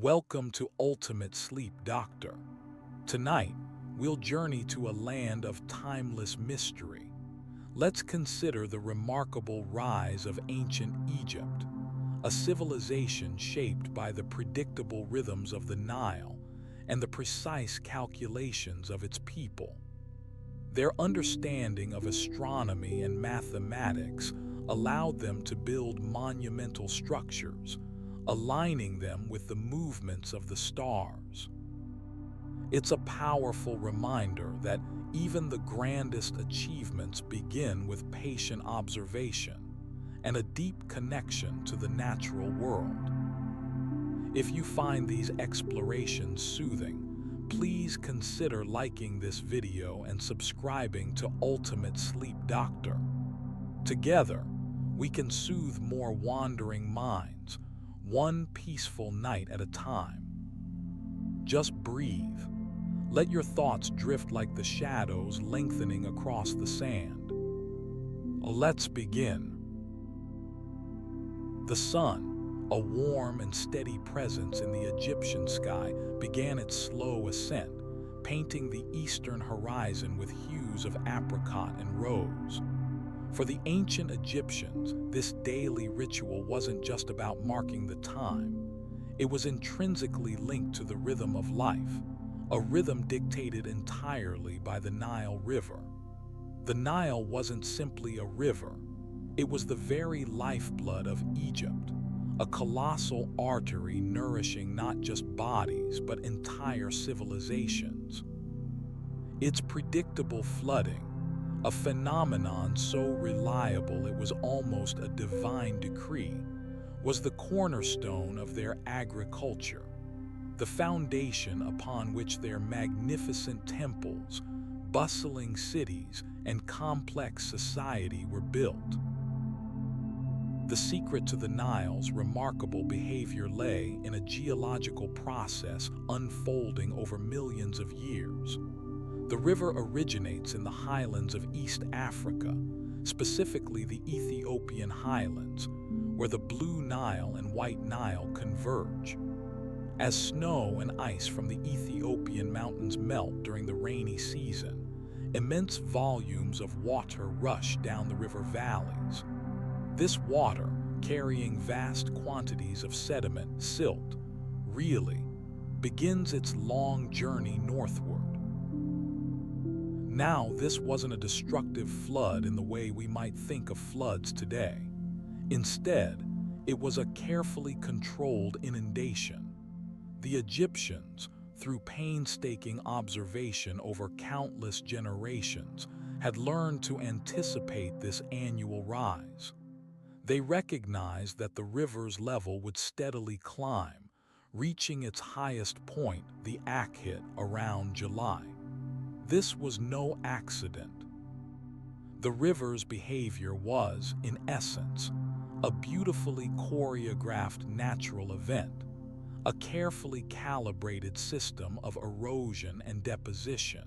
Welcome to Ultimate Sleep Doctor. Tonight, we'll journey to a land of timeless mystery. Let's consider the remarkable rise of ancient Egypt, a civilization shaped by the predictable rhythms of the Nile and the precise calculations of its people. Their understanding of astronomy and mathematics allowed them to build monumental structures, aligning them with the movements of the stars. It's a powerful reminder that even the grandest achievements begin with patient observation and a deep connection to the natural world. If you find these explorations soothing, please consider liking this video and subscribing to Ultimate Sleep Doctor. Together, we can soothe more wandering minds, one peaceful night at a time. Just breathe. Let your thoughts drift like the shadows lengthening across the sand. Let's begin. The sun, a warm and steady presence in the Egyptian sky, began its slow ascent, painting the eastern horizon with hues of apricot and rose. For the ancient Egyptians, this daily ritual wasn't just about marking the time. It was intrinsically linked to the rhythm of life, a rhythm dictated entirely by the Nile River. The Nile wasn't simply a river. It was the very lifeblood of Egypt, a colossal artery nourishing not just bodies but entire civilizations. Its predictable flooding, a phenomenon so reliable it was almost a divine decree, was the cornerstone of their agriculture, the foundation upon which their magnificent temples, bustling cities, and complex society were built. The secret to the Nile's remarkable behavior lay in a geological process unfolding over millions of years. The river originates in the highlands of East Africa, specifically the Ethiopian highlands, where the Blue Nile and White Nile converge. As snow and ice from the Ethiopian mountains melt during the rainy season, immense volumes of water rush down the river valleys. This water, carrying vast quantities of sediment, silt, really, begins its long journey northward. Now, this wasn't a destructive flood in the way we might think of floods today. Instead, it was a carefully controlled inundation. The Egyptians, through painstaking observation over countless generations, had learned to anticipate this annual rise. They recognized that the river's level would steadily climb, reaching its highest point, the Akhit, around July. This was no accident. The river's behavior was, in essence, a beautifully choreographed natural event, a carefully calibrated system of erosion and deposition.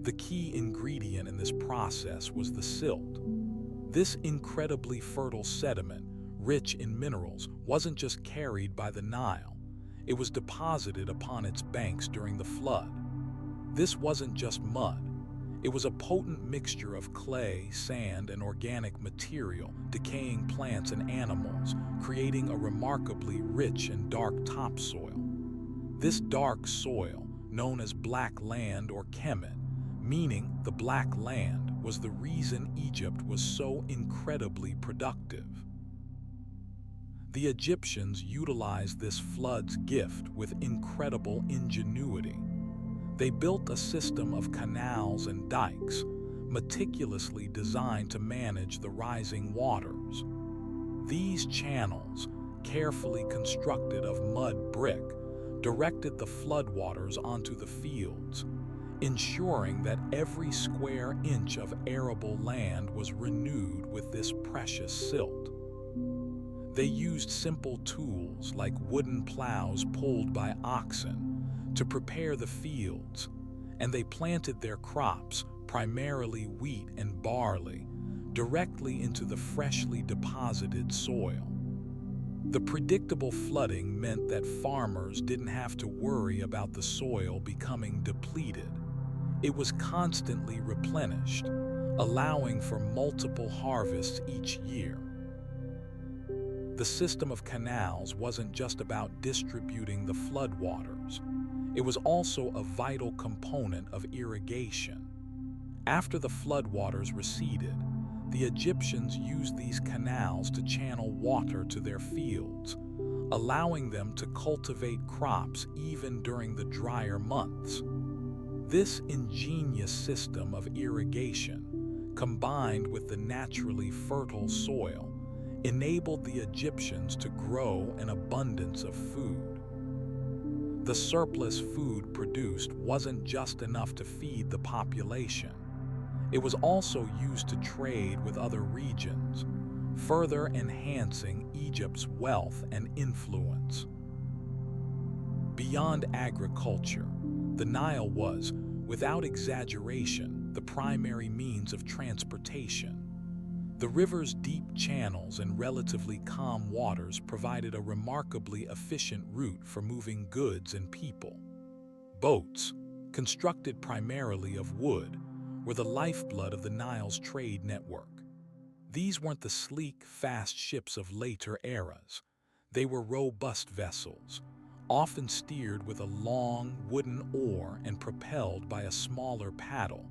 The key ingredient in this process was the silt. This incredibly fertile sediment, rich in minerals, wasn't just carried by the Nile. It was deposited upon its banks during the flood. This wasn't just mud. It was a potent mixture of clay, sand, and organic material, decaying plants and animals, creating a remarkably rich and dark topsoil. This dark soil, known as black land or Kemet, meaning the black land, was the reason Egypt was so incredibly productive. The Egyptians utilized this flood's gift with incredible ingenuity. They built a system of canals and dikes, meticulously designed to manage the rising waters. These channels, carefully constructed of mud brick, directed the floodwaters onto the fields, ensuring that every square inch of arable land was renewed with this precious silt. They used simple tools like wooden plows pulled by oxen to prepare the fields, and they planted their crops, primarily wheat and barley, directly into the freshly deposited soil. The predictable flooding meant that farmers didn't have to worry about the soil becoming depleted. It was constantly replenished, allowing for multiple harvests each year. The system of canals wasn't just about distributing the floodwaters. It was also a vital component of irrigation. After the floodwaters receded, the Egyptians used these canals to channel water to their fields, allowing them to cultivate crops even during the drier months. This ingenious system of irrigation, combined with the naturally fertile soil, enabled the Egyptians to grow an abundance of food. The surplus food produced wasn't just enough to feed the population. It was also used to trade with other regions, further enhancing Egypt's wealth and influence. Beyond agriculture, the Nile was, without exaggeration, the primary means of transportation. The river's deep channels and relatively calm waters provided a remarkably efficient route for moving goods and people. Boats, constructed primarily of wood, were the lifeblood of the Nile's trade network. These weren't the sleek, fast ships of later eras. They were robust vessels, often steered with a long wooden oar and propelled by a smaller paddle,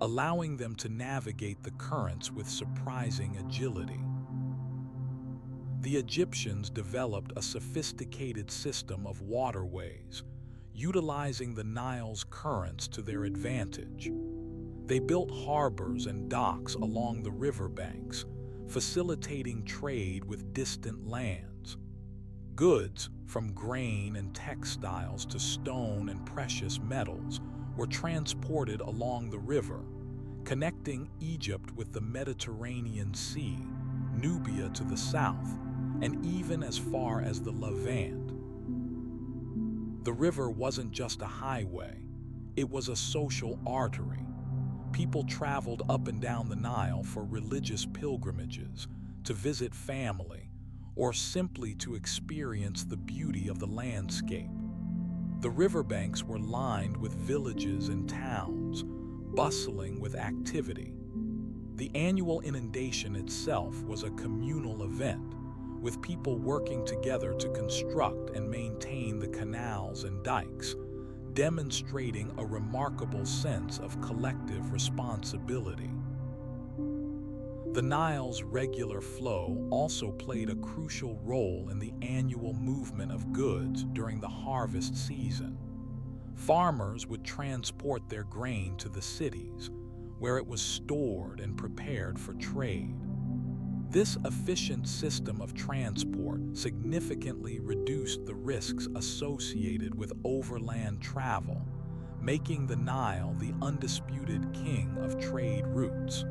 allowing them to navigate the currents with surprising agility. The Egyptians developed a sophisticated system of waterways, utilizing the Nile's currents to their advantage. They built harbors and docks along the riverbanks, facilitating trade with distant lands. Goods, from grain and textiles to stone and precious metals, were transported along the river, connecting Egypt with the Mediterranean Sea, Nubia to the south, and even as far as the Levant. The river wasn't just a highway, it was a social artery. People traveled up and down the Nile for religious pilgrimages, to visit family, or simply to experience the beauty of the landscape. The riverbanks were lined with villages and towns, bustling with activity. The annual inundation itself was a communal event, with people working together to construct and maintain the canals and dikes, demonstrating a remarkable sense of collective responsibility. The Nile's regular flow also played a crucial role in the annual movement of goods during the harvest season. Farmers would transport their grain to the cities, where it was stored and prepared for trade. This efficient system of transport significantly reduced the risks associated with overland travel, making the Nile the undisputed king of trade routes.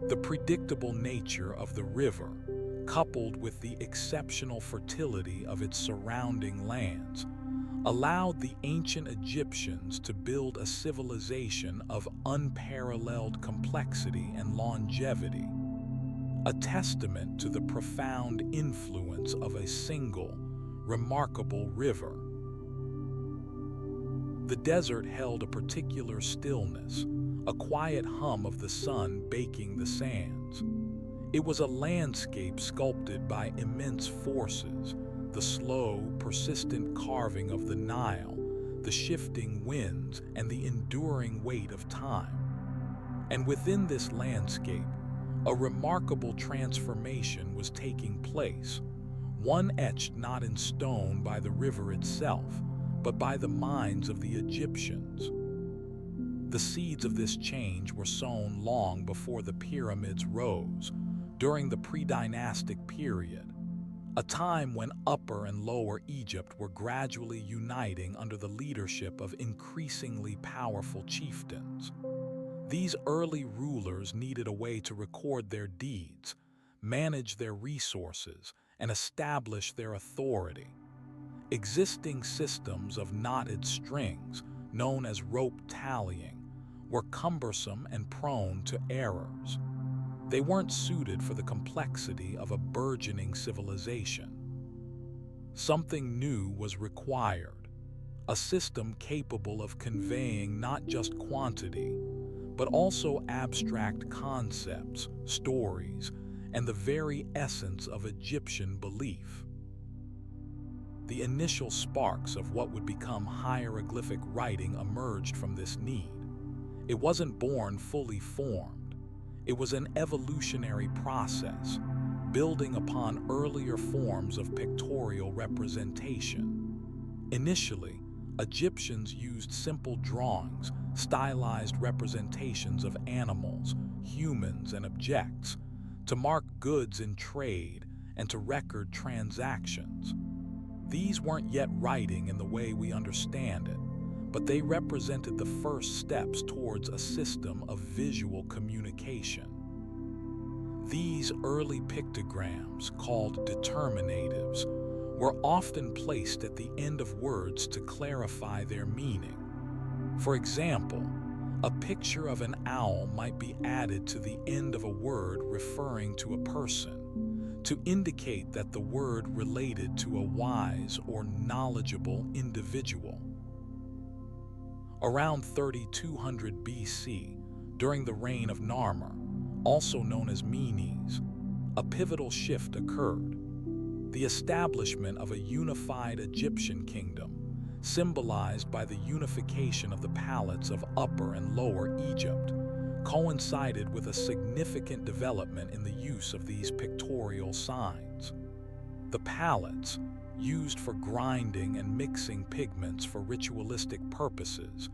The predictable nature of the river, coupled with the exceptional fertility of its surrounding lands, allowed the ancient Egyptians to build a civilization of unparalleled complexity and longevity, a testament to the profound influence of a single, remarkable river. The desert held a particular stillness, a quiet hum of the sun baking the sands. It was a landscape sculpted by immense forces, the slow, persistent carving of the Nile, the shifting winds, and the enduring weight of time. And within this landscape, a remarkable transformation was taking place, one etched not in stone by the river itself, but by the minds of the Egyptians. The seeds of this change were sown long before the pyramids rose, during the pre-dynastic period, a time when Upper and Lower Egypt were gradually uniting under the leadership of increasingly powerful chieftains. These early rulers needed a way to record their deeds, manage their resources, and establish their authority. Existing systems of knotted strings, known as rope tallying, were cumbersome and prone to errors. They weren't suited for the complexity of a burgeoning civilization. Something new was required, a system capable of conveying not just quantity, but also abstract concepts, stories, and the very essence of Egyptian belief. The initial sparks of what would become hieroglyphic writing emerged from this need. It wasn't born fully formed. It was an evolutionary process, building upon earlier forms of pictorial representation. Initially, Egyptians used simple drawings, stylized representations of animals, humans, and objects, to mark goods in trade and to record transactions. These weren't yet writing in the way we understand it, but they represented the first steps towards a system of visual communication. These early pictograms, called determinatives, were often placed at the end of words to clarify their meaning. For example, a picture of an owl might be added to the end of a word referring to a person, to indicate that the word related to a wise or knowledgeable individual. Around 3200 BC, during the reign of Narmer, also known as Menes, a pivotal shift occurred. The establishment of a unified Egyptian kingdom, symbolized by the unification of the palates of Upper and Lower Egypt, coincided with a significant development in the use of these pictorial signs. The palettes, used for grinding and mixing pigments for ritualistic purposes,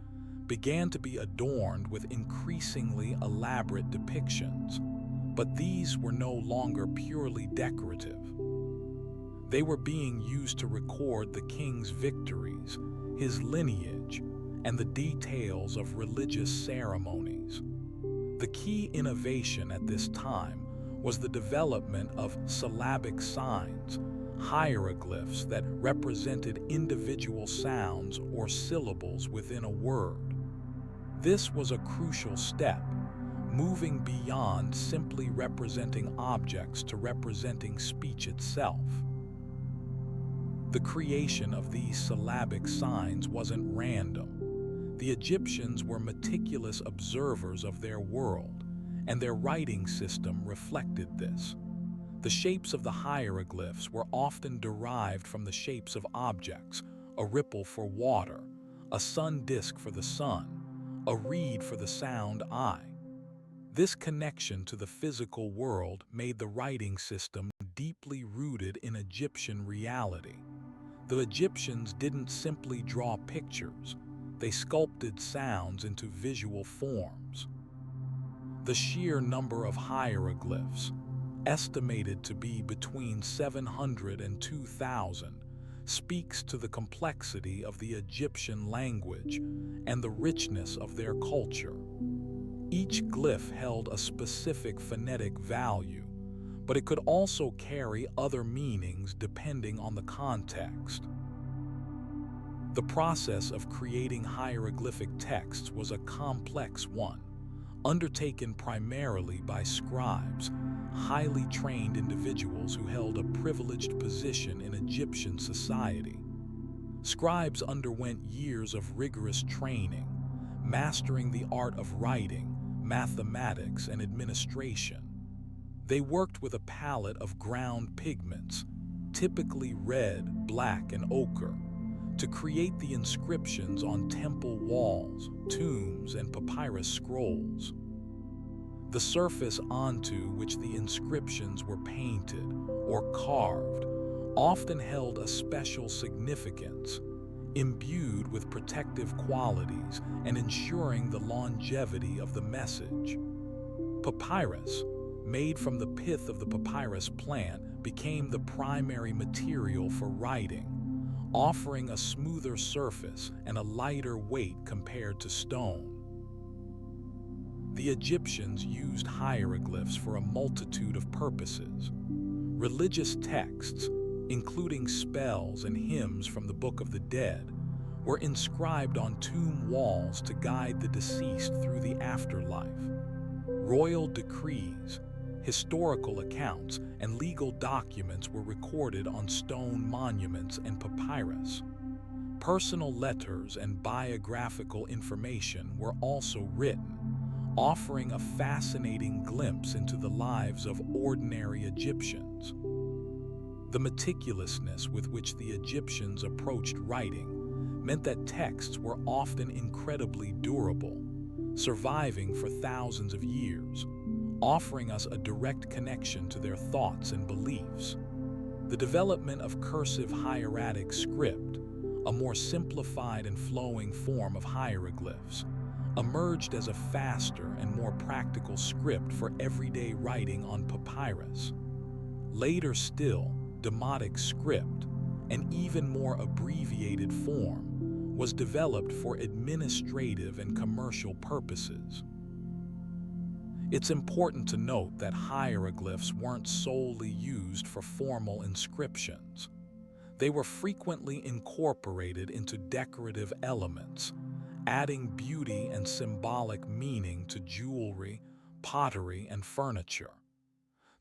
began to be adorned with increasingly elaborate depictions, but these were no longer purely decorative. They were being used to record the king's victories, his lineage, and the details of religious ceremonies. The key innovation at this time was the development of syllabic signs, hieroglyphs that represented individual sounds or syllables within a word. This was a crucial step, moving beyond simply representing objects to representing speech itself. The creation of these syllabic signs wasn't random. The Egyptians were meticulous observers of their world, and their writing system reflected this. The shapes of the hieroglyphs were often derived from the shapes of objects: a ripple for water, a sun disk for the sun, a reed for the sound I. This connection to the physical world made the writing system deeply rooted in Egyptian reality. The Egyptians didn't simply draw pictures, they sculpted sounds into visual forms. The sheer number of hieroglyphs, estimated to be between 700 and 2,000, speaks to the complexity of the Egyptian language and the richness of their culture. Each glyph held a specific phonetic value, but it could also carry other meanings depending on the context. The process of creating hieroglyphic texts was a complex one, undertaken primarily by scribes, highly trained individuals who held a privileged position in Egyptian society. Scribes underwent years of rigorous training, mastering the art of writing, mathematics, and administration. They worked with a palette of ground pigments, typically red, black, and ochre, to create the inscriptions on temple walls, tombs, and papyrus scrolls. The surface onto which the inscriptions were painted or carved often held a special significance, imbued with protective qualities and ensuring the longevity of the message. Papyrus, made from the pith of the papyrus plant, became the primary material for writing, offering a smoother surface and a lighter weight compared to stone. The Egyptians used hieroglyphs for a multitude of purposes. Religious texts, including spells and hymns from the Book of the Dead, were inscribed on tomb walls to guide the deceased through the afterlife. Royal decrees, historical accounts, and legal documents were recorded on stone monuments and papyrus. Personal letters and biographical information were also written, offering a fascinating glimpse into the lives of ordinary Egyptians. The meticulousness with which the Egyptians approached writing meant that texts were often incredibly durable, surviving for thousands of years, offering us a direct connection to their thoughts and beliefs. The development of cursive hieratic script, a more simplified and flowing form of hieroglyphs, emerged as a faster and more practical script for everyday writing on papyrus. Later still, Demotic script, an even more abbreviated form, was developed for administrative and commercial purposes. It's important to note that hieroglyphs weren't solely used for formal inscriptions. They were frequently incorporated into decorative elements, adding beauty and symbolic meaning to jewelry, pottery, and furniture.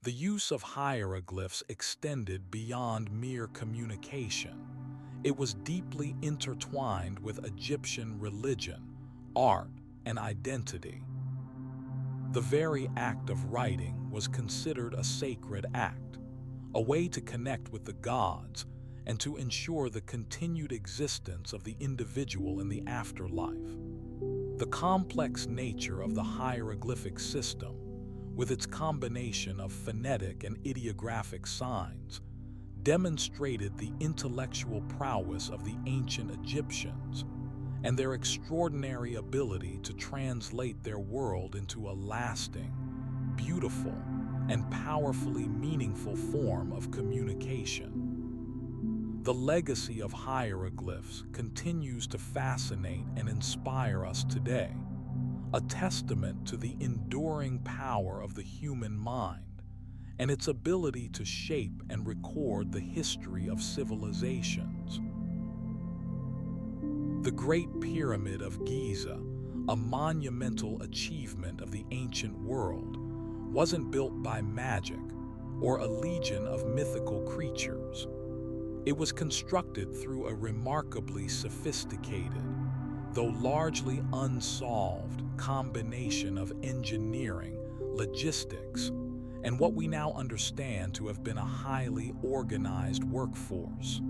The use of hieroglyphs extended beyond mere communication. It was deeply intertwined with Egyptian religion, art, and identity. The very act of writing was considered a sacred act, a way to connect with the gods and to ensure the continued existence of the individual in the afterlife. The complex nature of the hieroglyphic system, with its combination of phonetic and ideographic signs, demonstrated the intellectual prowess of the ancient Egyptians and their extraordinary ability to translate their world into a lasting, beautiful, and powerfully meaningful form of communication. The legacy of hieroglyphs continues to fascinate and inspire us today, a testament to the enduring power of the human mind and its ability to shape and record the history of civilizations. The Great Pyramid of Giza, a monumental achievement of the ancient world, wasn't built by magic or a legion of mythical creatures. It was constructed through a remarkably sophisticated, though largely unsolved, combination of engineering, logistics, and what we now understand to have been a highly organized workforce.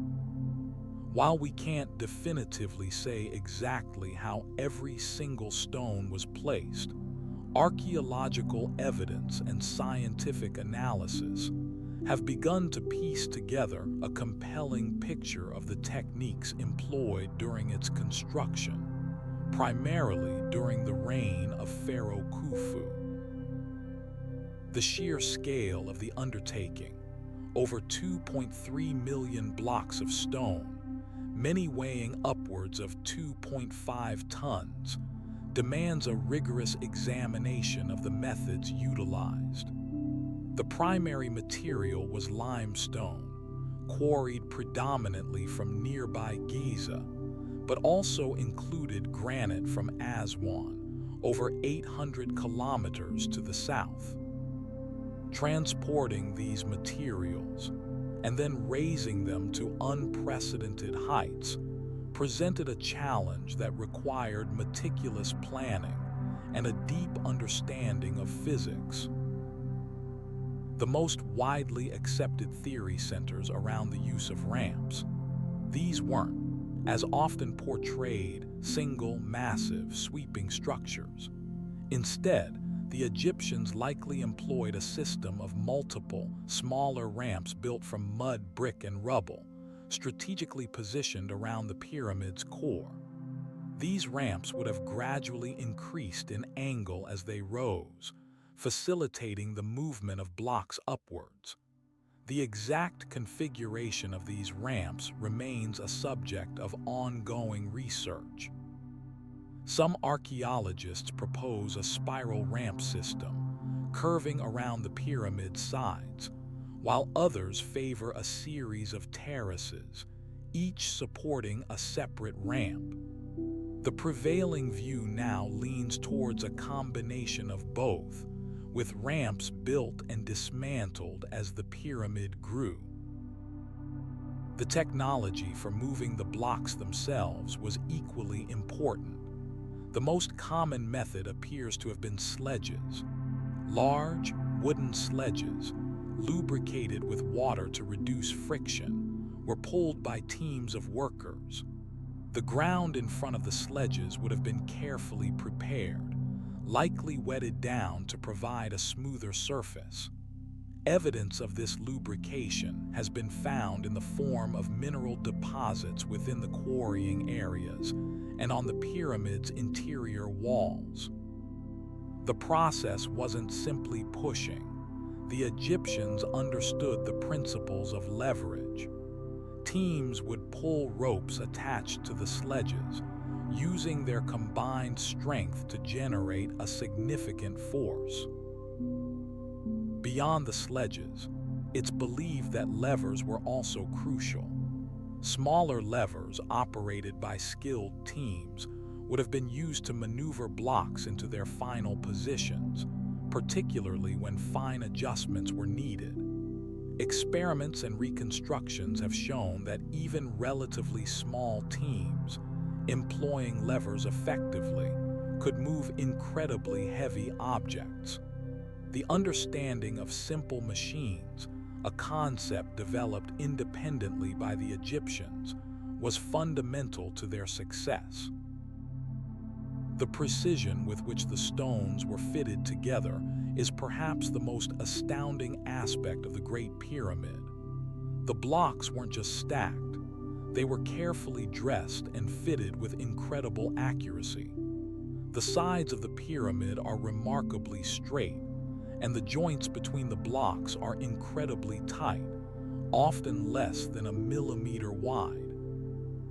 While we can't definitively say exactly how every single stone was placed, archaeological evidence and scientific analysis have begun to piece together a compelling picture of the techniques employed during its construction, primarily during the reign of Pharaoh Khufu. The sheer scale of the undertaking, over 2.3 million blocks of stone, many weighing upwards of 2.5 tons, demands a rigorous examination of the methods utilized. The primary material was limestone, quarried predominantly from nearby Giza, but also included granite from Aswan, over 800 kilometers to the south. Transporting these materials and then raising them to unprecedented heights presented a challenge that required meticulous planning and a deep understanding of physics. The most widely accepted theory centers around the use of ramps. These weren't, as often portrayed, single, massive, sweeping structures. Instead, the Egyptians likely employed a system of multiple, smaller ramps built from mud, brick, and rubble, strategically positioned around the pyramid's core. These ramps would have gradually increased in angle as they rose, facilitating the movement of blocks upwards. The exact configuration of these ramps remains a subject of ongoing research. Some archaeologists propose a spiral ramp system, curving around the pyramid's sides, while others favor a series of terraces, each supporting a separate ramp. The prevailing view now leans towards a combination of both, with ramps built and dismantled as the pyramid grew. The technology for moving the blocks themselves was equally important. The most common method appears to have been sledges. Large, wooden sledges, lubricated with water to reduce friction, were pulled by teams of workers. The ground in front of the sledges would have been carefully prepared, likely wetted down to provide a smoother surface. Evidence of this lubrication has been found in the form of mineral deposits within the quarrying areas and on the pyramid's interior walls. The process wasn't simply pushing. The Egyptians understood the principles of leverage. Teams would pull ropes attached to the sledges, using their combined strength to generate a significant force. Beyond the sledges, it's believed that levers were also crucial. Smaller levers operated by skilled teams would have been used to maneuver blocks into their final positions, particularly when fine adjustments were needed. Experiments and reconstructions have shown that even relatively small teams, employing levers effectively, could move incredibly heavy objects. The understanding of simple machines, a concept developed independently by the Egyptians, was fundamental to their success. The precision with which the stones were fitted together is perhaps the most astounding aspect of the Great Pyramid. The blocks weren't just stacked, they were carefully dressed and fitted with incredible accuracy. The sides of the pyramid are remarkably straight, and the joints between the blocks are incredibly tight, often less than a millimeter wide.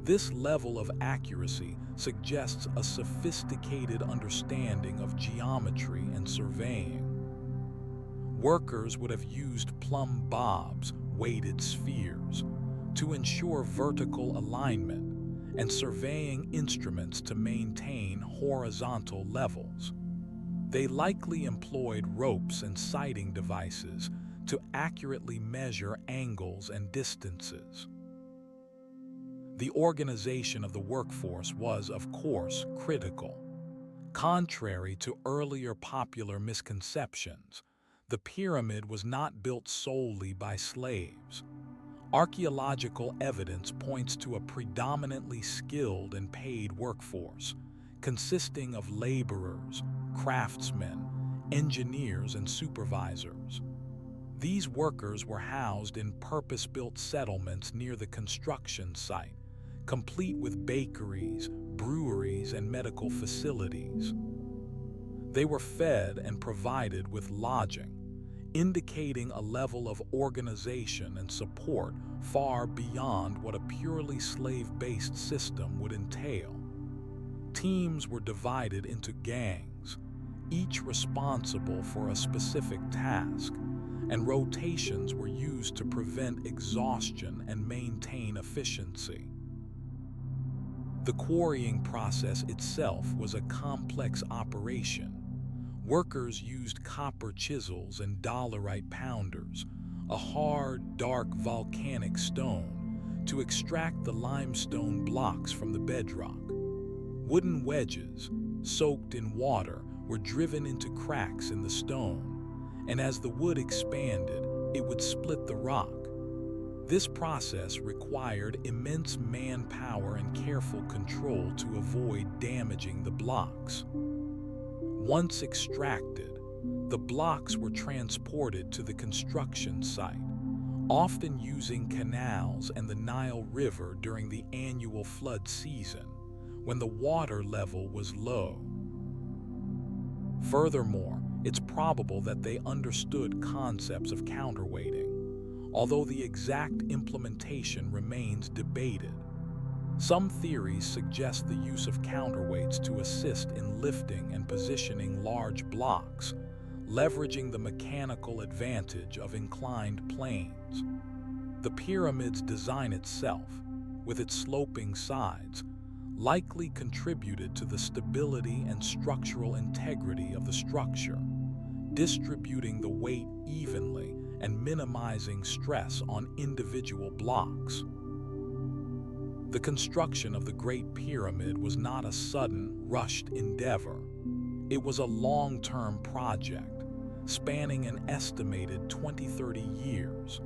This level of accuracy suggests a sophisticated understanding of geometry and surveying. Workers would have used plumb bobs, weighted spheres, to ensure vertical alignment, and surveying instruments to maintain horizontal levels. They likely employed ropes and sighting devices to accurately measure angles and distances. The organization of the workforce was, of course, critical. Contrary to earlier popular misconceptions, the pyramid was not built solely by slaves. Archaeological evidence points to a predominantly skilled and paid workforce, consisting of laborers, craftsmen, engineers, and supervisors. These workers were housed in purpose-built settlements near the construction site, complete with bakeries, breweries, and medical facilities. They were fed and provided with lodging, indicating a level of organization and support far beyond what a purely slave-based system would entail. Teams were divided into gangs, each responsible for a specific task, and rotations were used to prevent exhaustion and maintain efficiency. The quarrying process itself was a complex operation. Workers used copper chisels and dolerite pounders, a hard, dark volcanic stone, to extract the limestone blocks from the bedrock. Wooden wedges, soaked in water, were driven into cracks in the stone, and as the wood expanded, it would split the rock. This process required immense manpower and careful control to avoid damaging the blocks. Once extracted, the blocks were transported to the construction site, often using canals and the Nile River during the annual flood season, when the water level was low. Furthermore, it's probable that they understood concepts of counterweighting, although the exact implementation remains debated. Some theories suggest the use of counterweights to assist in lifting and positioning large blocks, leveraging the mechanical advantage of inclined planes. The pyramid's design itself, with its sloping sides, likely contributed to the stability and structural integrity of the structure. distributing the weight evenly and minimizing stress on individual blocks. The construction of the Great Pyramid was not a sudden, rushed endeavor. It was a long-term project, spanning an estimated 20-30 years.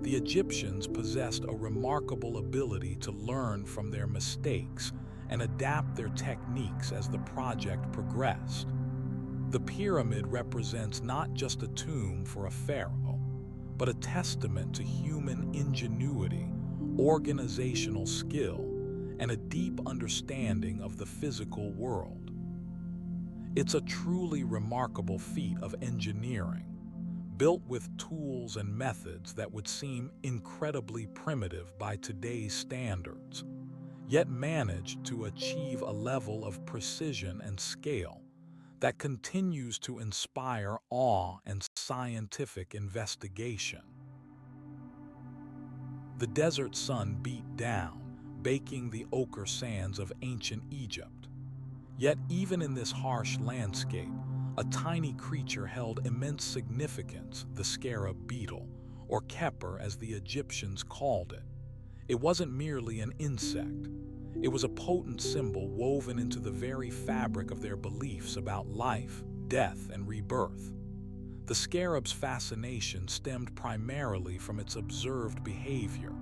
The Egyptians possessed a remarkable ability to learn from their mistakes and adapt their techniques as the project progressed. The pyramid represents not just a tomb for a pharaoh, but a testament to human ingenuity, organizational skill, and a deep understanding of the physical world. It's a truly remarkable feat of engineering, built with tools and methods that would seem incredibly primitive by today's standards, yet managed to achieve a level of precision and scale that continues to inspire awe and scientific investigation. The desert sun beat down, baking the ochre sands of ancient Egypt. Yet even in this harsh landscape, a tiny creature held immense significance, the scarab beetle, or Keper as the Egyptians called it. It wasn't merely an insect. It was a potent symbol woven into the very fabric of their beliefs about life, death, and rebirth. The scarab's fascination stemmed primarily from its observed behavior.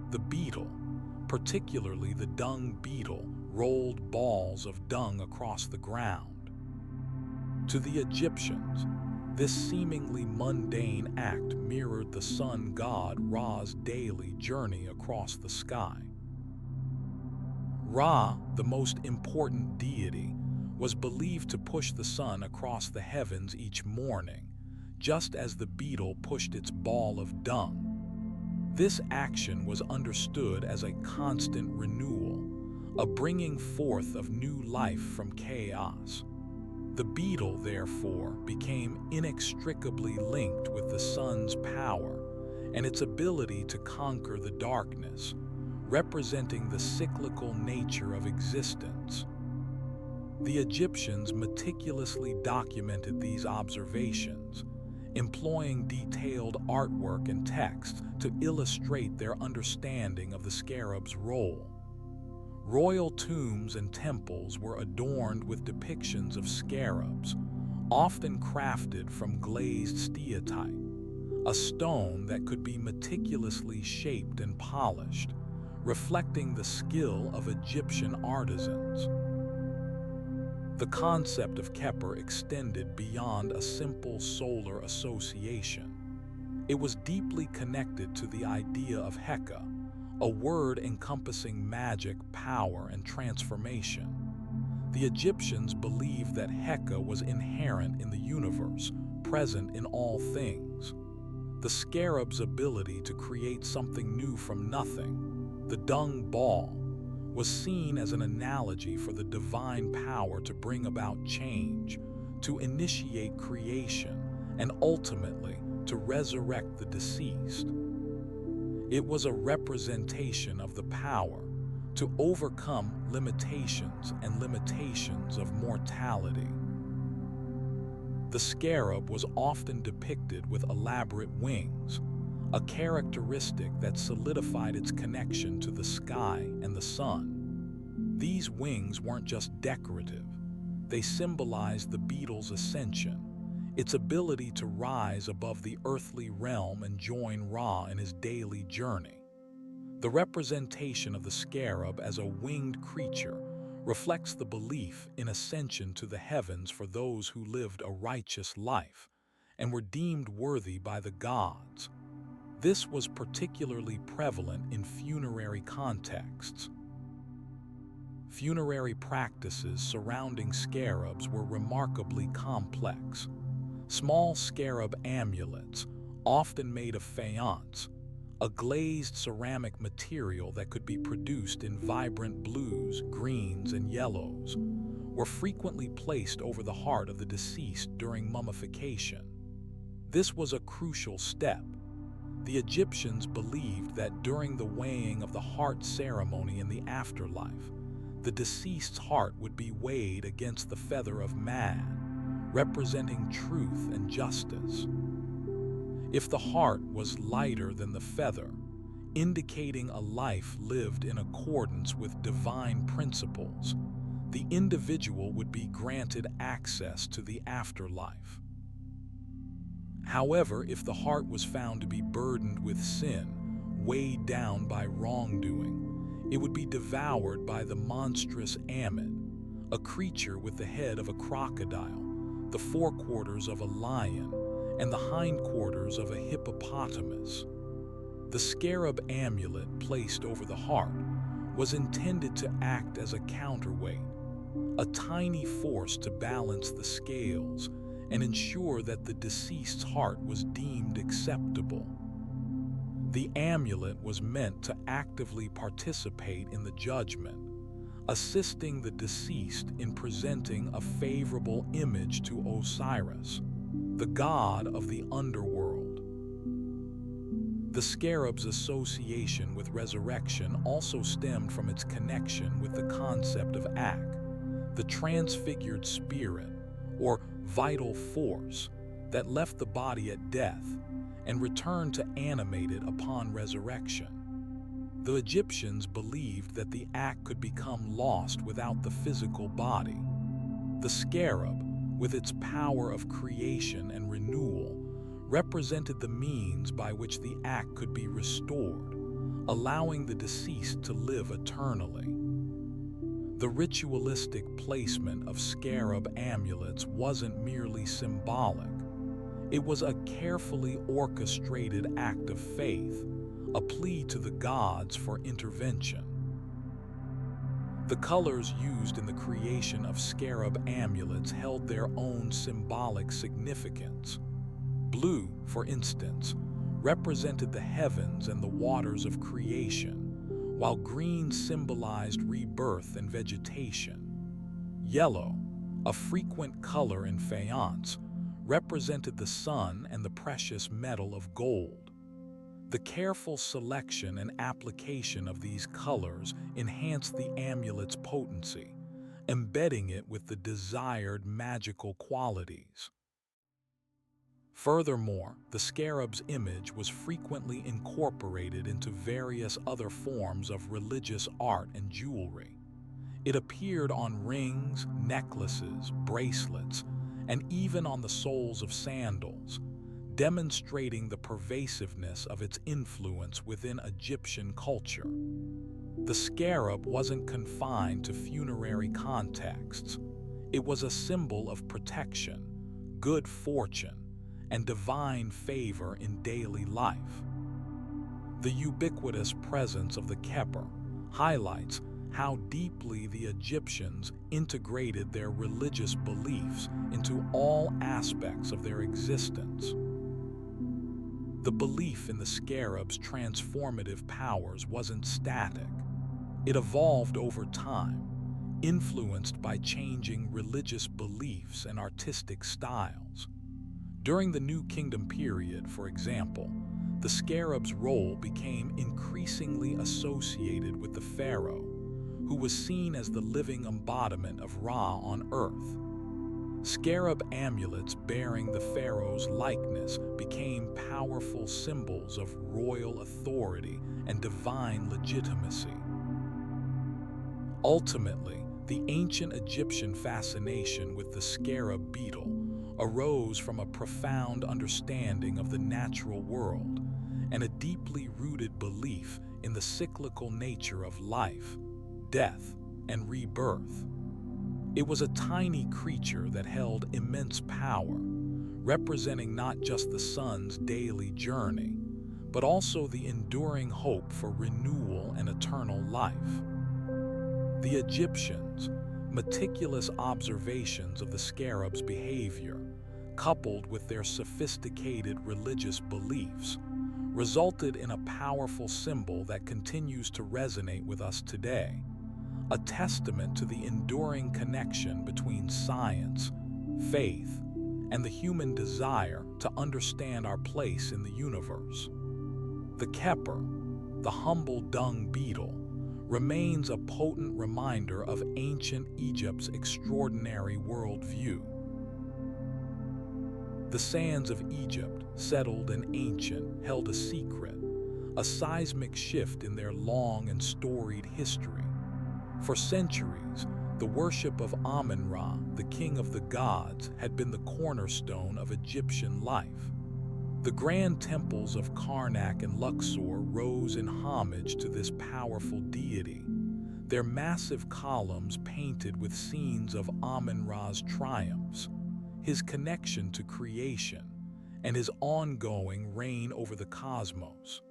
The beetle, particularly the dung beetle, rolled balls of dung across the ground. To the Egyptians, this seemingly mundane act mirrored the sun god Ra's daily journey across the sky. Ra, the most important deity, was believed to push the sun across the heavens each morning, just as the beetle pushed its ball of dung. This action was understood as a constant renewal, a bringing forth of new life from chaos. The beetle, therefore, became inextricably linked with the sun's power and its ability to conquer the darkness, representing the cyclical nature of existence. The Egyptians meticulously documented these observations, employing detailed artwork and text to illustrate their understanding of the scarab's role. Royal tombs and temples were adorned with depictions of scarabs, often crafted from glazed steatite, a stone that could be meticulously shaped and polished, reflecting the skill of Egyptian artisans. The concept of Keper extended beyond a simple solar association. It was deeply connected to the idea of Heka, a word encompassing magic, power, and transformation. The Egyptians believed that Heka was inherent in the universe, present in all things. The scarab's ability to create something new from nothing, the dung ball, was seen as an analogy for the divine power to bring about change, to initiate creation, and ultimately to resurrect the deceased. It was a representation of the power to overcome limitations and limitations of mortality. The scarab was often depicted with elaborate wings, a characteristic that solidified its connection to the sky and the sun. These wings weren't just decorative. They symbolized the beetle's ascension, its ability to rise above the earthly realm and join Ra in his daily journey. The representation of the scarab as a winged creature reflects the belief in ascension to the heavens for those who lived a righteous life and were deemed worthy by the gods. This was particularly prevalent in funerary contexts. Funerary practices surrounding scarabs were remarkably complex. Small scarab amulets, often made of faience, a glazed ceramic material that could be produced in vibrant blues, greens, and yellows, were frequently placed over the heart of the deceased during mummification. This was a crucial step. The Egyptians believed that during the weighing of the heart ceremony in the afterlife, the deceased's heart would be weighed against the feather of man, representing truth and justice. If the heart was lighter than the feather, indicating a life lived in accordance with divine principles, the individual would be granted access to the afterlife. However, if the heart was found to be burdened with sin, weighed down by wrongdoing, it would be devoured by the monstrous Amit, a creature with the head of a crocodile, the forequarters of a lion, and the hindquarters of a hippopotamus. The scarab amulet placed over the heart was intended to act as a counterweight, a tiny force to balance the scales and ensure that the deceased's heart was deemed acceptable. The amulet was meant to actively participate in the judgment, assisting the deceased in presenting a favorable image to Osiris, the god of the underworld. The scarab's association with resurrection also stemmed from its connection with the concept of Ak, the transfigured spirit, or vital force, that left the body at death and returned to animate it upon resurrection. The Egyptians believed that the Ak could become lost without the physical body. The scarab, with its power of creation and renewal, represented the means by which the Ak could be restored, allowing the deceased to live eternally. The ritualistic placement of scarab amulets wasn't merely symbolic. It was a carefully orchestrated act of faith, a plea to the gods for intervention. The colors used in the creation of scarab amulets held their own symbolic significance. Blue, for instance, represented the heavens and the waters of creation, while green symbolized rebirth and vegetation. Yellow, a frequent color in faience, represented the sun and the precious metal of gold. The careful selection and application of these colors enhanced the amulet's potency, embedding it with the desired magical qualities. Furthermore, the scarab's image was frequently incorporated into various other forms of religious art and jewelry. It appeared on rings, necklaces, bracelets, and even on the soles of sandals, demonstrating the pervasiveness of its influence within Egyptian culture. The scarab wasn't confined to funerary contexts. It was a symbol of protection, good fortune, and divine favor in daily life. The ubiquitous presence of the Keper highlights how deeply the Egyptians integrated their religious beliefs into all aspects of their existence. The belief in the scarab's transformative powers wasn't static. It evolved over time, influenced by changing religious beliefs and artistic styles. During the New Kingdom period, for example, the scarab's role became increasingly associated with the pharaoh, who was seen as the living embodiment of Ra on earth. Scarab amulets bearing the pharaoh's likeness became powerful symbols of royal authority and divine legitimacy. Ultimately, the ancient Egyptian fascination with the scarab beetle arose from a profound understanding of the natural world and a deeply rooted belief in the cyclical nature of life, death, and rebirth. It was a tiny creature that held immense power, representing not just the sun's daily journey, but also the enduring hope for renewal and eternal life. The Egyptians' meticulous observations of the scarab's behavior, coupled with their sophisticated religious beliefs, resulted in a powerful symbol that continues to resonate with us today, a testament to the enduring connection between science, faith, and the human desire to understand our place in the universe. The Keper, the humble dung beetle, remains a potent reminder of ancient Egypt's extraordinary worldview. The sands of Egypt, settled and ancient, held a secret, a seismic shift in their long and storied history. For centuries, the worship of Amun-Ra, the king of the gods, had been the cornerstone of Egyptian life. The grand temples of Karnak and Luxor rose in homage to this powerful deity, their massive columns painted with scenes of Amun-Ra's triumphs, his connection to creation, and his ongoing reign over the cosmos.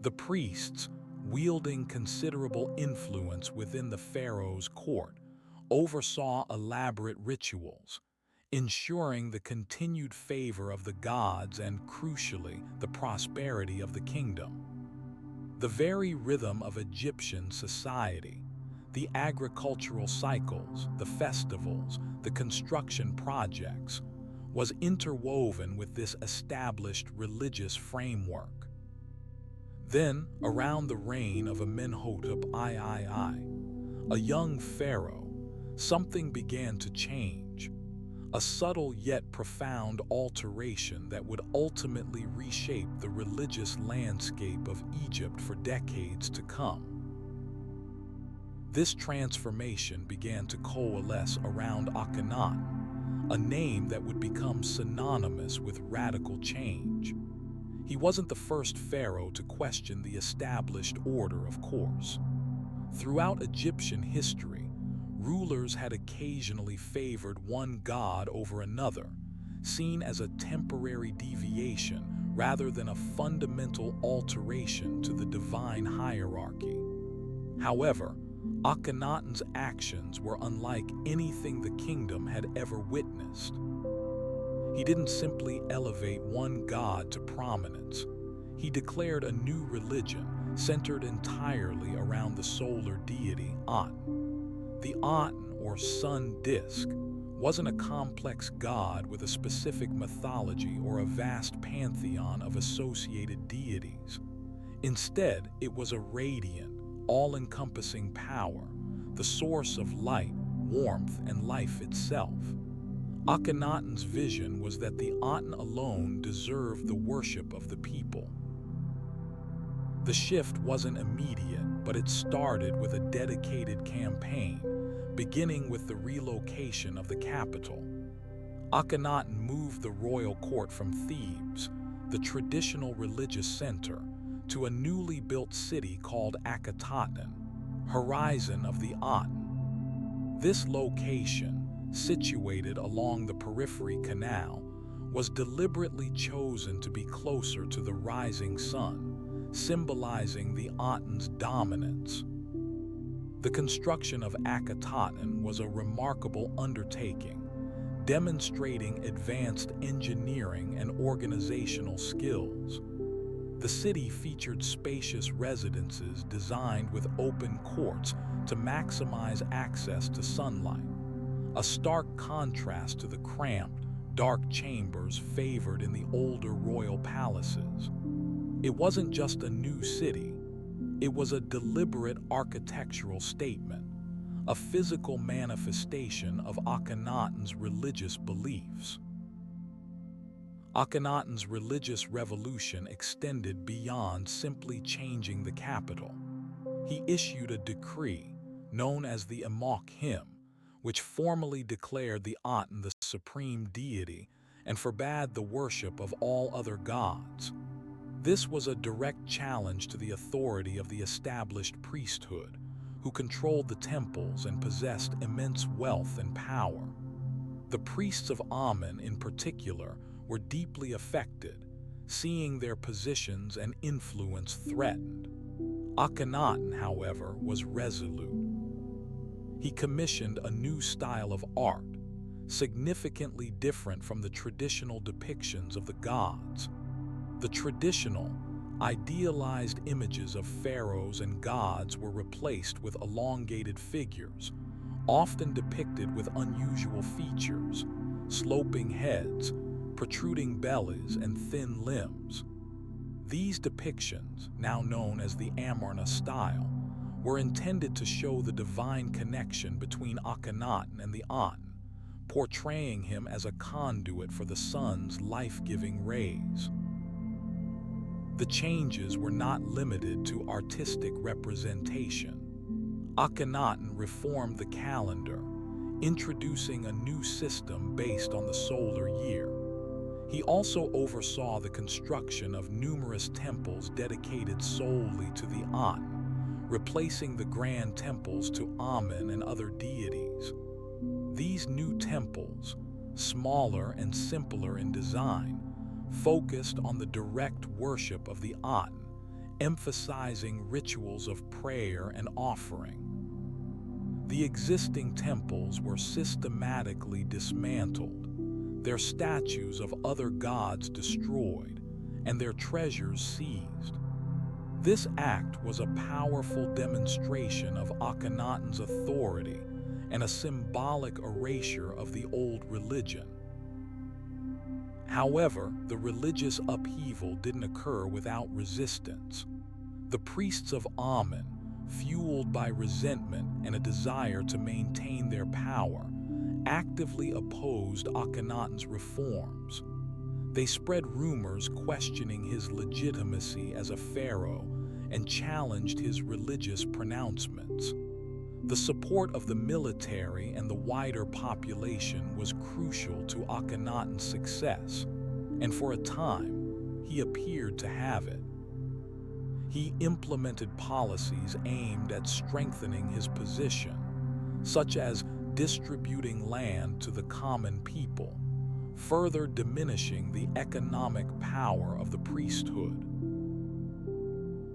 The priests, wielding considerable influence within the pharaoh's court, oversaw elaborate rituals, ensuring the continued favor of the gods and, crucially, the prosperity of the kingdom. The very rhythm of Egyptian society, the agricultural cycles, the festivals, the construction projects, was interwoven with this established religious framework. Then, around the reign of Amenhotep III, a young pharaoh, something began to change, a subtle yet profound alteration that would ultimately reshape the religious landscape of Egypt for decades to come. This transformation began to coalesce around Akhenaten, a name that would become synonymous with radical change. He wasn't the first pharaoh to question the established order, of course. Throughout Egyptian history, rulers had occasionally favored one god over another, seen as a temporary deviation rather than a fundamental alteration to the divine hierarchy. However, Akhenaten's actions were unlike anything the kingdom had ever witnessed. He didn't simply elevate one god to prominence. He declared a new religion centered entirely around the solar deity Aten. The Aten, or sun disk, wasn't a complex god with a specific mythology or a vast pantheon of associated deities. Instead, it was a radiant, all-encompassing power, the source of light, warmth, and life itself. Akhenaten's vision was that the Aten alone deserved the worship of the people. The shift wasn't immediate, but it started with a dedicated campaign, beginning with the relocation of the capital. Akhenaten moved the royal court from Thebes, the traditional religious center, to a newly built city called Akhetaten, Horizon of the Aten. This location, situated along the Periphery Canal, was deliberately chosen to be closer to the rising sun, symbolizing the Aten's dominance. The construction of Akhetaten was a remarkable undertaking, demonstrating advanced engineering and organizational skills. The city featured spacious residences designed with open courts to maximize access to sunlight, a stark contrast to the cramped, dark chambers favored in the older royal palaces. It wasn't just a new city, it was a deliberate architectural statement, a physical manifestation of Akhenaten's religious beliefs. Akhenaten's religious revolution extended beyond simply changing the capital. He issued a decree, known as the Imok Hymn, which formally declared the Aten the supreme deity and forbade the worship of all other gods. This was a direct challenge to the authority of the established priesthood, who controlled the temples and possessed immense wealth and power. The priests of Amun, in particular, were deeply affected, seeing their positions and influence threatened. Akhenaten, however, was resolute. He commissioned a new style of art, significantly different from the traditional depictions of the gods. The traditional, idealized images of pharaohs and gods were replaced with elongated figures, often depicted with unusual features, sloping heads, protruding bellies, and thin limbs. These depictions, now known as the Amarna style, were intended to show the divine connection between Akhenaten and the Aten, portraying him as a conduit for the sun's life-giving rays. The changes were not limited to artistic representation. Akhenaten reformed the calendar, introducing a new system based on the solar year. He also oversaw the construction of numerous temples dedicated solely to the Aten, replacing the grand temples to Amen and other deities. These new temples, smaller and simpler in design, focused on the direct worship of the Aten, emphasizing rituals of prayer and offering. The existing temples were systematically dismantled, their statues of other gods destroyed, and their treasures seized. This act was a powerful demonstration of Akhenaten's authority and a symbolic erasure of the old religion. However, the religious upheaval didn't occur without resistance. The priests of Amen, fueled by resentment and a desire to maintain their power, actively opposed Akhenaten's reforms. They spread rumors questioning his legitimacy as a pharaoh and challenged his religious pronouncements. The support of the military and the wider population was crucial to Akhenaten's success, and for a time, he appeared to have it. He implemented policies aimed at strengthening his position, such as distributing land to the common people, further diminishing the economic power of the priesthood.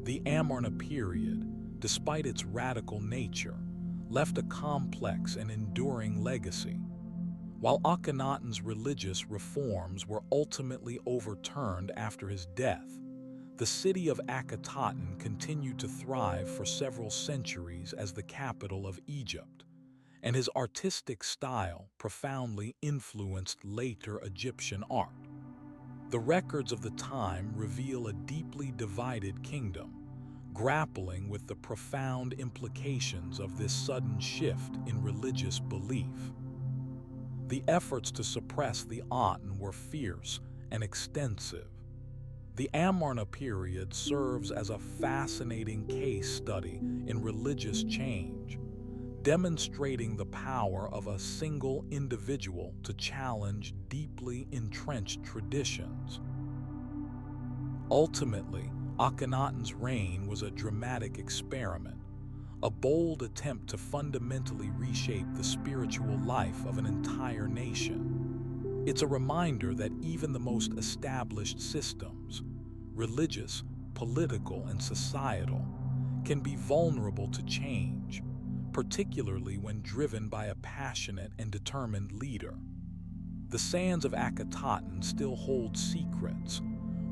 The Amarna period, despite its radical nature, left a complex and enduring legacy. While Akhenaten's religious reforms were ultimately overturned after his death, the city of Akhetaten continued to thrive for several centuries as the capital of Egypt, and his artistic style profoundly influenced later Egyptian art. The records of the time reveal a deeply divided kingdom, grappling with the profound implications of this sudden shift in religious belief. The efforts to suppress the Aten were fierce and extensive. The Amarna period serves as a fascinating case study in religious change, demonstrating the power of a single individual to challenge deeply entrenched traditions. Ultimately, Akhenaten's reign was a dramatic experiment, a bold attempt to fundamentally reshape the spiritual life of an entire nation. It's a reminder that even the most established systems, religious, political, and societal, can be vulnerable to change, particularly when driven by a passionate and determined leader. The sands of Akhetaten still hold secrets,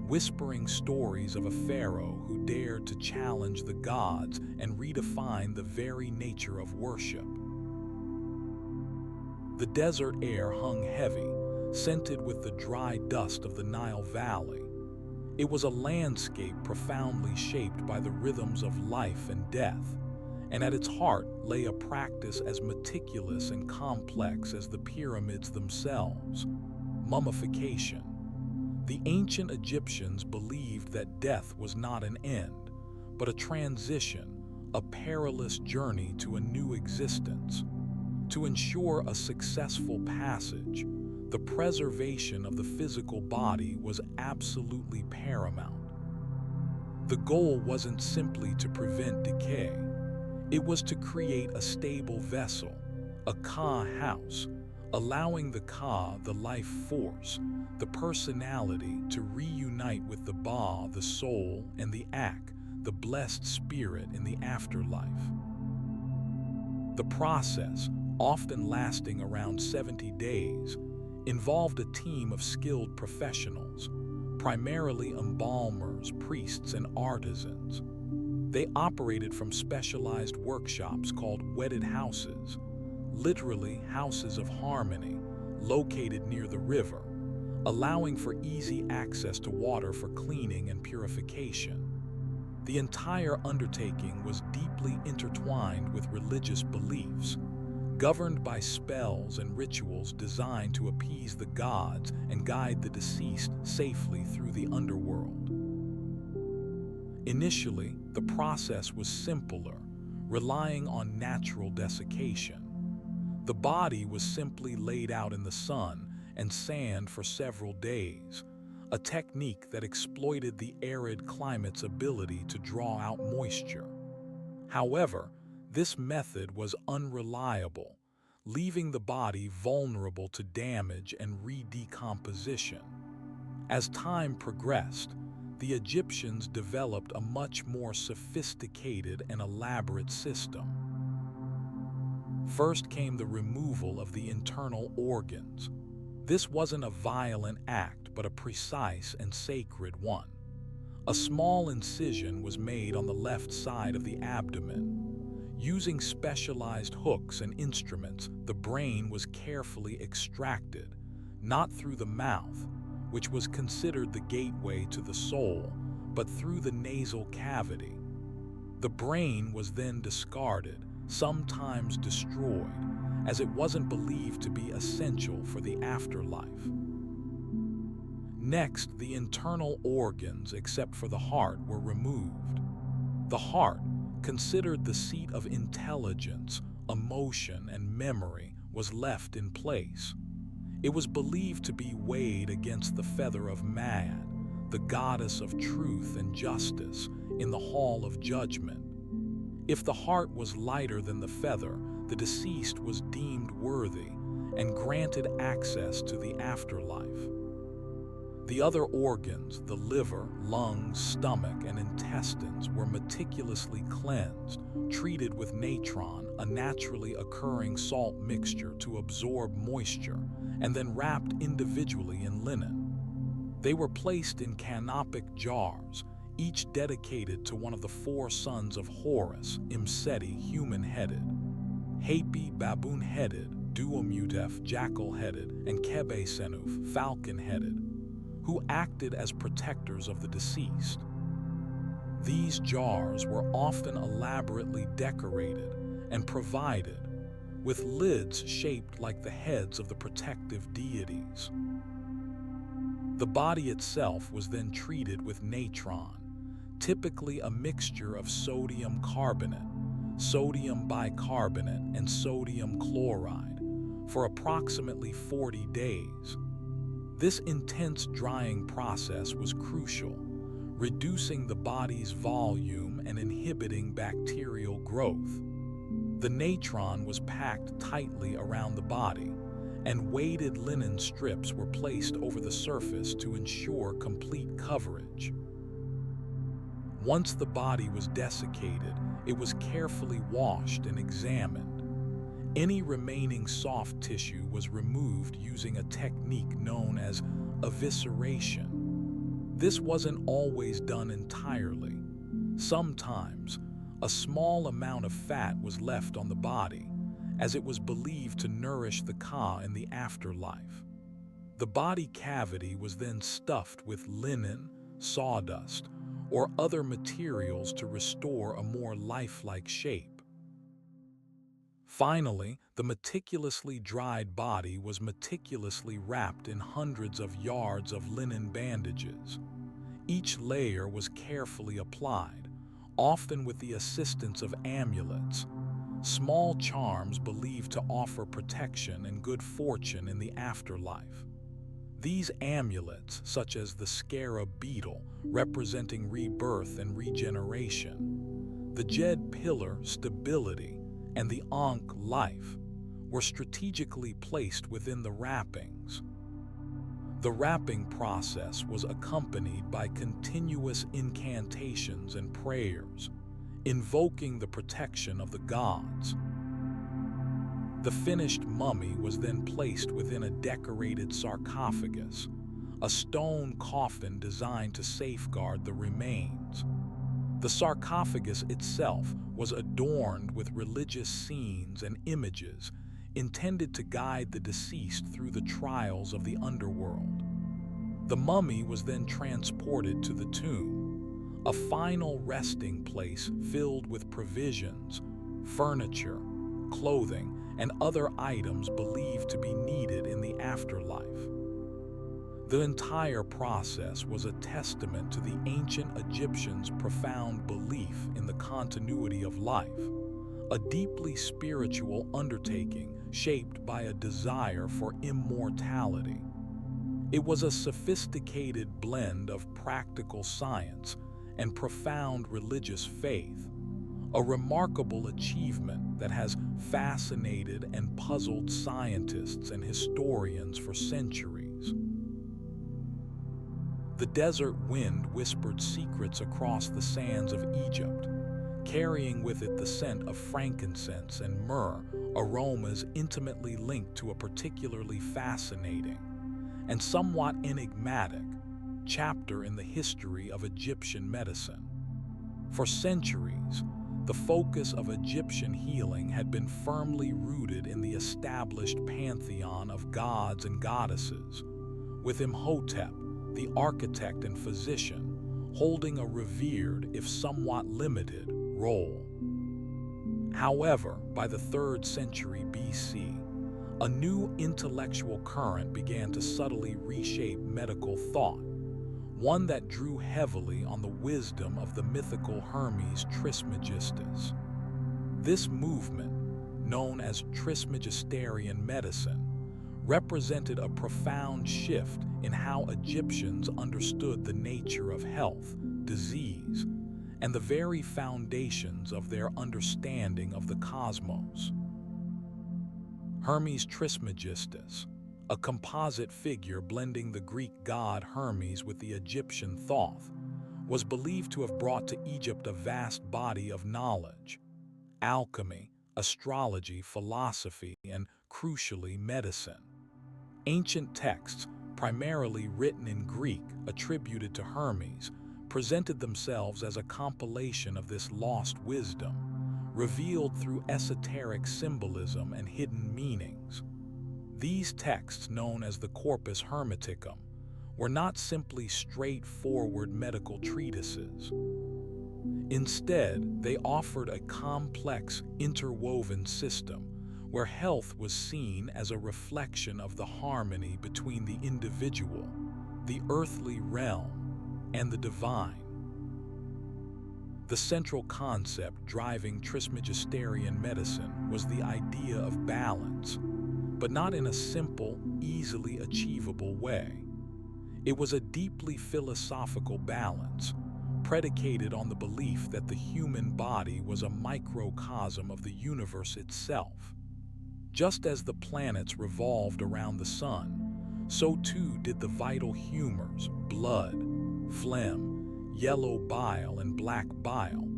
whispering stories of a pharaoh who dared to challenge the gods and redefine the very nature of worship. The desert air hung heavy, scented with the dry dust of the Nile Valley. It was a landscape profoundly shaped by the rhythms of life and death, and at its heart lay a practice as meticulous and complex as the pyramids themselves: mummification. The ancient Egyptians believed that death was not an end, but a transition, a perilous journey to a new existence. To ensure a successful passage, the preservation of the physical body was absolutely paramount. The goal wasn't simply to prevent decay. It was to create a stable vessel, a Ka house, allowing the Ka, the life force, the personality, to reunite with the Ba, the soul, and the Ak, the blessed spirit, in the afterlife. The process, often lasting around 70 days, involved a team of skilled professionals, primarily embalmers, priests, and artisans. They operated from specialized workshops called wedded houses, literally houses of harmony, located near the river, allowing for easy access to water for cleaning and purification. The entire undertaking was deeply intertwined with religious beliefs, governed by spells and rituals designed to appease the gods and guide the deceased safely through the underworld. Initially, the process was simpler, relying on natural desiccation. The body was simply laid out in the sun and sand for several days, a technique that exploited the arid climate's ability to draw out moisture. However, this method was unreliable, leaving the body vulnerable to damage and re-decomposition. As time progressed, the Egyptians developed a much more sophisticated and elaborate system. First came the removal of the internal organs. This wasn't a violent act, but a precise and sacred one. A small incision was made on the left side of the abdomen. Using specialized hooks and instruments, the brain was carefully extracted, not through the mouth, which was considered the gateway to the soul, but through the nasal cavity. The brain was then discarded, sometimes destroyed, as it wasn't believed to be essential for the afterlife. Next, the internal organs, except for the heart, were removed. The heart, considered the seat of intelligence, emotion, and memory, was left in place. It was believed to be weighed against the feather of Mad, the goddess of truth and justice, in the hall of judgment. If the heart was lighter than the feather, the deceased was deemed worthy and granted access to the afterlife. The other organs, the liver, lungs, stomach, and intestines, were meticulously cleansed, treated with natron, a naturally occurring salt mixture to absorb moisture, and then wrapped individually in linen. They were placed in canopic jars, each dedicated to one of the four sons of Horus: Imseti, human-headed; Hapi, baboon-headed; Duamutef, jackal-headed; and Kebe-Senuf, falcon-headed, who acted as protectors of the deceased. These jars were often elaborately decorated and provided with lids shaped like the heads of the protective deities. The body itself was then treated with natron, typically a mixture of sodium carbonate, sodium bicarbonate, and sodium chloride, for approximately 40 days. This intense drying process was crucial, reducing the body's volume and inhibiting bacterial growth. The natron was packed tightly around the body, and weighted linen strips were placed over the surface to ensure complete coverage. Once the body was desiccated, it was carefully washed and examined. Any remaining soft tissue was removed using a technique known as evisceration. This wasn't always done entirely. Sometimes, a small amount of fat was left on the body, as it was believed to nourish the Ka in the afterlife. The body cavity was then stuffed with linen, sawdust, or other materials to restore a more lifelike shape. Finally, the meticulously dried body was meticulously wrapped in hundreds of yards of linen bandages. Each layer was carefully applied, often with the assistance of amulets, small charms believed to offer protection and good fortune in the afterlife. These amulets, such as the scarab beetle, representing rebirth and regeneration, the Jed pillar, stability, and the Ankh, life, were strategically placed within the wrappings. The wrapping process was accompanied by continuous incantations and prayers, invoking the protection of the gods. The finished mummy was then placed within a decorated sarcophagus, a stone coffin designed to safeguard the remains. The sarcophagus itself was adorned with religious scenes and images intended to guide the deceased through the trials of the underworld. The mummy was then transported to the tomb, a final resting place filled with provisions, furniture, clothing, and other items believed to be needed in the afterlife. The entire process was a testament to the ancient Egyptians' profound belief in the continuity of life, a deeply spiritual undertaking shaped by a desire for immortality. It was a sophisticated blend of practical science and profound religious faith, a remarkable achievement that has fascinated and puzzled scientists and historians for centuries. The desert wind whispered secrets across the sands of Egypt, carrying with it the scent of frankincense and myrrh, aromas intimately linked to a particularly fascinating and somewhat enigmatic chapter in the history of Egyptian medicine. For centuries, the focus of Egyptian healing had been firmly rooted in the established pantheon of gods and goddesses, with Imhotep, the architect and physician, holding a revered, if somewhat limited, role. However, by the 3rd century BC, a new intellectual current began to subtly reshape medical thought, one that drew heavily on the wisdom of the mythical Hermes Trismegistus. This movement, known as Trismegisterian medicine, represented a profound shift in how Egyptians understood the nature of health, disease, and the very foundations of their understanding of the cosmos. Hermes Trismegistus, a composite figure blending the Greek god Hermes with the Egyptian Thoth, was believed to have brought to Egypt a vast body of knowledge: alchemy, astrology, philosophy, and, crucially, medicine. Ancient texts, primarily written in Greek, attributed to Hermes, presented themselves as a compilation of this lost wisdom, revealed through esoteric symbolism and hidden meanings. These texts, known as the Corpus Hermeticum, were not simply straightforward medical treatises. Instead, they offered a complex, interwoven system where health was seen as a reflection of the harmony between the individual, the earthly realm, and the divine. The central concept driving Trismegisterian medicine was the idea of balance, but not in a simple, easily achievable way. It was a deeply philosophical balance, predicated on the belief that the human body was a microcosm of the universe itself. Just as the planets revolved around the sun, so too did the vital humors, blood, phlegm, yellow bile, and black bile,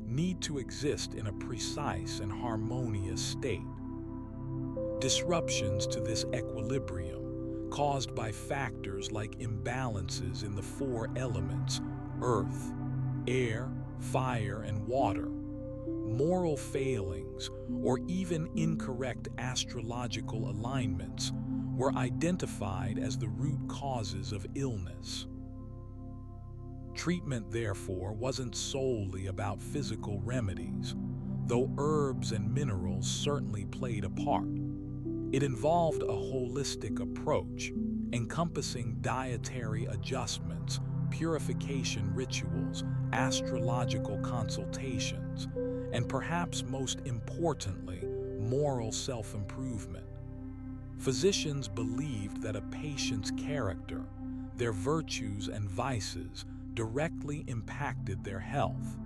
need to exist in a precise and harmonious state. Disruptions to this equilibrium, caused by factors like imbalances in the 4 elements, earth, air, fire, and water, moral failings, or even incorrect astrological alignments, were identified as the root causes of illness. Treatment, therefore, wasn't solely about physical remedies, though herbs and minerals certainly played a part. It involved a holistic approach, encompassing dietary adjustments, purification rituals, astrological consultations, and perhaps most importantly, moral self-improvement. Physicians believed that a patient's character, their virtues and vices, directly impacted their health.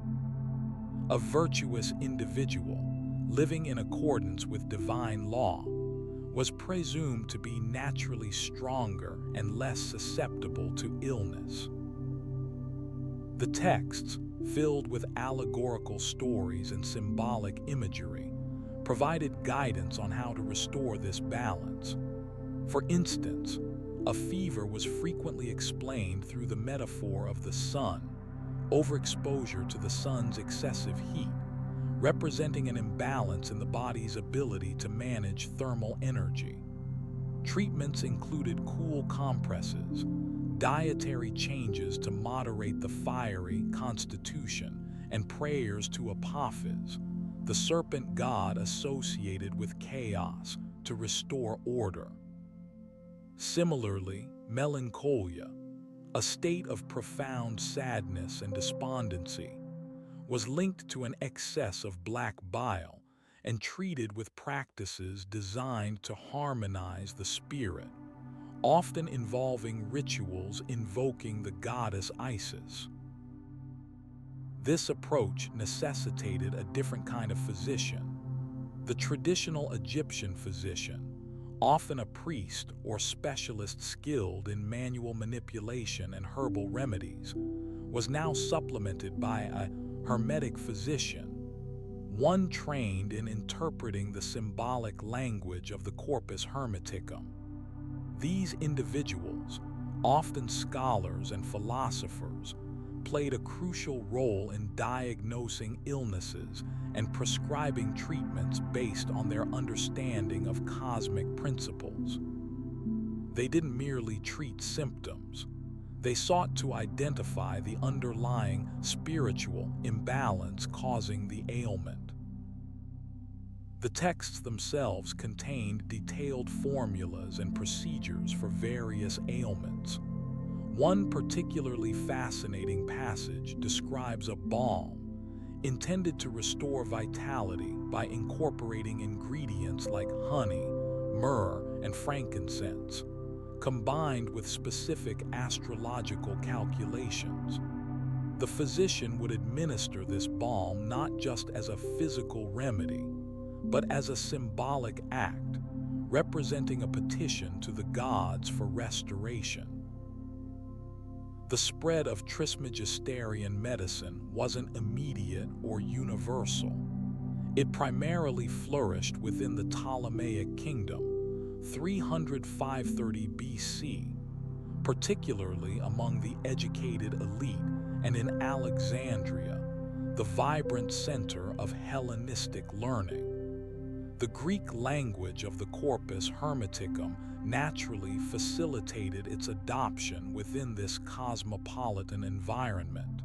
A virtuous individual, living in accordance with divine law, was presumed to be naturally stronger and less susceptible to illness. The texts, filled with allegorical stories and symbolic imagery, provided guidance on how to restore this balance. For instance, a fever was frequently explained through the metaphor of the sun, overexposure to the sun's excessive heat, representing an imbalance in the body's ability to manage thermal energy. Treatments included cool compresses, dietary changes to moderate the fiery constitution, and prayers to Apophis, the serpent god associated with chaos to restore order. Similarly, melancholia, a state of profound sadness and despondency, was linked to an excess of black bile and treated with practices designed to harmonize the spirit, often involving rituals invoking the goddess Isis. This approach necessitated a different kind of physician. The traditional Egyptian physician, often a priest or specialist skilled in manual manipulation and herbal remedies, was now supplemented by a hermetic physician, one trained in interpreting the symbolic language of the corpus hermeticum. These individuals, often scholars and philosophers, played a crucial role in diagnosing illnesses and prescribing treatments based on their understanding of cosmic principles. They didn't merely treat symptoms. They sought to identify the underlying spiritual imbalance causing the ailment. The texts themselves contained detailed formulas and procedures for various ailments. One particularly fascinating passage describes a balm intended to restore vitality by incorporating ingredients like honey, myrrh, and frankincense, combined with specific astrological calculations. The physician would administer this balm not just as a physical remedy, but as a symbolic act, representing a petition to the gods for restoration. The spread of Trismegisterian medicine wasn't immediate or universal. It primarily flourished within the Ptolemaic kingdom, 300–530 BC, particularly among the educated elite and in Alexandria, the vibrant center of Hellenistic learning. The Greek language of the corpus hermeticum naturally facilitated its adoption within this cosmopolitan environment.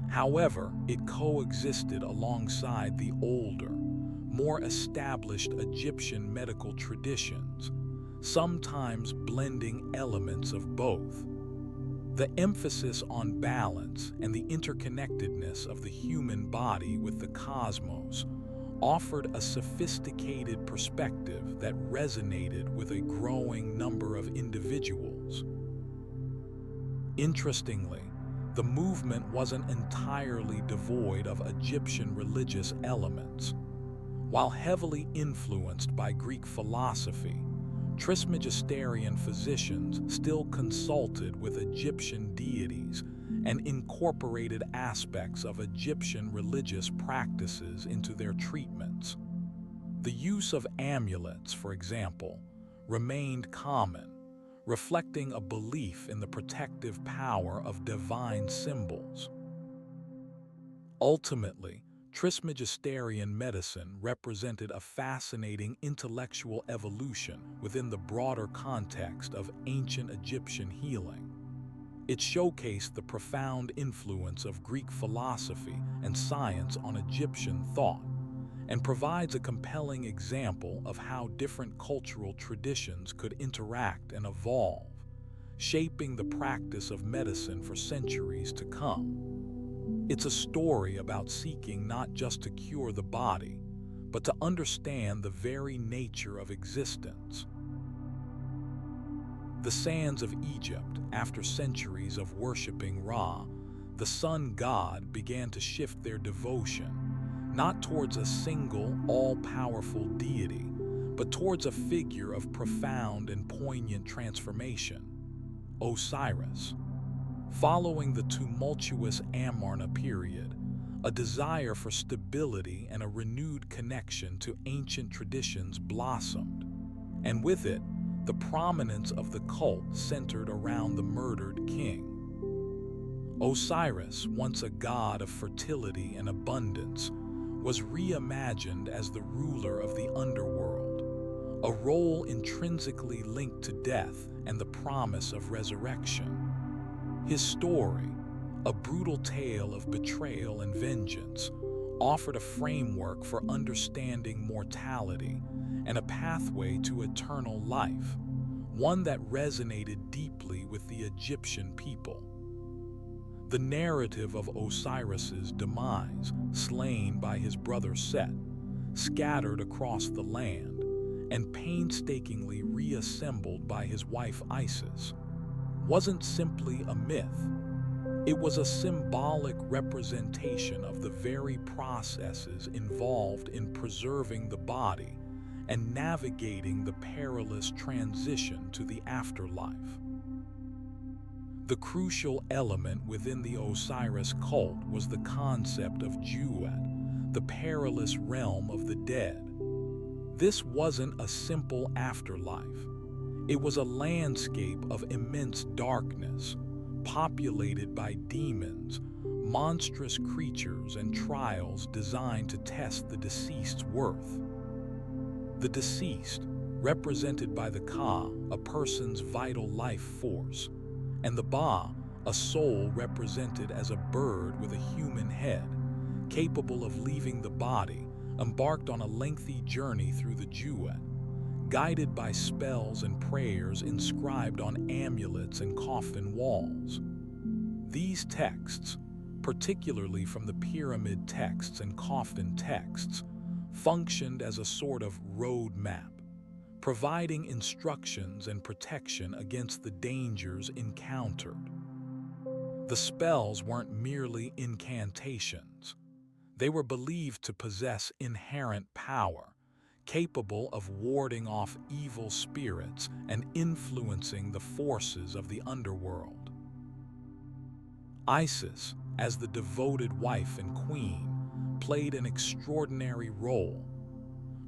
However, it coexisted alongside the older, more established Egyptian medical traditions, sometimes blending elements of both. The emphasis on balance and the interconnectedness of the human body with the cosmos offered a sophisticated perspective that resonated with a growing number of individuals. Interestingly, the movement wasn't entirely devoid of Egyptian religious elements. While heavily influenced by Greek philosophy, Trismegisterian physicians still consulted with Egyptian deities and incorporated aspects of Egyptian religious practices into their treatments. The use of amulets, for example, remained common, reflecting a belief in the protective power of divine symbols. Ultimately, Trismegisterian medicine represented a fascinating intellectual evolution within the broader context of ancient Egyptian healing. It showcased the profound influence of Greek philosophy and science on Egyptian thought, and provides a compelling example of how different cultural traditions could interact and evolve, shaping the practice of medicine for centuries to come. It's a story about seeking not just to cure the body, but to understand the very nature of existence. The sands of Egypt, after centuries of worshipping Ra, the sun god, began to shift their devotion, not towards a single, all-powerful deity, but towards a figure of profound and poignant transformation, Osiris. Following the tumultuous Amarna period, a desire for stability and a renewed connection to ancient traditions blossomed, and with it, the prominence of the cult centered around the murdered king. Osiris, once a god of fertility and abundance, was reimagined as the ruler of the underworld, a role intrinsically linked to death and the promise of resurrection. His story, a brutal tale of betrayal and vengeance, offered a framework for understanding mortality and a pathway to eternal life, one that resonated deeply with the Egyptian people. The narrative of Osiris's demise, slain by his brother Set, scattered across the land, and painstakingly reassembled by his wife Isis, wasn't simply a myth. It was a symbolic representation of the very processes involved in preserving the body and navigating the perilous transition to the afterlife. The crucial element within the Osiris cult was the concept of Juet, the perilous realm of the dead. This wasn't a simple afterlife. It was a landscape of immense darkness, populated by demons, monstrous creatures, and trials designed to test the deceased's worth. The deceased, represented by the Ka, a person's vital life force, and the Ba, a soul represented as a bird with a human head, capable of leaving the body, embarked on a lengthy journey through the Juet, guided by spells and prayers inscribed on amulets and coffin walls. These texts, particularly from the pyramid texts and coffin texts, functioned as a sort of road map, providing instructions and protection against the dangers encountered. The spells weren't merely incantations. They were believed to possess inherent power, capable of warding off evil spirits and influencing the forces of the underworld. Isis, as the devoted wife and queen, played an extraordinary role.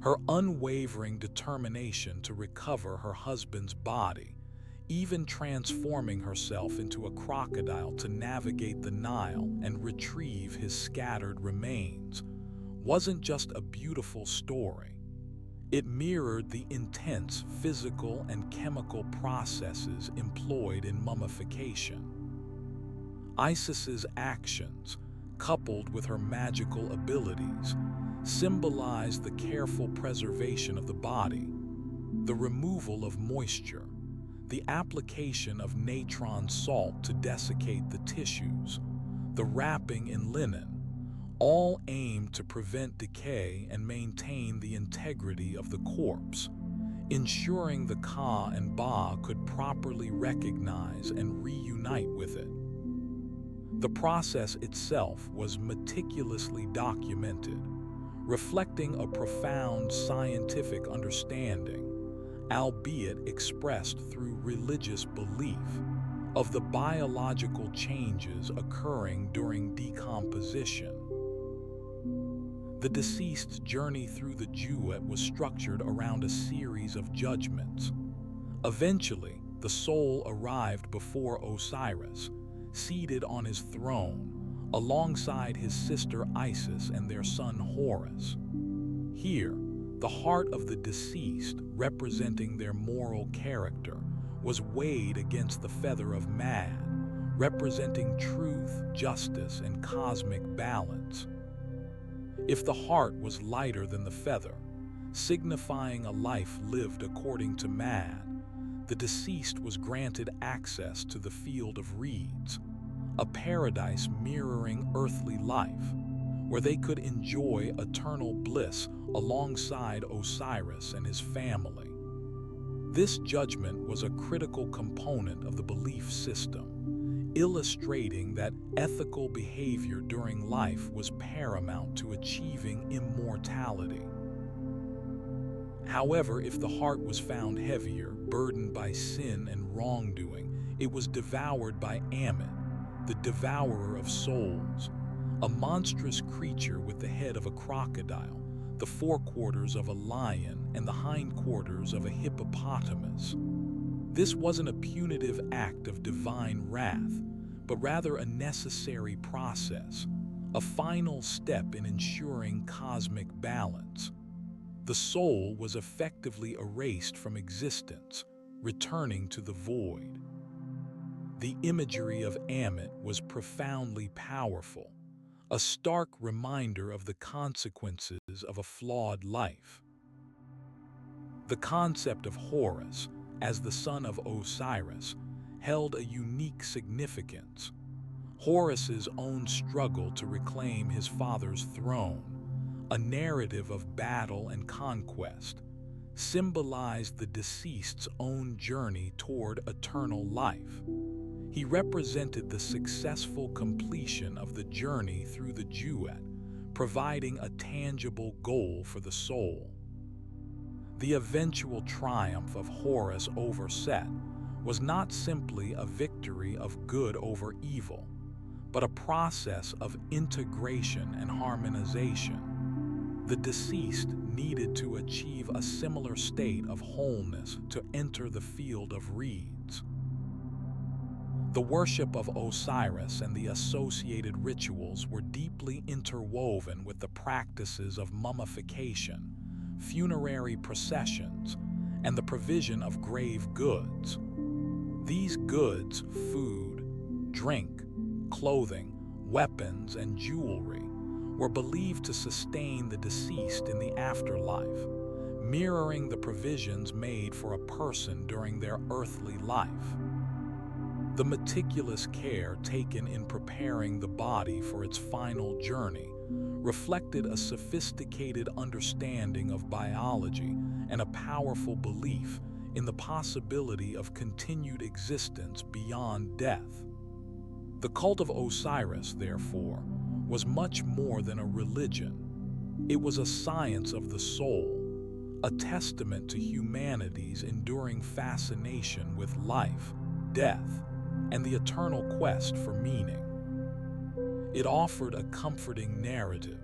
Her unwavering determination to recover her husband's body, even transforming herself into a crocodile to navigate the Nile and retrieve his scattered remains, wasn't just a beautiful story. It mirrored the intense physical and chemical processes employed in mummification. Isis's actions, coupled with her magical abilities, symbolized the careful preservation of the body, the removal of moisture, the application of natron salt to desiccate the tissues, the wrapping in linen, all aimed to prevent decay and maintain the integrity of the corpse, ensuring the Ka and Ba could properly recognize and reunite with it. The process itself was meticulously documented, reflecting a profound scientific understanding, albeit expressed through religious belief, of the biological changes occurring during decomposition. The deceased's journey through the Juet was structured around a series of judgments. Eventually, the soul arrived before Osiris, seated on his throne, alongside his sister Isis and their son Horus. Here, the heart of the deceased, representing their moral character, was weighed against the feather of Man, representing truth, justice, and cosmic balance. If the heart was lighter than the feather, signifying a life lived according to Man, the deceased was granted access to the field of reeds, a paradise mirroring earthly life, where they could enjoy eternal bliss alongside Osiris and his family. This judgment was a critical component of the belief system, illustrating that ethical behavior during life was paramount to achieving immortality. However, if the heart was found heavier, burdened by sin and wrongdoing, it was devoured by Ammon, the devourer of souls, a monstrous creature with the head of a crocodile, the forequarters of a lion, and the hindquarters of a hippopotamus. This wasn't a punitive act of divine wrath, but rather a necessary process, a final step in ensuring cosmic balance. The soul was effectively erased from existence, returning to the void. The imagery of Ammon was profoundly powerful, a stark reminder of the consequences of a flawed life. The concept of Horus as the son of Osiris held a unique significance. Horus's own struggle to reclaim his father's throne, a narrative of battle and conquest, symbolized the deceased's own journey toward eternal life. He represented the successful completion of the journey through the duet, providing a tangible goal for the soul. The eventual triumph of Horus over Set was not simply a victory of good over evil, but a process of integration and harmonization. The deceased needed to achieve a similar state of wholeness to enter the field of reeds. The worship of Osiris and the associated rituals were deeply interwoven with the practices of mummification, funerary processions, and the provision of grave goods. These goods, food, drink, clothing, weapons, and jewelry, were believed to sustain the deceased in the afterlife, mirroring the provisions made for a person during their earthly life. The meticulous care taken in preparing the body for its final journey reflected a sophisticated understanding of biology and a powerful belief in the possibility of continued existence beyond death. The cult of Osiris, therefore, was much more than a religion. It was a science of the soul, a testament to humanity's enduring fascination with life, death, and the eternal quest for meaning. It offered a comforting narrative,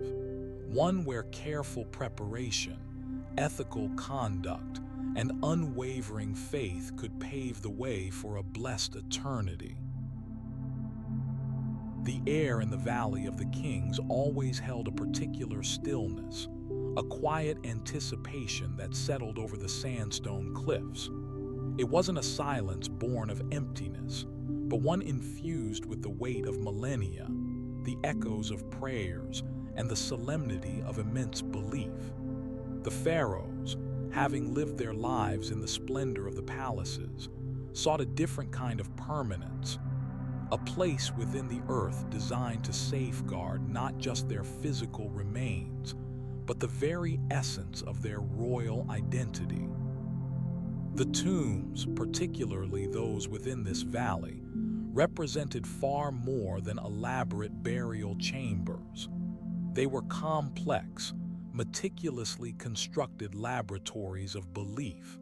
one where careful preparation, ethical conduct, and unwavering faith could pave the way for a blessed eternity. The air in the Valley of the Kings always held a particular stillness, a quiet anticipation that settled over the sandstone cliffs. It wasn't a silence born of emptiness, but one infused with the weight of millennia, the echoes of prayers, and the solemnity of immense belief. The pharaohs, having lived their lives in the splendor of the palaces, sought a different kind of permanence, a place within the earth designed to safeguard not just their physical remains, but the very essence of their royal identity. The tombs, particularly those within this valley, represented far more than elaborate burial chambers. They were complex, meticulously constructed laboratories of belief,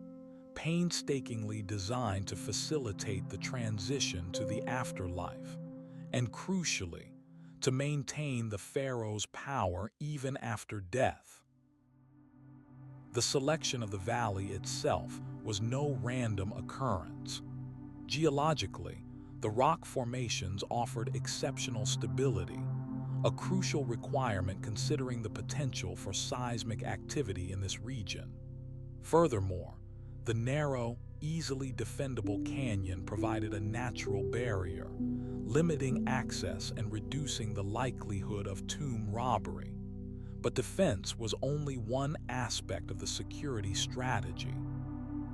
painstakingly designed to facilitate the transition to the afterlife, and crucially, to maintain the pharaoh's power even after death. The selection of the valley itself was no random occurrence. Geologically, the rock formations offered exceptional stability, a crucial requirement considering the potential for seismic activity in this region. Furthermore, the narrow, easily defendable canyon provided a natural barrier, limiting access and reducing the likelihood of tomb robbery. But defense was only one aspect of the security strategy.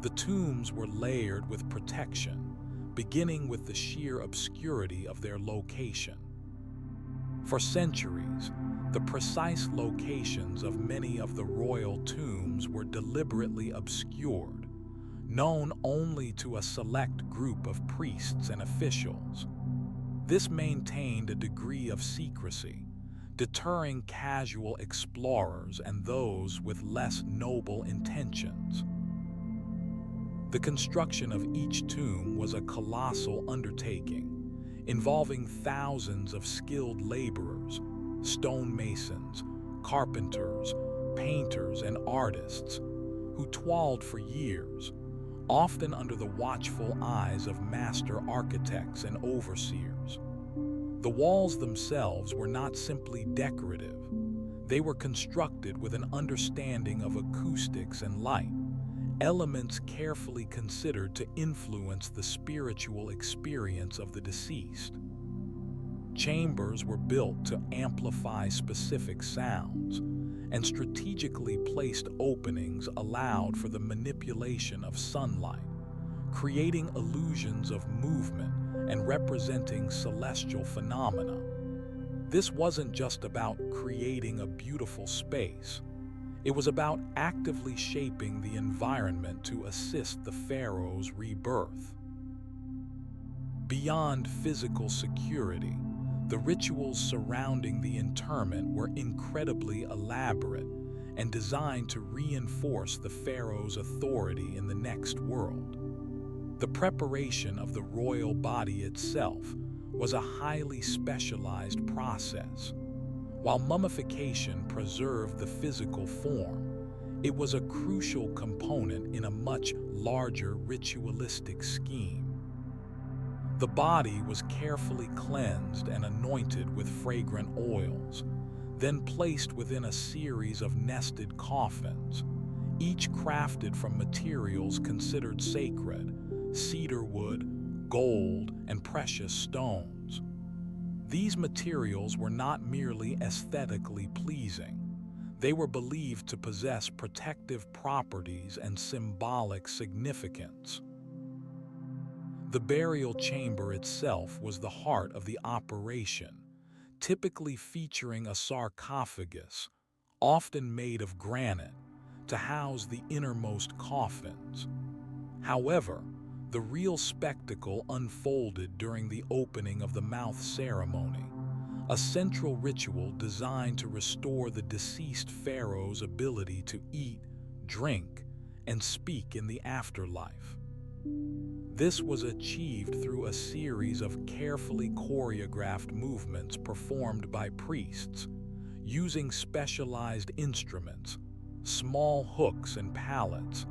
The tombs were layered with protection, beginning with the sheer obscurity of their location. For centuries, the precise locations of many of the royal tombs were deliberately obscured, known only to a select group of priests and officials. This maintained a degree of secrecy, deterring casual explorers and those with less noble intentions. The construction of each tomb was a colossal undertaking, involving thousands of skilled laborers, stonemasons, carpenters, painters, and artists who toiled for years, often under the watchful eyes of master architects and overseers. The walls themselves were not simply decorative. They were constructed with an understanding of acoustics and light, elements carefully considered to influence the spiritual experience of the deceased. Chambers were built to amplify specific sounds, and strategically placed openings allowed for the manipulation of sunlight, creating illusions of movement and representing celestial phenomena. This wasn't just about creating a beautiful space. It was about actively shaping the environment to assist the pharaoh's rebirth. Beyond physical security, the rituals surrounding the interment were incredibly elaborate and designed to reinforce the pharaoh's authority in the next world. The preparation of the royal body itself was a highly specialized process. While mummification preserved the physical form, it was a crucial component in a much larger ritualistic scheme. The body was carefully cleansed and anointed with fragrant oils, then placed within a series of nested coffins, each crafted from materials considered sacred: cedar wood, gold, and precious stones. These materials were not merely aesthetically pleasing. They were believed to possess protective properties and symbolic significance. The burial chamber itself was the heart of the operation, typically featuring a sarcophagus, often made of granite, to house the innermost coffins. However, the real spectacle unfolded during the opening of the mouth ceremony, a central ritual designed to restore the deceased pharaoh's ability to eat, drink, and speak in the afterlife. This was achieved through a series of carefully choreographed movements performed by priests, using specialized instruments, small hooks and pallets,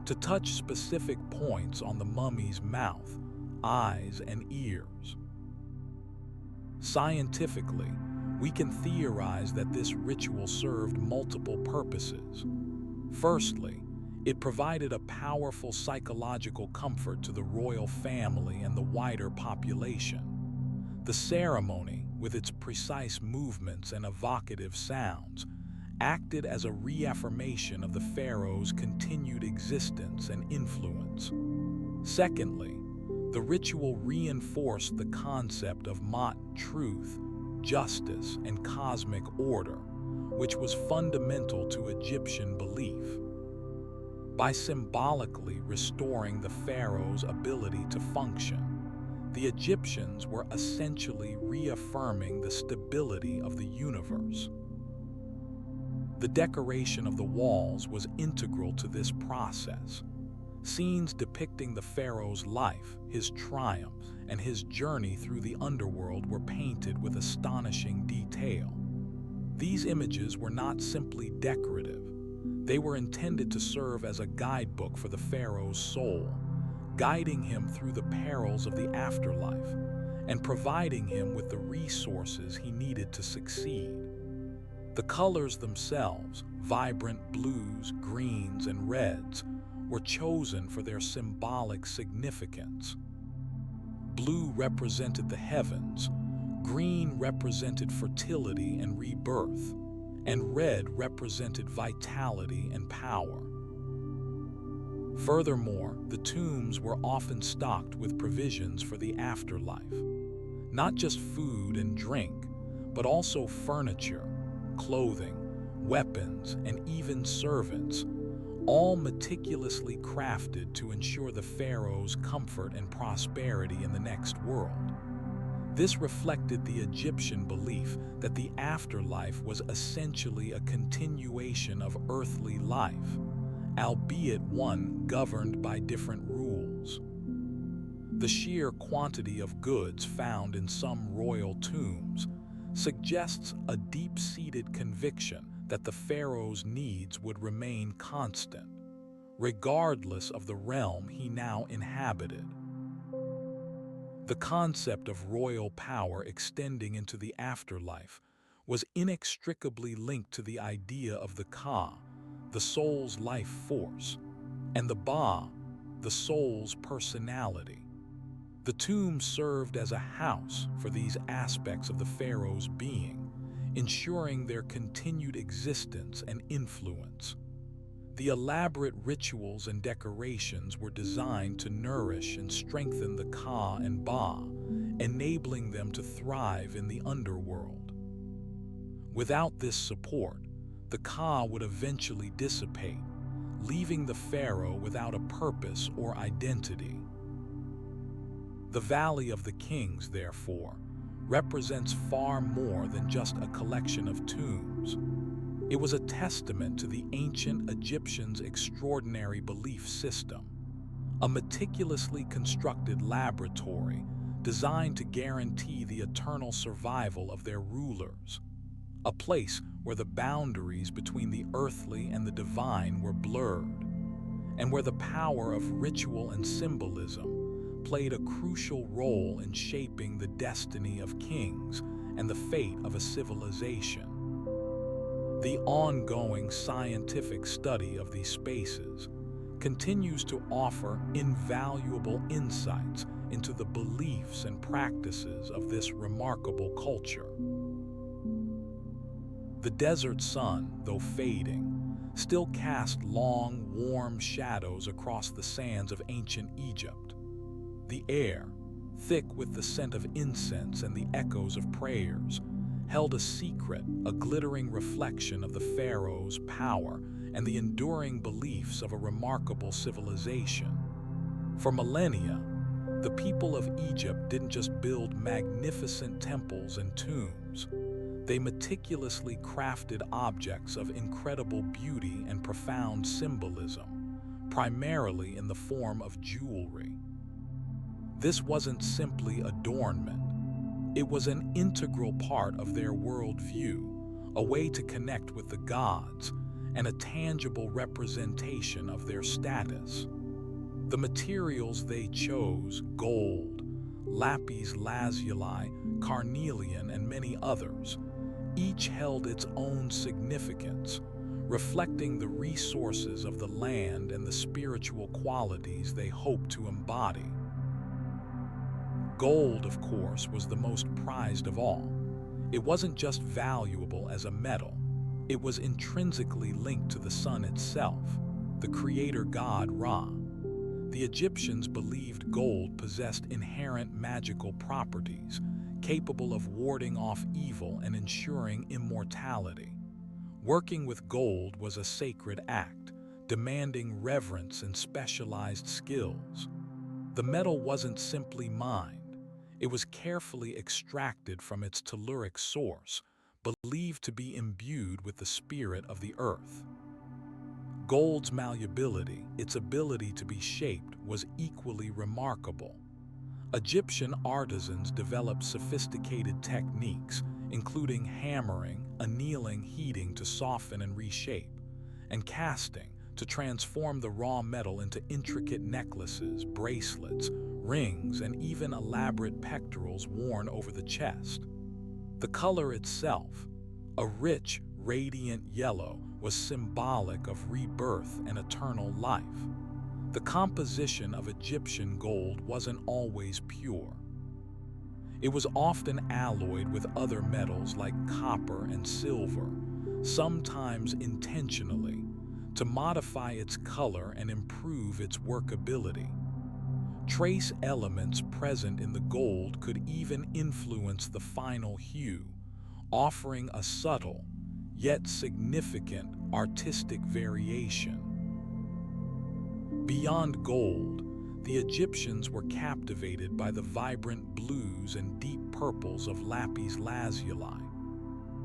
to touch specific points on the mummy's mouth, eyes, and ears. Scientifically, we can theorize that this ritual served multiple purposes. Firstly, it provided a powerful psychological comfort to the royal family and the wider population. The ceremony, with its precise movements and evocative sounds, acted as a reaffirmation of the pharaoh's continued existence and influence. Secondly, the ritual reinforced the concept of Ma'at, truth, justice, and cosmic order, which was fundamental to Egyptian belief. By symbolically restoring the pharaoh's ability to function, the Egyptians were essentially reaffirming the stability of the universe. The decoration of the walls was integral to this process. Scenes depicting the pharaoh's life, his triumph, and his journey through the underworld were painted with astonishing detail. These images were not simply decorative. They were intended to serve as a guidebook for the pharaoh's soul, guiding him through the perils of the afterlife and providing him with the resources he needed to succeed. The colors themselves, vibrant blues, greens, and reds, were chosen for their symbolic significance. Blue represented the heavens, green represented fertility and rebirth, and red represented vitality and power. Furthermore, the tombs were often stocked with provisions for the afterlife. Not just food and drink, but also furniture, clothing, weapons, and even servants, all meticulously crafted to ensure the pharaoh's comfort and prosperity in the next world. This reflected the Egyptian belief that the afterlife was essentially a continuation of earthly life, albeit one governed by different rules. The sheer quantity of goods found in some royal tombs suggests a deep-seated conviction that the pharaoh's needs would remain constant, regardless of the realm he now inhabited. The concept of royal power extending into the afterlife was inextricably linked to the idea of the Ka, the soul's life force, and the Ba, the soul's personality. The tomb served as a house for these aspects of the pharaoh's being, ensuring their continued existence and influence. The elaborate rituals and decorations were designed to nourish and strengthen the Ka and Ba, enabling them to thrive in the underworld. Without this support, the Ka would eventually dissipate, leaving the pharaoh without a purpose or identity. The Valley of the Kings, therefore, represents far more than just a collection of tombs. It was a testament to the ancient Egyptians' extraordinary belief system, a meticulously constructed laboratory designed to guarantee the eternal survival of their rulers, a place where the boundaries between the earthly and the divine were blurred, and where the power of ritual and symbolism played a crucial role in shaping the destiny of kings and the fate of a civilization. The ongoing scientific study of these spaces continues to offer invaluable insights into the beliefs and practices of this remarkable culture. The desert sun, though fading, still cast long, warm shadows across the sands of ancient Egypt. The air, thick with the scent of incense and the echoes of prayers, held a secret, a glittering reflection of the pharaoh's power and the enduring beliefs of a remarkable civilization. For millennia, the people of Egypt didn't just build magnificent temples and tombs. They meticulously crafted objects of incredible beauty and profound symbolism, primarily in the form of jewelry. This wasn't simply adornment. It was an integral part of their worldview, a way to connect with the gods, and a tangible representation of their status. The materials they chose, gold, lapis lazuli, carnelian, and many others, each held its own significance, reflecting the resources of the land and the spiritual qualities they hoped to embody. Gold, of course, was the most prized of all. It wasn't just valuable as a metal, it was intrinsically linked to the sun itself, the creator god Ra. The Egyptians believed gold possessed inherent magical properties, capable of warding off evil and ensuring immortality. Working with gold was a sacred act, demanding reverence and specialized skills. The metal wasn't simply mined, it was carefully extracted from its telluric source, believed to be imbued with the spirit of the earth. Gold's malleability, its ability to be shaped, was equally remarkable. Egyptian artisans developed sophisticated techniques, including hammering, annealing, heating to soften and reshape, and casting to transform the raw metal into intricate necklaces, bracelets, rings, and even elaborate pectorals worn over the chest. The color itself, a rich, radiant yellow, was symbolic of rebirth and eternal life. The composition of Egyptian gold wasn't always pure. It was often alloyed with other metals like copper and silver, sometimes intentionally, to modify its color and improve its workability. Trace elements present in the gold could even influence the final hue, offering a subtle, yet significant artistic variation. Beyond gold, the Egyptians were captivated by the vibrant blues and deep purples of lapis lazuli.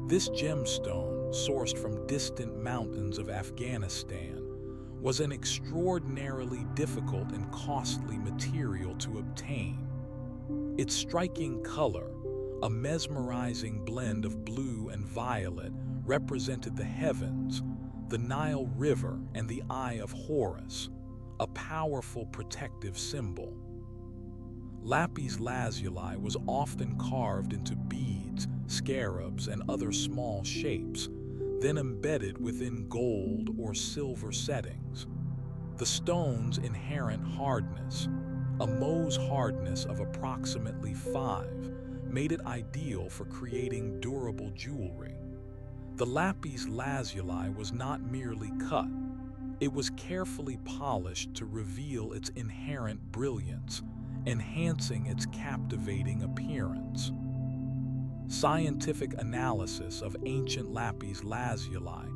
This gemstone, sourced from distant mountains of Afghanistan, was an extraordinarily difficult and costly material to obtain. Its striking color, a mesmerizing blend of blue and violet, represented the heavens, the Nile River, and the Eye of Horus, a powerful protective symbol. Lapis lazuli was often carved into beads, scarabs, and other small shapes, then embedded within gold or silver settings. The stone's inherent hardness, A Mohs hardness of approximately 5 made it ideal for creating durable jewelry. The lapis lazuli was not merely cut, it was carefully polished to reveal its inherent brilliance, enhancing its captivating appearance. Scientific analysis of ancient lapis lazuli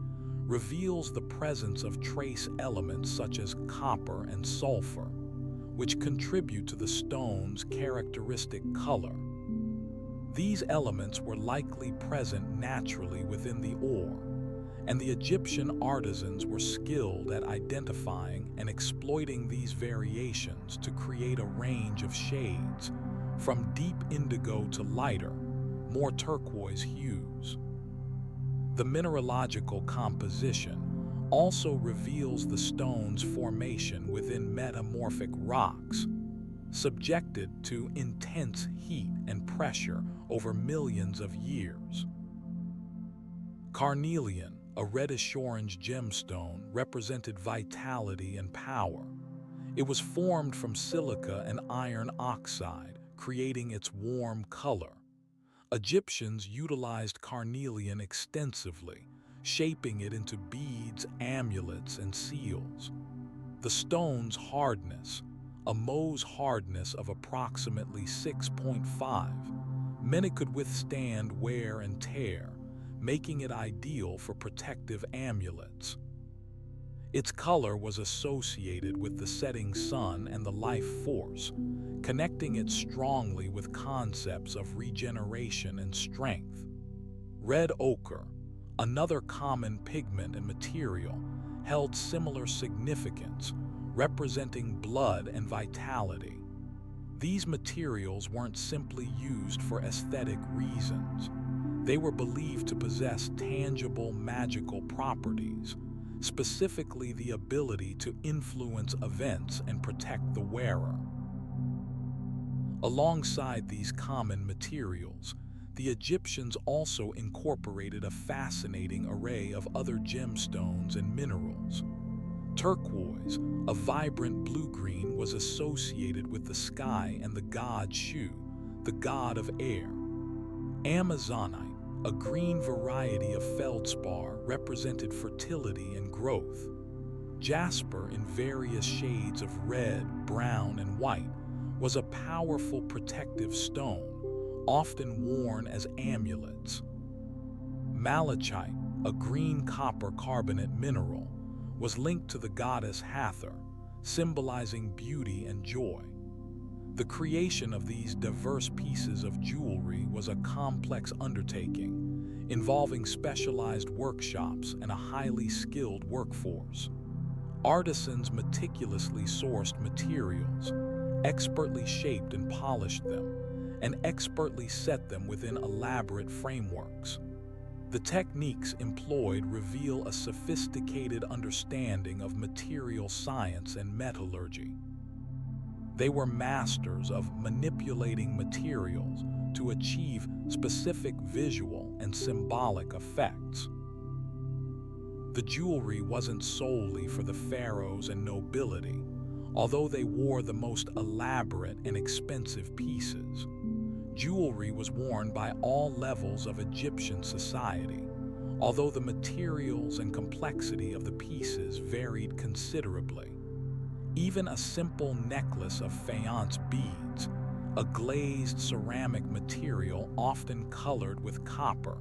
reveals the presence of trace elements such as copper and sulfur, which contribute to the stone's characteristic color. These elements were likely present naturally within the ore, and the Egyptian artisans were skilled at identifying and exploiting these variations to create a range of shades, from deep indigo to lighter, more turquoise hues. The mineralogical composition also reveals the stone's formation within metamorphic rocks, subjected to intense heat and pressure over millions of years. Carnelian, a reddish-orange gemstone, represented vitality and power. It was formed from silica and iron oxide, creating its warm color. Egyptians utilized carnelian extensively, shaping it into beads, amulets, and seals. The stone's hardness, a Mohs hardness of approximately 6.5, meant it could withstand wear and tear, making it ideal for protective amulets. Its color was associated with the setting sun and the life force, connecting it strongly with concepts of regeneration and strength. Red ochre, another common pigment and material, held similar significance, representing blood and vitality. These materials weren't simply used for aesthetic reasons. They were believed to possess tangible magical properties, specifically the ability to influence events and protect the wearer. Alongside these common materials, the Egyptians also incorporated a fascinating array of other gemstones and minerals. Turquoise, a vibrant blue-green, was associated with the sky and the god Shu, the god of air. Amazonite, a green variety of feldspar, represented fertility and growth. Jasper, in various shades of red, brown, and white, was a powerful protective stone, often worn as amulets. Malachite, a green copper carbonate mineral, was linked to the goddess Hathor, symbolizing beauty and joy. The creation of these diverse pieces of jewelry was a complex undertaking, involving specialized workshops and a highly skilled workforce. Artisans meticulously sourced materials, expertly shaped and polished them, and expertly set them within elaborate frameworks. The techniques employed reveal a sophisticated understanding of material science and metallurgy. They were masters of manipulating materials to achieve specific visual and symbolic effects. The jewelry wasn't solely for the pharaohs and nobility, although they wore the most elaborate and expensive pieces. Jewelry was worn by all levels of Egyptian society, although the materials and complexity of the pieces varied considerably. Even a simple necklace of faience beads, a glazed ceramic material often colored with copper,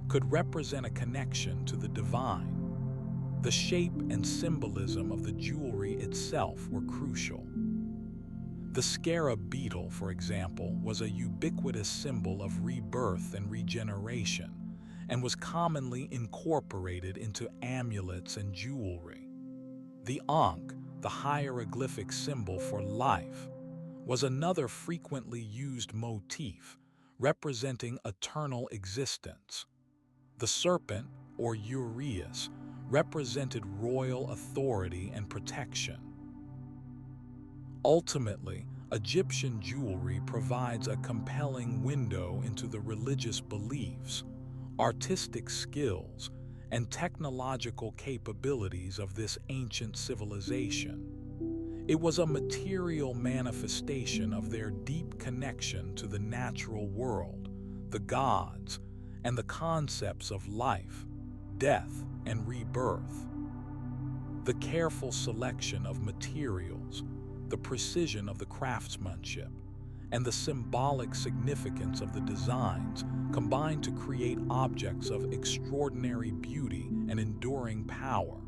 could represent a connection to the divine. The shape and symbolism of the jewelry itself were crucial. The scarab beetle, for example, was a ubiquitous symbol of rebirth and regeneration, and was commonly incorporated into amulets and jewelry. The ankh, the hieroglyphic symbol for life, was another frequently used motif, representing eternal existence. The serpent, or uraeus, represented royal authority and protection. Ultimately, Egyptian jewelry provides a compelling window into the religious beliefs, artistic skills, and technological capabilities of this ancient civilization. It was a material manifestation of their deep connection to the natural world, the gods, and the concepts of life, death, and rebirth. The careful selection of materials, the precision of the craftsmanship, and the symbolic significance of the designs combined to create objects of extraordinary beauty and enduring power.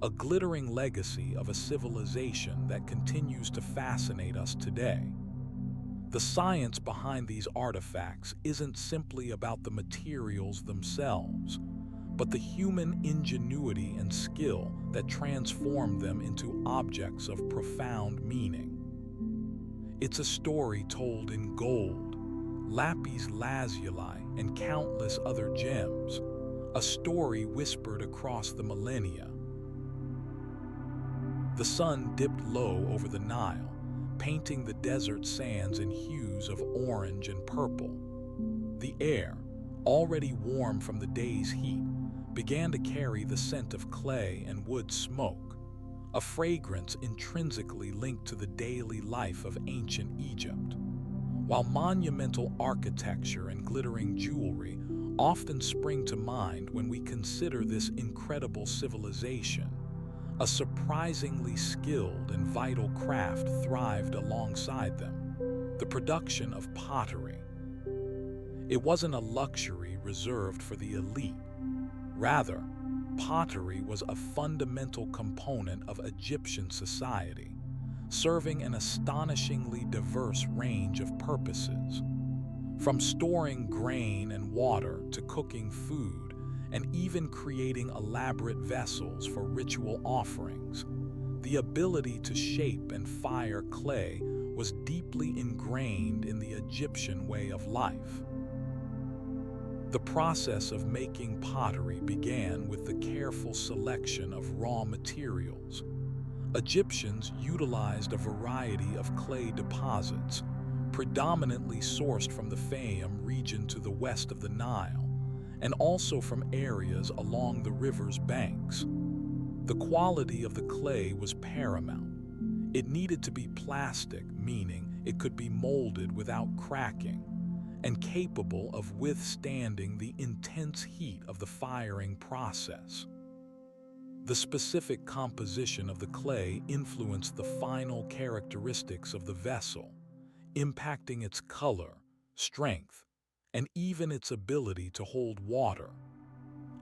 A glittering legacy of a civilization that continues to fascinate us today. The science behind these artifacts isn't simply about the materials themselves, but the human ingenuity and skill that transformed them into objects of profound meaning. It's a story told in gold, lapis lazuli, and countless other gems, a story whispered across the millennia. The sun dipped low over the Nile, painting the desert sands in hues of orange and purple. The air, already warm from the day's heat, began to carry the scent of clay and wood smoke, a fragrance intrinsically linked to the daily life of ancient Egypt. While monumental architecture and glittering jewelry often spring to mind when we consider this incredible civilization, a surprisingly skilled and vital craft thrived alongside them: the production of pottery. It wasn't a luxury reserved for the elite. Rather, pottery was a fundamental component of Egyptian society, serving an astonishingly diverse range of purposes. From storing grain and water to cooking food, and even creating elaborate vessels for ritual offerings, the ability to shape and fire clay was deeply ingrained in the Egyptian way of life. The process of making pottery began with the careful selection of raw materials. Egyptians utilized a variety of clay deposits, predominantly sourced from the Fayum region to the west of the Nile, and also from areas along the river's banks. The quality of the clay was paramount. It needed to be plastic, meaning it could be molded without cracking, and capable of withstanding the intense heat of the firing process. The specific composition of the clay influenced the final characteristics of the vessel, impacting its color, strength, and even its ability to hold water.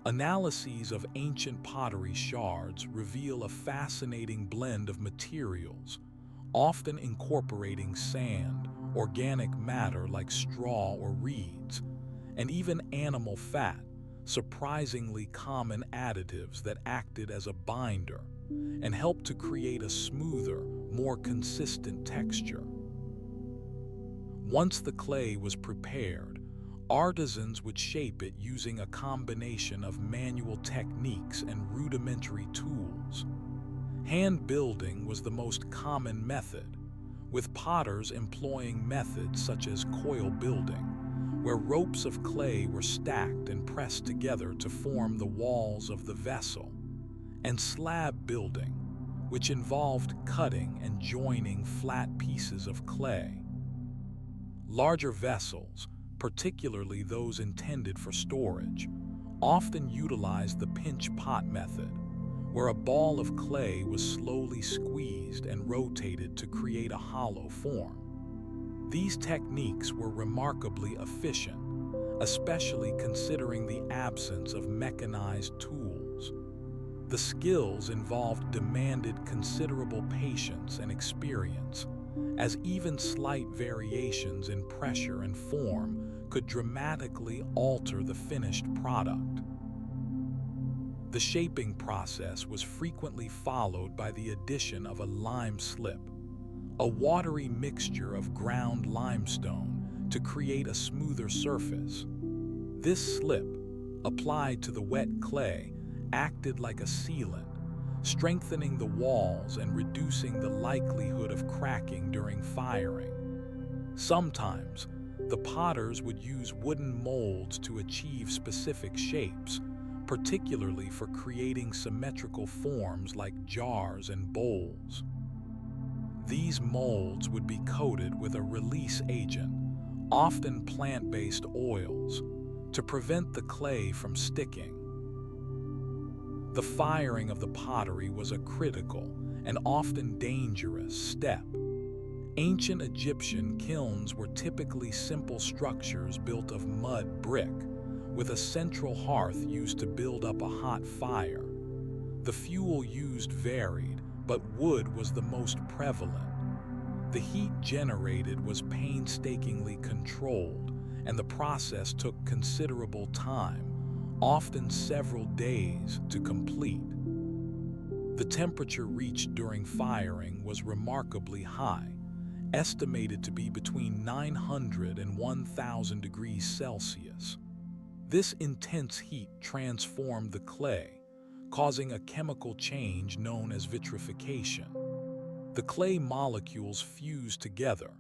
Analyses of ancient pottery shards reveal a fascinating blend of materials, often incorporating sand, organic matter like straw or reeds, and even animal fat, surprisingly common additives that acted as a binder and helped to create a smoother, more consistent texture. Once the clay was prepared, artisans would shape it using a combination of manual techniques and rudimentary tools. Hand building was the most common method, with potters employing methods such as coil building, where ropes of clay were stacked and pressed together to form the walls of the vessel, and slab building, which involved cutting and joining flat pieces of clay. Larger vessels, particularly those intended for storage, often utilized the pinch pot method, where a ball of clay was slowly squeezed and rotated to create a hollow form. These techniques were remarkably efficient, especially considering the absence of mechanized tools. The skills involved demanded considerable patience and experience, as even slight variations in pressure and form could dramatically alter the finished product. The shaping process was frequently followed by the addition of a lime slip, a watery mixture of ground limestone to create a smoother surface. This slip, applied to the wet clay, acted like a sealant, strengthening the walls and reducing the likelihood of cracking during firing. Sometimes, the potters would use wooden molds to achieve specific shapes, particularly for creating symmetrical forms like jars and bowls. These molds would be coated with a release agent, often plant-based oils, to prevent the clay from sticking. The firing of the pottery was a critical and often dangerous step. Ancient Egyptian kilns were typically simple structures built of mud brick, with a central hearth used to build up a hot fire. The fuel used varied, but wood was the most prevalent. The heat generated was painstakingly controlled, and the process took considerable time, often several days, to complete. The temperature reached during firing was remarkably high, estimated to be between 900 and 1,000 degrees Celsius. This intense heat transformed the clay, causing a chemical change known as vitrification. The clay molecules fused together,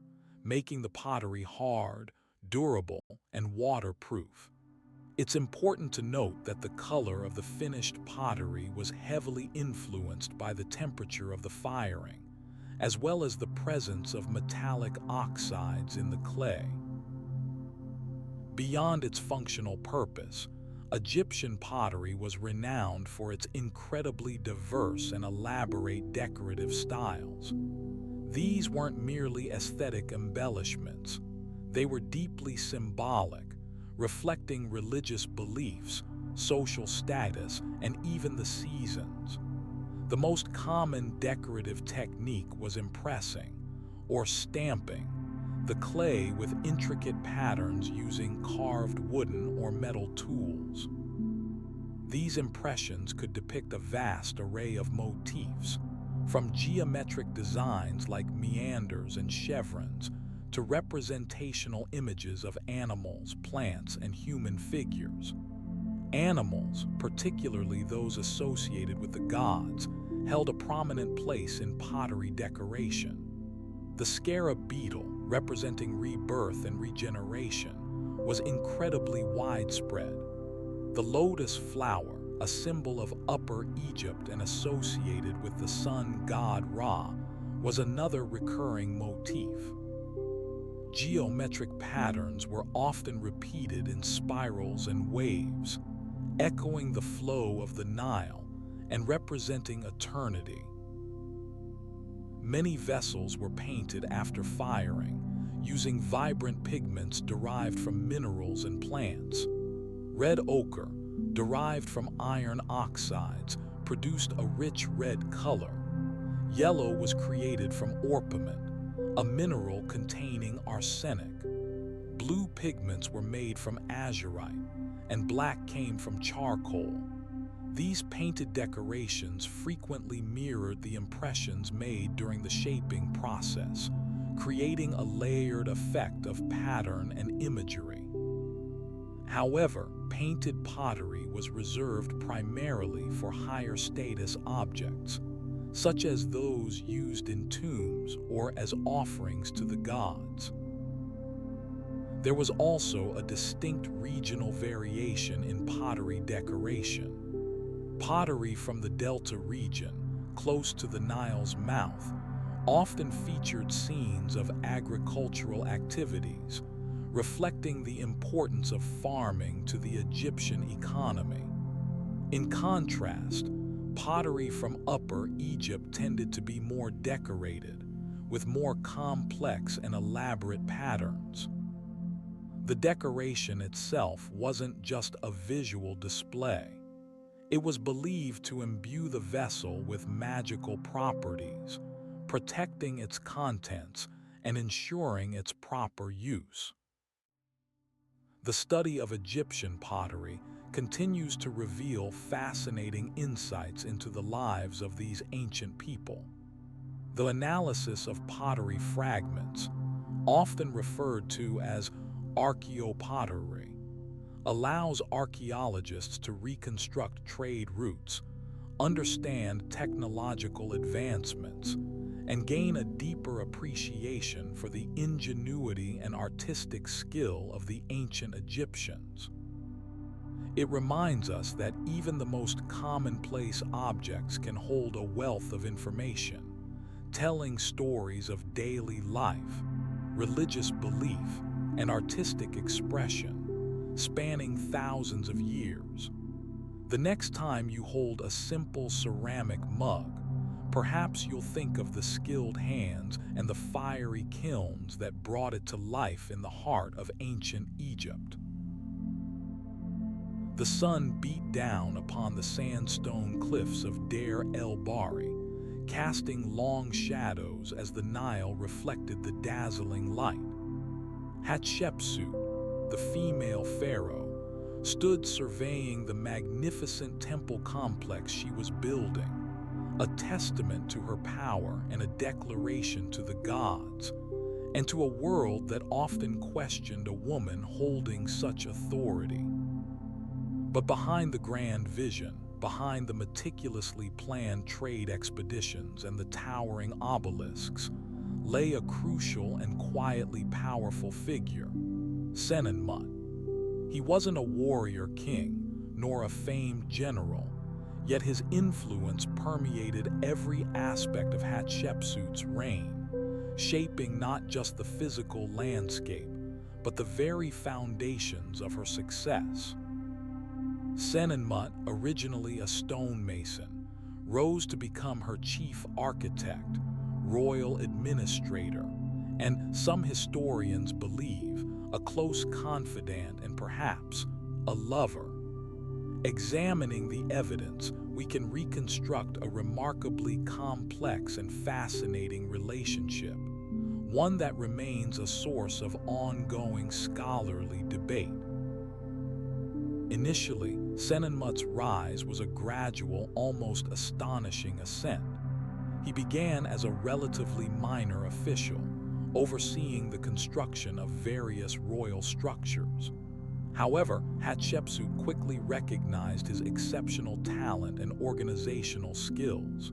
making the pottery hard, durable, and waterproof. It's important to note that the color of the finished pottery was heavily influenced by the temperature of the firing, as well as the presence of metallic oxides in the clay. Beyond its functional purpose, Egyptian pottery was renowned for its incredibly diverse and elaborate decorative styles. These weren't merely aesthetic embellishments. They were deeply symbolic, reflecting religious beliefs, social status, and even the seasons. The most common decorative technique was impressing, or stamping, the clay with intricate patterns using carved wooden or metal tools. These impressions could depict a vast array of motifs, from geometric designs like meanders and chevrons to representational images of animals, plants, and human figures. Animals, particularly those associated with the gods, held a prominent place in pottery decoration. The scarab beetle, representing rebirth and regeneration, was incredibly widespread. The lotus flower, a symbol of Upper Egypt and associated with the sun god Ra, was another recurring motif. Geometric patterns were often repeated in spirals and waves, echoing the flow of the Nile and representing eternity. Many vessels were painted after firing, using vibrant pigments derived from minerals and plants. Red ochre, derived from iron oxides, produced a rich red color. Yellow was created from orpiment, a mineral containing arsenic. Blue pigments were made from azurite, and black came from charcoal. These painted decorations frequently mirrored the impressions made during the shaping process, creating a layered effect of pattern and imagery. However, painted pottery was reserved primarily for higher status objects, such as those used in tombs or as offerings to the gods. There was also a distinct regional variation in pottery decoration. Pottery from the Delta region, close to the Nile's mouth, often featured scenes of agricultural activities, reflecting the importance of farming to the Egyptian economy. In contrast, pottery from Upper Egypt tended to be more decorated, with more complex and elaborate patterns. The decoration itself wasn't just a visual display. It was believed to imbue the vessel with magical properties, protecting its contents and ensuring its proper use. The study of Egyptian pottery continues to reveal fascinating insights into the lives of these ancient people. The analysis of pottery fragments, often referred to as archaeopottery, allows archaeologists to reconstruct trade routes, understand technological advancements, and gain a deeper appreciation for the ingenuity and artistic skill of the ancient Egyptians. It reminds us that even the most commonplace objects can hold a wealth of information, telling stories of daily life, religious belief, and artistic expression, spanning thousands of years. The next time you hold a simple ceramic mug, perhaps you'll think of the skilled hands and the fiery kilns that brought it to life in the heart of ancient Egypt. The sun beat down upon the sandstone cliffs of Deir el-Bahri, casting long shadows as the Nile reflected the dazzling light. Hatshepsut, the female pharaoh, stood surveying the magnificent temple complex she was building, a testament to her power and a declaration to the gods, and to a world that often questioned a woman holding such authority. But behind the grand vision, behind the meticulously planned trade expeditions and the towering obelisks, lay a crucial and quietly powerful figure, Senenmut. He wasn't a warrior king, nor a famed general, yet his influence permeated every aspect of Hatshepsut's reign, shaping not just the physical landscape, but the very foundations of her success. Senenmut, originally a stonemason, rose to become her chief architect, royal administrator, and some historians believe a close confidant and perhaps a lover. Examining the evidence, we can reconstruct a remarkably complex and fascinating relationship, one that remains a source of ongoing scholarly debate. Initially, Senenmut's rise was a gradual, almost astonishing ascent. He began as a relatively minor official, overseeing the construction of various royal structures. However, Hatshepsut quickly recognized his exceptional talent and organizational skills.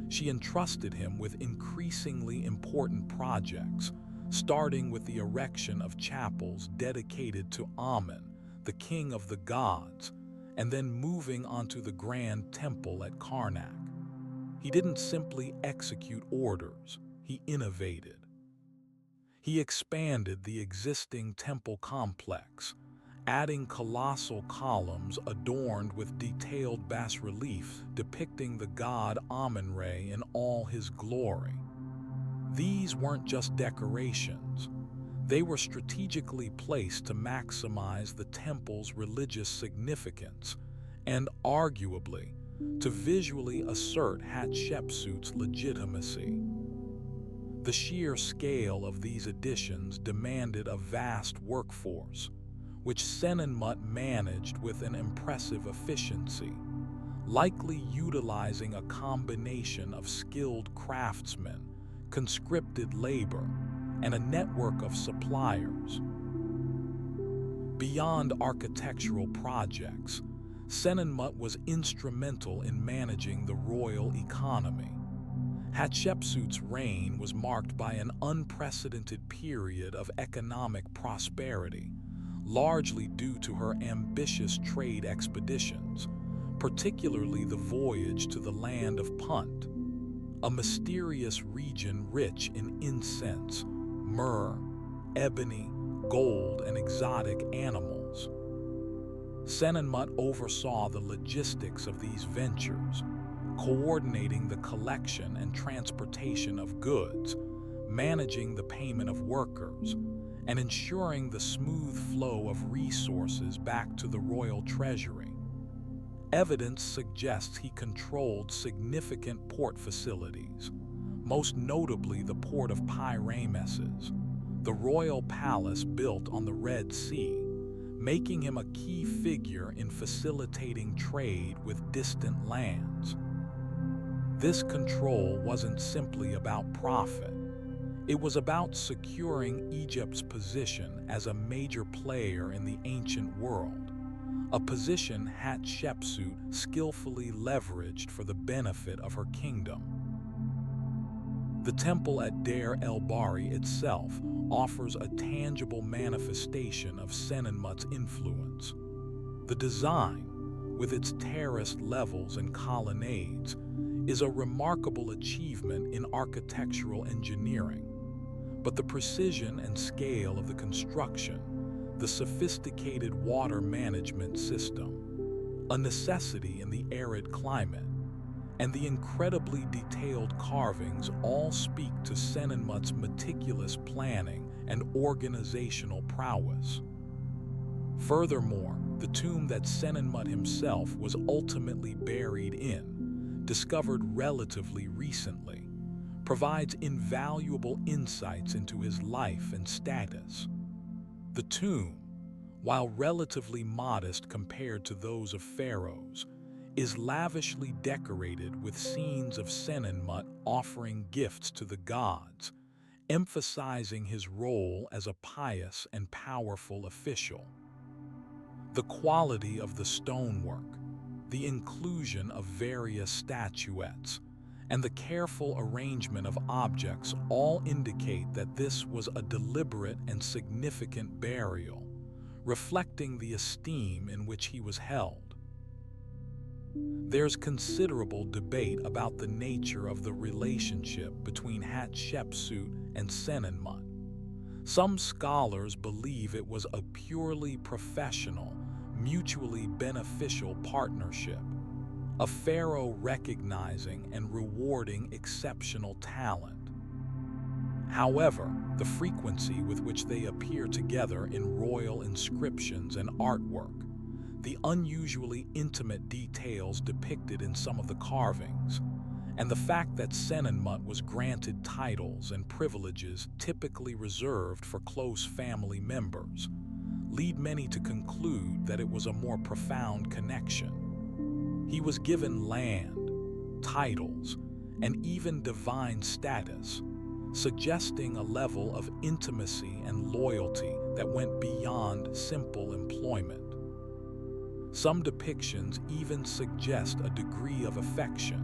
She entrusted him with increasingly important projects, starting with the erection of chapels dedicated to Amun, the king of the gods, and then moving onto the grand temple at Karnak. He didn't simply execute orders, he innovated. He expanded the existing temple complex, adding colossal columns adorned with detailed bas-reliefs depicting the god Amun-Re in all his glory. These weren't just decorations. They were strategically placed to maximize the temple's religious significance and, arguably, to visually assert Hatshepsut's legitimacy. The sheer scale of these additions demanded a vast workforce, which Senenmut managed with an impressive efficiency, likely utilizing a combination of skilled craftsmen, conscripted labor, and a network of suppliers. Beyond architectural projects, Senenmut was instrumental in managing the royal economy. Hatshepsut's reign was marked by an unprecedented period of economic prosperity, largely due to her ambitious trade expeditions, particularly the voyage to the land of Punt, a mysterious region rich in incense, myrrh, ebony, gold, and exotic animals. Senenmut oversaw the logistics of these ventures, coordinating the collection and transportation of goods, managing the payment of workers, and ensuring the smooth flow of resources back to the royal treasury. Evidence suggests he controlled significant port facilities, most notably the port of Pyrameses, the royal palace built on the Red Sea, making him a key figure in facilitating trade with distant lands. This control wasn't simply about profit. It was about securing Egypt's position as a major player in the ancient world, a position Hatshepsut skillfully leveraged for the benefit of her kingdom. The temple at Deir el-Bahri itself offers a tangible manifestation of Senenmut's influence. The design, with its terraced levels and colonnades, is a remarkable achievement in architectural engineering, but the precision and scale of the construction, the sophisticated water management system, a necessity in the arid climate, and the incredibly detailed carvings all speak to Senenmut's meticulous planning and organizational prowess. Furthermore, the tomb that Senenmut himself was ultimately buried in, discovered relatively recently, provides invaluable insights into his life and status. The tomb, while relatively modest compared to those of pharaohs, is lavishly decorated with scenes of Senenmut offering gifts to the gods, emphasizing his role as a pious and powerful official. The quality of the stonework, the inclusion of various statuettes, and the careful arrangement of objects all indicate that this was a deliberate and significant burial, reflecting the esteem in which he was held. There's considerable debate about the nature of the relationship between Hatshepsut and Senenmut. Some scholars believe it was a purely professional, mutually beneficial partnership, a pharaoh recognizing and rewarding exceptional talent. However, the frequency with which they appear together in royal inscriptions and artwork, the unusually intimate details depicted in some of the carvings, and the fact that Senenmut was granted titles and privileges typically reserved for close family members, lead many to conclude that it was a more profound connection. He was given land, titles, and even divine status, suggesting a level of intimacy and loyalty that went beyond simple employment. Some depictions even suggest a degree of affection,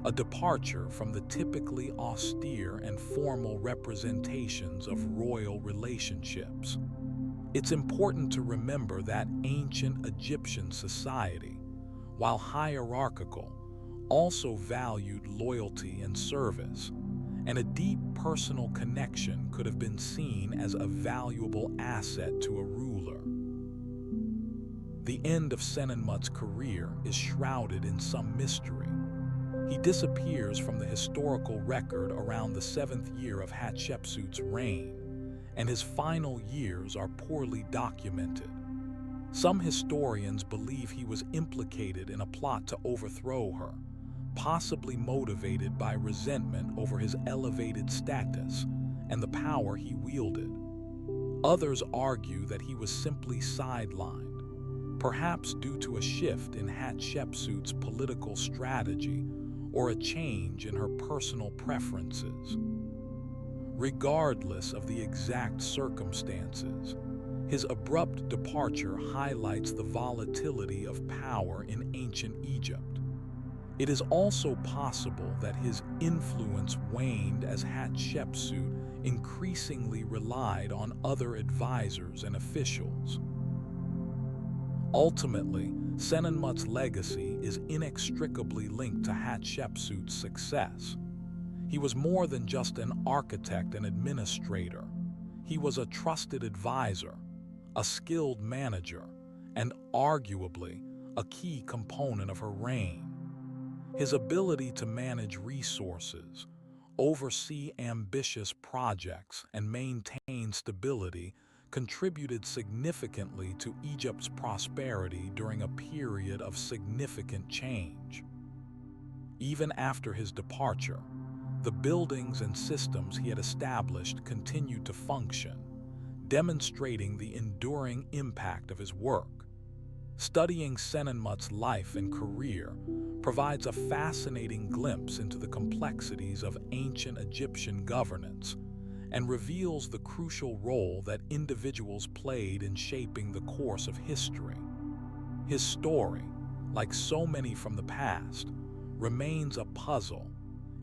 a departure from the typically austere and formal representations of royal relationships. It's important to remember that ancient Egyptian society, while hierarchical, also valued loyalty and service, and a deep personal connection could have been seen as a valuable asset to a ruler. The end of Senenmut's career is shrouded in some mystery. He disappears from the historical record around the 7th year of Hatshepsut's reign, and his final years are poorly documented. Some historians believe he was implicated in a plot to overthrow her, possibly motivated by resentment over his elevated status and the power he wielded. Others argue that he was simply sidelined, perhaps due to a shift in Hatshepsut's political strategy or a change in her personal preferences. Regardless of the exact circumstances, his abrupt departure highlights the volatility of power in ancient Egypt. It is also possible that his influence waned as Hatshepsut increasingly relied on other advisors and officials. Ultimately, Senenmut's legacy is inextricably linked to Hatshepsut's success. He was more than just an architect and administrator. He was a trusted advisor, a skilled manager, and arguably a key component of her reign. His ability to manage resources, oversee ambitious projects, and maintain stability contributed significantly to Egypt's prosperity during a period of significant change. Even after his departure, the buildings and systems he had established continued to function, demonstrating the enduring impact of his work. Studying Senenmut's life and career provides a fascinating glimpse into the complexities of ancient Egyptian governance and reveals the crucial role that individuals played in shaping the course of history. His story, like so many from the past, remains a puzzle,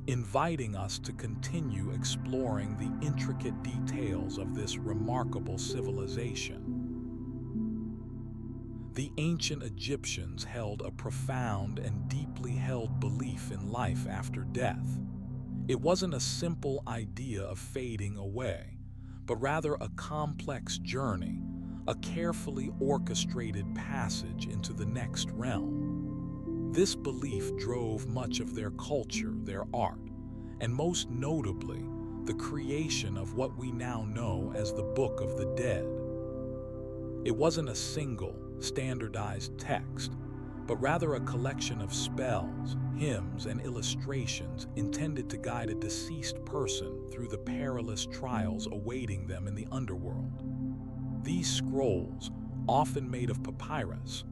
inviting us to continue exploring the intricate details of this remarkable civilization. The ancient Egyptians held a profound and deeply held belief in life after death. It wasn't a simple idea of fading away, but rather a complex journey, a carefully orchestrated passage into the next realm. This belief drove much of their culture, their art, and most notably, the creation of what we now know as the Book of the Dead. It wasn't a single, standardized text, but rather a collection of spells, hymns, and illustrations intended to guide a deceased person through the perilous trials awaiting them in the underworld. These scrolls, often made of papyrus,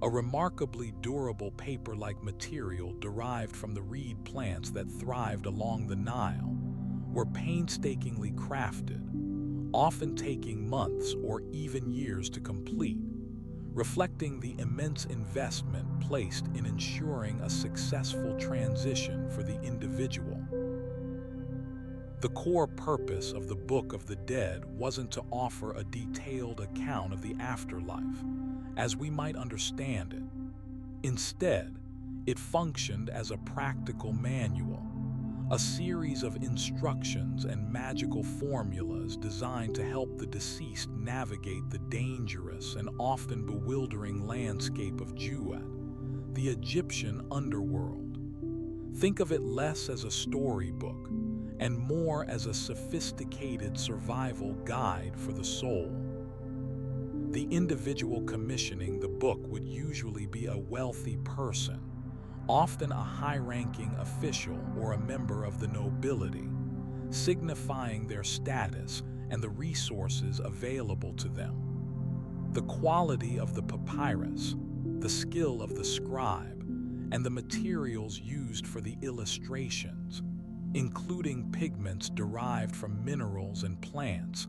a remarkably durable paper-like material derived from the reed plants that thrived along the Nile, were painstakingly crafted, often taking months or even years to complete, reflecting the immense investment placed in ensuring a successful transition for the individual. The core purpose of the Book of the Dead wasn't to offer a detailed account of the afterlife, as we might understand it. Instead, it functioned as a practical manual, a series of instructions and magical formulas designed to help the deceased navigate the dangerous and often bewildering landscape of Juat, the Egyptian underworld. Think of it less as a storybook and more as a sophisticated survival guide for the soul. The individual commissioning the book would usually be a wealthy person, often a high-ranking official or a member of the nobility, signifying their status and the resources available to them. The quality of the papyrus, the skill of the scribe, and the materials used for the illustrations, including pigments derived from minerals and plants,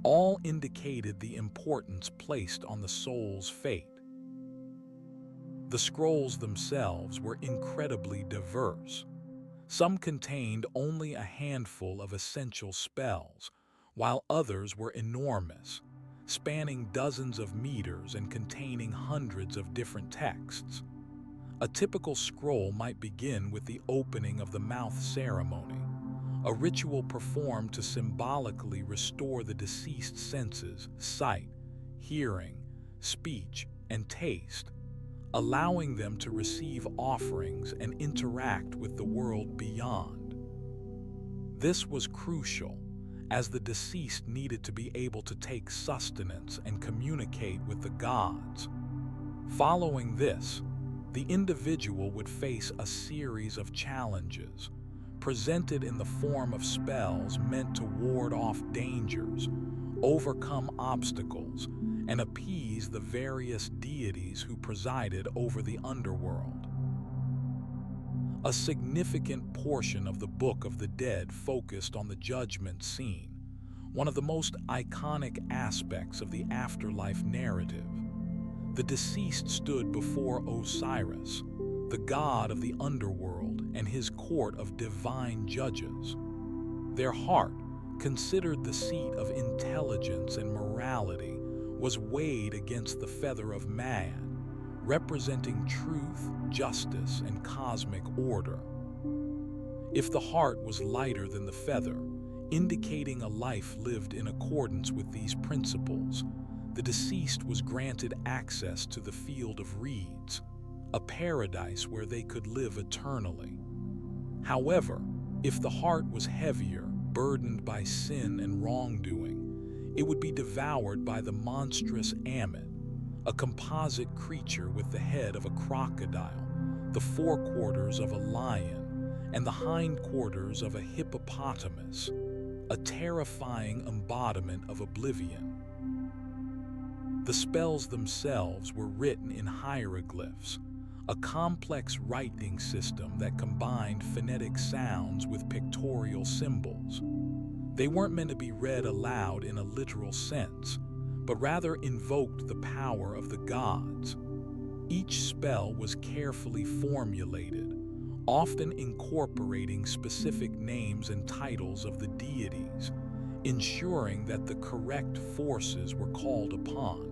all indicated the importance placed on the soul's fate. The scrolls themselves were incredibly diverse. Some contained only a handful of essential spells, while others were enormous, spanning dozens of meters and containing hundreds of different texts. A typical scroll might begin with the opening of the mouth ceremony, a ritual performed to symbolically restore the deceased's senses, sight, hearing, speech, and taste, allowing them to receive offerings and interact with the world beyond. This was crucial, as the deceased needed to be able to take sustenance and communicate with the gods. Following this, the individual would face a series of challenges, presented in the form of spells meant to ward off dangers, overcome obstacles, and appease the various deities who presided over the underworld. A significant portion of the Book of the Dead focused on the judgment scene, one of the most iconic aspects of the afterlife narrative. The deceased stood before Osiris, the god of the underworld, and his court of divine judges. Their heart, considered the seat of intelligence and morality, was weighed against the feather of man, representing truth, justice, and cosmic order. If the heart was lighter than the feather, indicating a life lived in accordance with these principles, the deceased was granted access to the field of reeds, a paradise where they could live eternally. However, if the heart was heavier, burdened by sin and wrongdoing, it would be devoured by the monstrous Ammon, a composite creature with the head of a crocodile, the forequarters of a lion, and the hindquarters of a hippopotamus, a terrifying embodiment of oblivion. The spells themselves were written in hieroglyphs, a complex writing system that combined phonetic sounds with pictorial symbols. They weren't meant to be read aloud in a literal sense, but rather invoked the power of the gods. Each spell was carefully formulated, often incorporating specific names and titles of the deities, ensuring that the correct forces were called upon.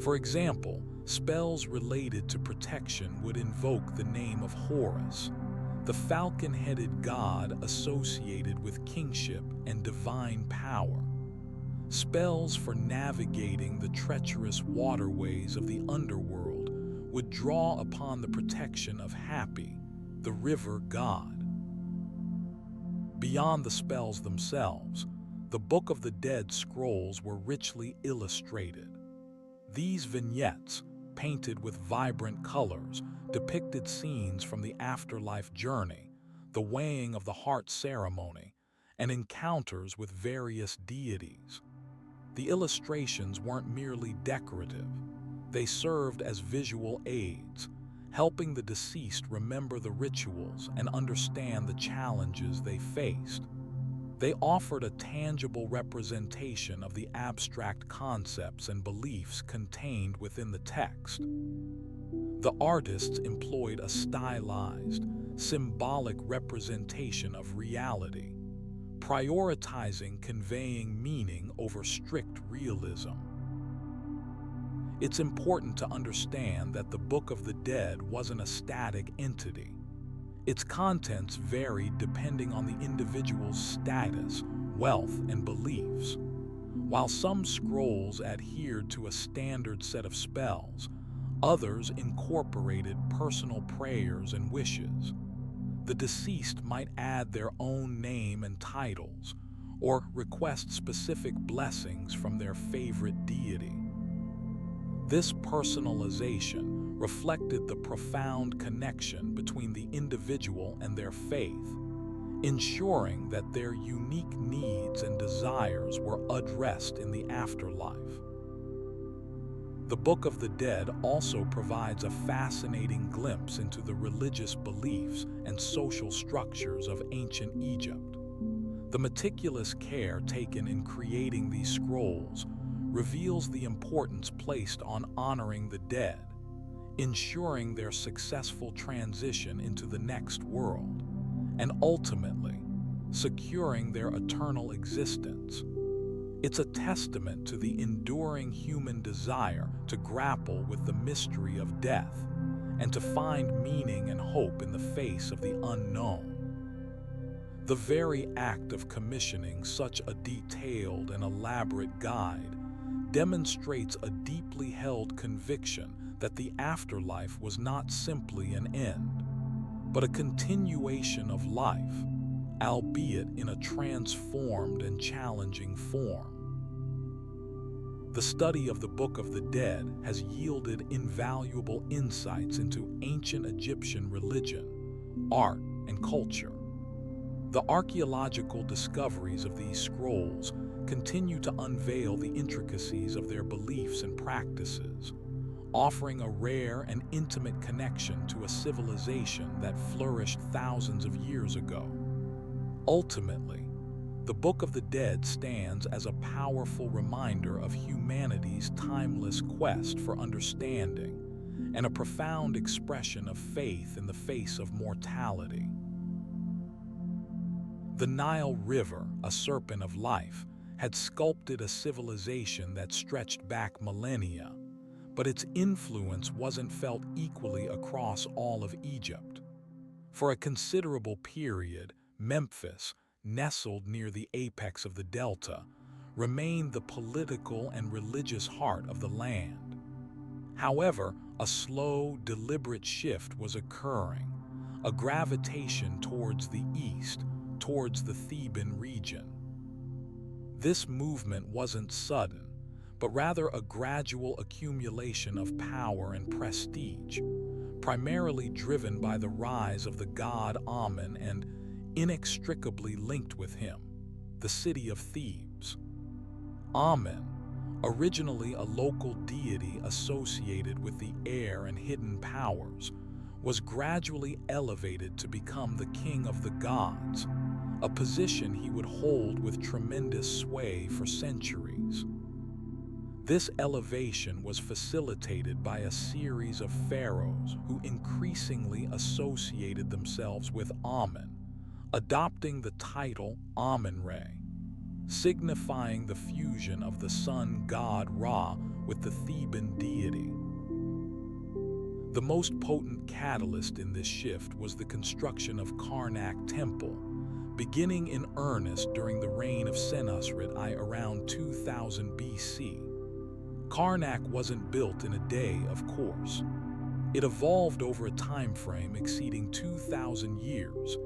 For example, spells related to protection would invoke the name of Horus, the falcon-headed god associated with kingship and divine power. Spells for navigating the treacherous waterways of the underworld would draw upon the protection of Hapi, the river god. Beyond the spells themselves, the Book of the Dead scrolls were richly illustrated. These vignettes, painted with vibrant colors, depicted scenes from the afterlife journey, the weighing of the heart ceremony, and encounters with various deities. The illustrations weren't merely decorative. They served as visual aids, helping the deceased remember the rituals and understand the challenges they faced. They offered a tangible representation of the abstract concepts and beliefs contained within the text. The artists employed a stylized, symbolic representation of reality, prioritizing conveying meaning over strict realism. It's important to understand that the Book of the Dead wasn't a static entity. Its contents varied depending on the individual's status, wealth, and beliefs. While some scrolls adhered to a standard set of spells, others incorporated personal prayers and wishes. The deceased might add their own name and titles, or request specific blessings from their favorite deity. This personalization reflected the profound connection between the individual and their faith, ensuring that their unique needs and desires were addressed in the afterlife. The Book of the Dead also provides a fascinating glimpse into the religious beliefs and social structures of ancient Egypt. The meticulous care taken in creating these scrolls reveals the importance placed on honoring the dead, ensuring their successful transition into the next world, and ultimately, securing their eternal existence. It's a testament to the enduring human desire to grapple with the mystery of death and to find meaning and hope in the face of the unknown. The very act of commissioning such a detailed and elaborate guide demonstrates a deeply held conviction that the afterlife was not simply an end, but a continuation of life, albeit in a transformed and challenging form. The study of the Book of the Dead has yielded invaluable insights into ancient Egyptian religion, art, and culture. The archaeological discoveries of these scrolls continue to unveil the intricacies of their beliefs and practices, offering a rare and intimate connection to a civilization that flourished thousands of years ago. Ultimately, the Book of the Dead stands as a powerful reminder of humanity's timeless quest for understanding and a profound expression of faith in the face of mortality. The Nile River, a serpent of life, had sculpted a civilization that stretched back millennia, but its influence wasn't felt equally across all of Egypt. For a considerable period, Memphis, nestled near the apex of the delta, remained the political and religious heart of the land. However, a slow, deliberate shift was occurring, a gravitation towards the east, towards the Theban region. This movement wasn't sudden, but rather a gradual accumulation of power and prestige, primarily driven by the rise of the god Amun and inextricably linked with him, the city of Thebes. Amun, originally a local deity associated with the air and hidden powers, was gradually elevated to become the king of the gods, a position he would hold with tremendous sway for centuries. This elevation was facilitated by a series of pharaohs who increasingly associated themselves with Amun, adopting the title Amun-Re, signifying the fusion of the sun god Ra with the Theban deity. The most potent catalyst in this shift was the construction of Karnak Temple, beginning in earnest during the reign of Senusret I around 2000 BC. Karnak wasn't built in a day, of course. It evolved over a time frame exceeding 2,000 years,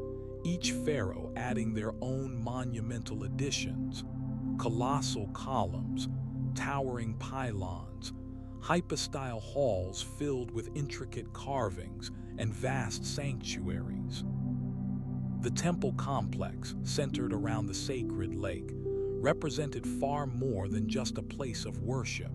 each pharaoh adding their own monumental additions: colossal columns, towering pylons, hypostyle halls filled with intricate carvings, and vast sanctuaries. The temple complex, centered around the sacred lake, represented far more than just a place of worship.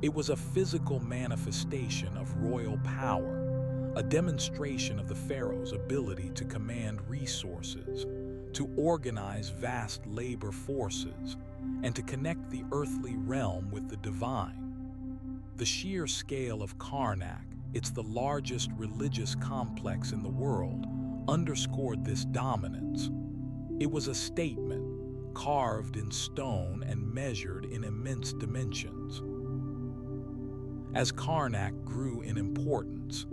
It was a physical manifestation of royal power, a demonstration of the pharaoh's ability to command resources, to organize vast labor forces, and to connect the earthly realm with the divine. The sheer scale of Karnak, it's the largest religious complex in the world, underscored this dominance. It was a statement, carved in stone and measured in immense dimensions. As Karnak grew in importance,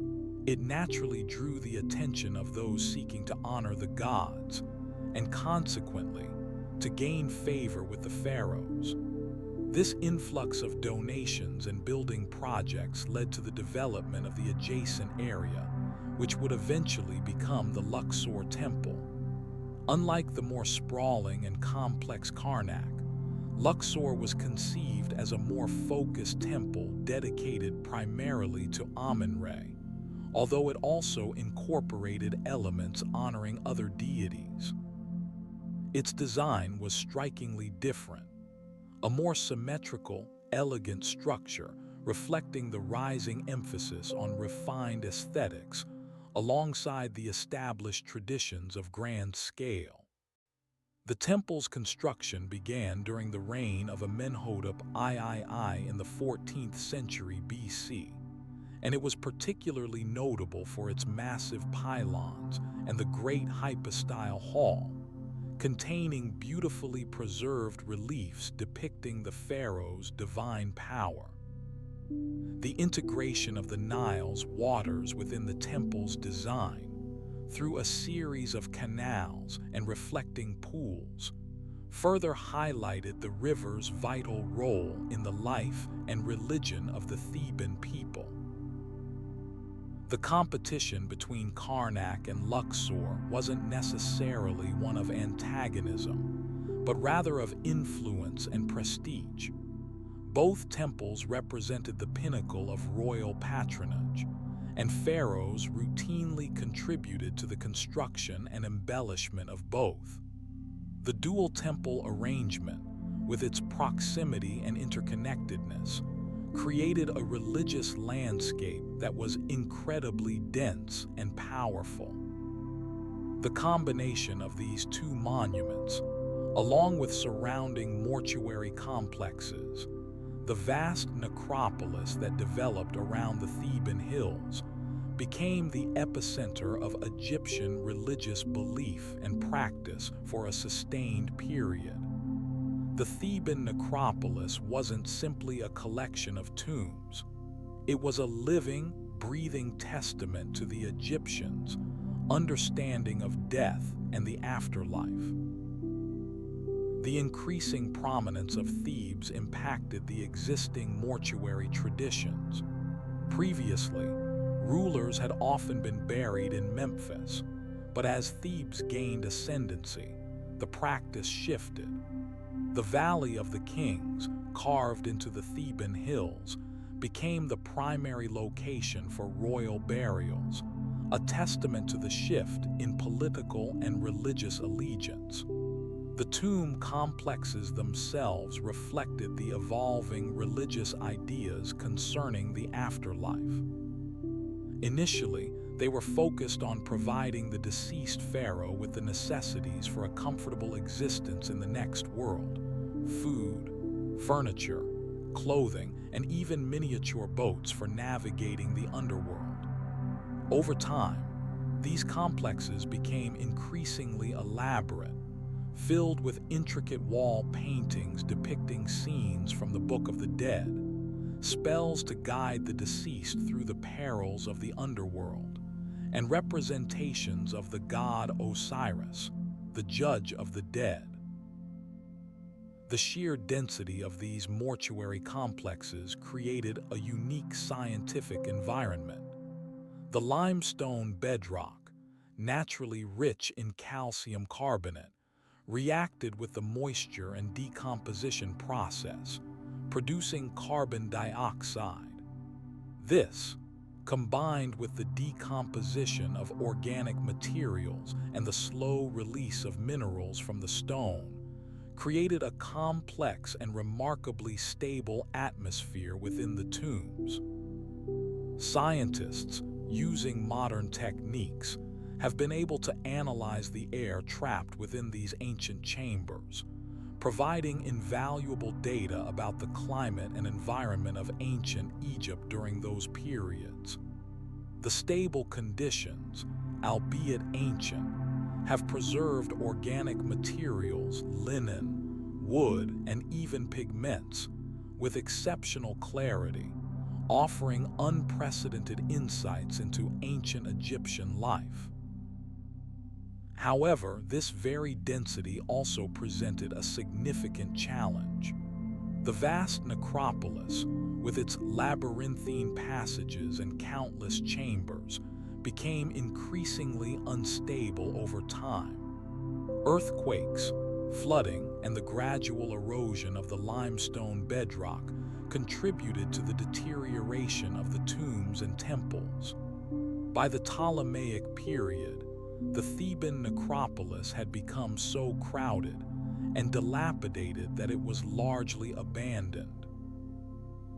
it naturally drew the attention of those seeking to honor the gods, and consequently, to gain favor with the pharaohs. This influx of donations and building projects led to the development of the adjacent area, which would eventually become the Luxor Temple. Unlike the more sprawling and complex Karnak, Luxor was conceived as a more focused temple dedicated primarily to Amun-Re, although it also incorporated elements honoring other deities. Its design was strikingly different, a more symmetrical, elegant structure reflecting the rising emphasis on refined aesthetics alongside the established traditions of grand scale. The temple's construction began during the reign of Amenhotep III in the 14th century BC, and it was particularly notable for its massive pylons and the great hypostyle hall, containing beautifully preserved reliefs depicting the pharaoh's divine power. The integration of the Nile's waters within the temple's design, through a series of canals and reflecting pools, further highlighted the river's vital role in the life and religion of the Theban people. The competition between Karnak and Luxor wasn't necessarily one of antagonism, but rather of influence and prestige. Both temples represented the pinnacle of royal patronage, and pharaohs routinely contributed to the construction and embellishment of both. The dual temple arrangement, with its proximity and interconnectedness, created a religious landscape that was incredibly dense and powerful. The combination of these two monuments, along with surrounding mortuary complexes, the vast necropolis that developed around the Theban hills, became the epicenter of Egyptian religious belief and practice for a sustained period. The Theban necropolis wasn't simply a collection of tombs. It was a living, breathing testament to the Egyptians' understanding of death and the afterlife. The increasing prominence of Thebes impacted the existing mortuary traditions. Previously, rulers had often been buried in Memphis, but as Thebes gained ascendancy, the practice shifted. The Valley of the Kings, carved into the Theban hills, became the primary location for royal burials, a testament to the shift in political and religious allegiance. The tomb complexes themselves reflected the evolving religious ideas concerning the afterlife. Initially, they were focused on providing the deceased pharaoh with the necessities for a comfortable existence in the next world: food, furniture, clothing, and even miniature boats for navigating the underworld. Over time, these complexes became increasingly elaborate, filled with intricate wall paintings depicting scenes from the Book of the Dead, spells to guide the deceased through the perils of the underworld, and representations of the god Osiris, the judge of the dead. The sheer density of these mortuary complexes created a unique scientific environment. The limestone bedrock, naturally rich in calcium carbonate, reacted with the moisture and decomposition process, producing carbon dioxide. This, combined with the decomposition of organic materials and the slow release of minerals from the stone, created a complex and remarkably stable atmosphere within the tombs. Scientists, using modern techniques, have been able to analyze the air trapped within these ancient chambers, providing invaluable data about the climate and environment of ancient Egypt during those periods. The stable conditions, albeit ancient, have preserved organic materials, linen, wood, and even pigments with exceptional clarity, offering unprecedented insights into ancient Egyptian life. However, this very density also presented a significant challenge. The vast necropolis, with its labyrinthine passages and countless chambers, became increasingly unstable over time. Earthquakes, flooding, and the gradual erosion of the limestone bedrock contributed to the deterioration of the tombs and temples. By the Ptolemaic period, the Theban necropolis had become so crowded and dilapidated that it was largely abandoned.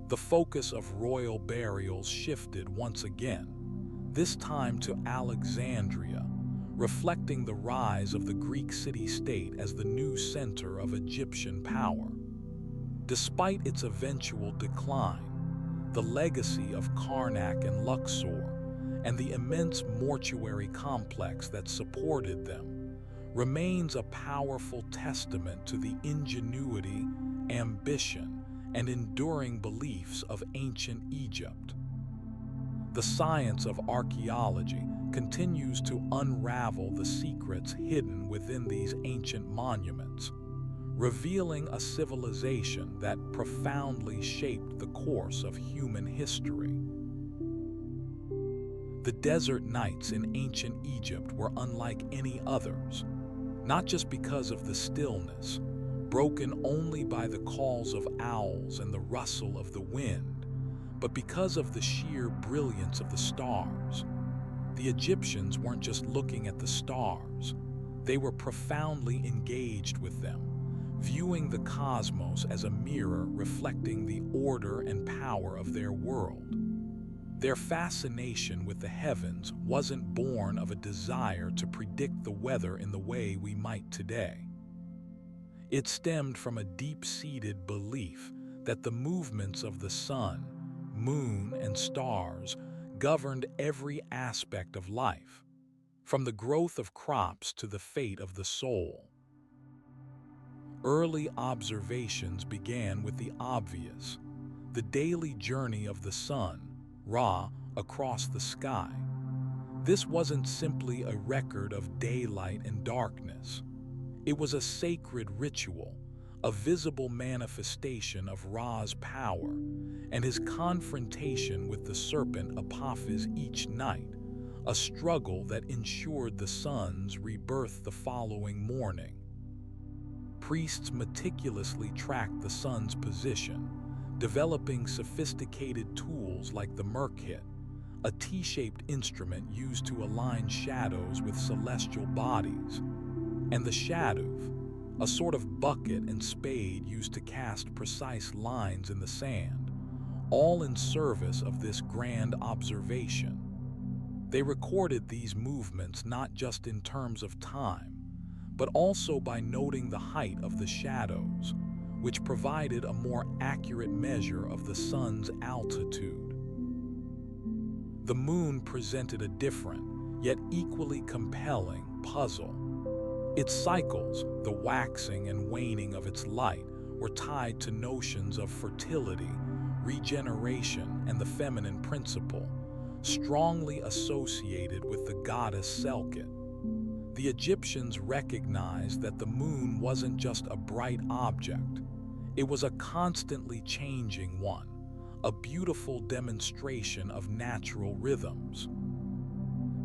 The focus of royal burials shifted once again, this time to Alexandria, reflecting the rise of the Greek city-state as the new center of Egyptian power. Despite its eventual decline, the legacy of Karnak and Luxor, and the immense mortuary complex that supported them, remains a powerful testament to the ingenuity, ambition, and enduring beliefs of ancient Egypt. The science of archaeology continues to unravel the secrets hidden within these ancient monuments, revealing a civilization that profoundly shaped the course of human history. The desert nights in ancient Egypt were unlike any others, not just because of the stillness, broken only by the calls of owls and the rustle of the wind, but because of the sheer brilliance of the stars. The Egyptians weren't just looking at the stars, they were profoundly engaged with them, viewing the cosmos as a mirror reflecting the order and power of their world. Their fascination with the heavens wasn't born of a desire to predict the weather in the way we might today. It stemmed from a deep-seated belief that the movements of the sun, moon, and stars governed every aspect of life, from the growth of crops to the fate of the soul. Early observations began with the obvious, the daily journey of the sun, Ra, across the sky. This wasn't simply a record of daylight and darkness. It was a sacred ritual, a visible manifestation of Ra's power, and his confrontation with the serpent Apophis each night, a struggle that ensured the sun's rebirth the following morning. Priests meticulously tracked the sun's position, developing sophisticated tools like the Merkhit, a T-shaped instrument used to align shadows with celestial bodies, and the Shaduf, a sort of bucket and spade used to cast precise lines in the sand, all in service of this grand observation. They recorded these movements not just in terms of time, but also by noting the height of the shadows, which provided a more accurate measure of the sun's altitude. The moon presented a different, yet equally compelling, puzzle. Its cycles, the waxing and waning of its light, were tied to notions of fertility, regeneration, and the feminine principle, strongly associated with the goddess Selkut. The Egyptians recognized that the moon wasn't just a bright object, it was a constantly changing one, a beautiful demonstration of natural rhythms.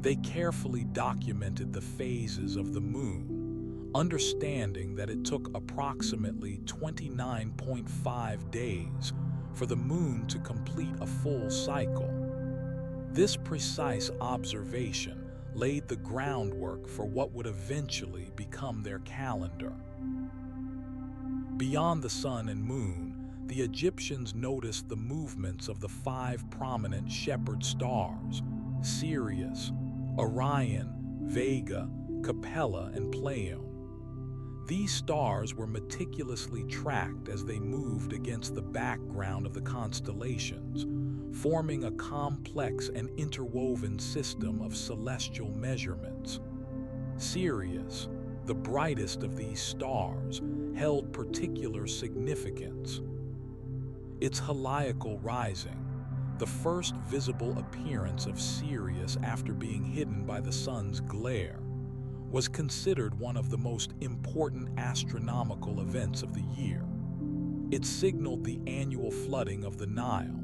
They carefully documented the phases of the moon, understanding that it took approximately 29.5 days for the moon to complete a full cycle. This precise observation laid the groundwork for what would eventually become their calendar. Beyond the sun and moon, the Egyptians noticed the movements of the 5 prominent shepherd stars: Sirius, Orion, Vega, Capella, and Pleione. These stars were meticulously tracked as they moved against the background of the constellations, forming a complex and interwoven system of celestial measurements. Sirius, the brightest of these stars, held particular significance. Its heliacal rising, the first visible appearance of Sirius after being hidden by the sun's glare, was considered one of the most important astronomical events of the year. It signaled the annual flooding of the Nile,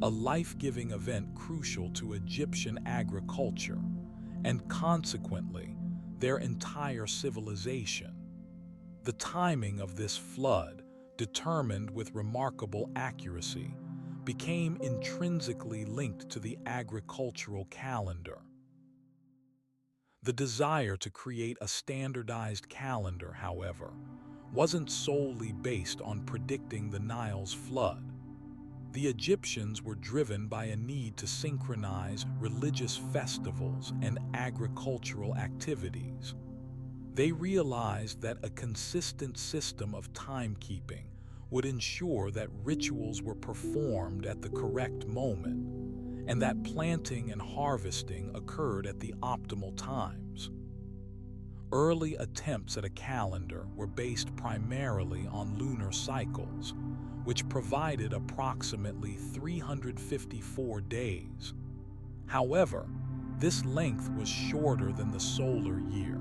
a life-giving event crucial to Egyptian agriculture, and consequently, their entire civilization. The timing of this flood, determined with remarkable accuracy, became intrinsically linked to the agricultural calendar. The desire to create a standardized calendar, however, wasn't solely based on predicting the Nile's flood. The Egyptians were driven by a need to synchronize religious festivals and agricultural activities. They realized that a consistent system of timekeeping would ensure that rituals were performed at the correct moment, and that planting and harvesting occurred at the optimal times. Early attempts at a calendar were based primarily on lunar cycles, which provided approximately 354 days. However, this length was shorter than the solar year,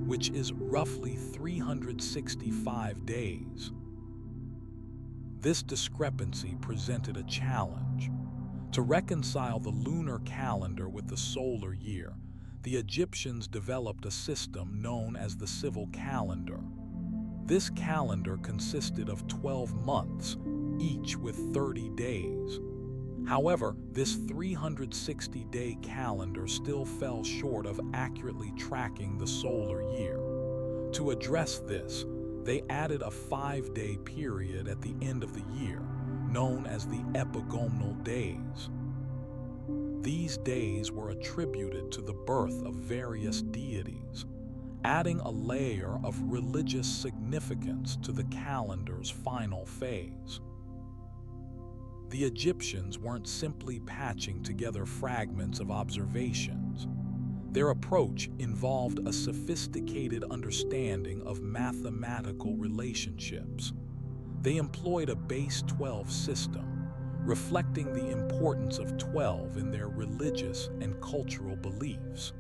which is roughly 365 days. This discrepancy presented a challenge. To reconcile the lunar calendar with the solar year, the Egyptians developed a system known as the civil calendar. This calendar consisted of 12 months, each with 30 days. However, this 360-day calendar still fell short of accurately tracking the solar year. To address this, they added a 5-day period at the end of the year, known as the epagonal days. These days were attributed to the birth of various deities, adding a layer of religious significance to the calendar's final phase. The Egyptians weren't simply patching together fragments of observations. Their approach involved a sophisticated understanding of mathematical relationships. They employed a base 12 system, reflecting the importance of 12 in their religious and cultural beliefs.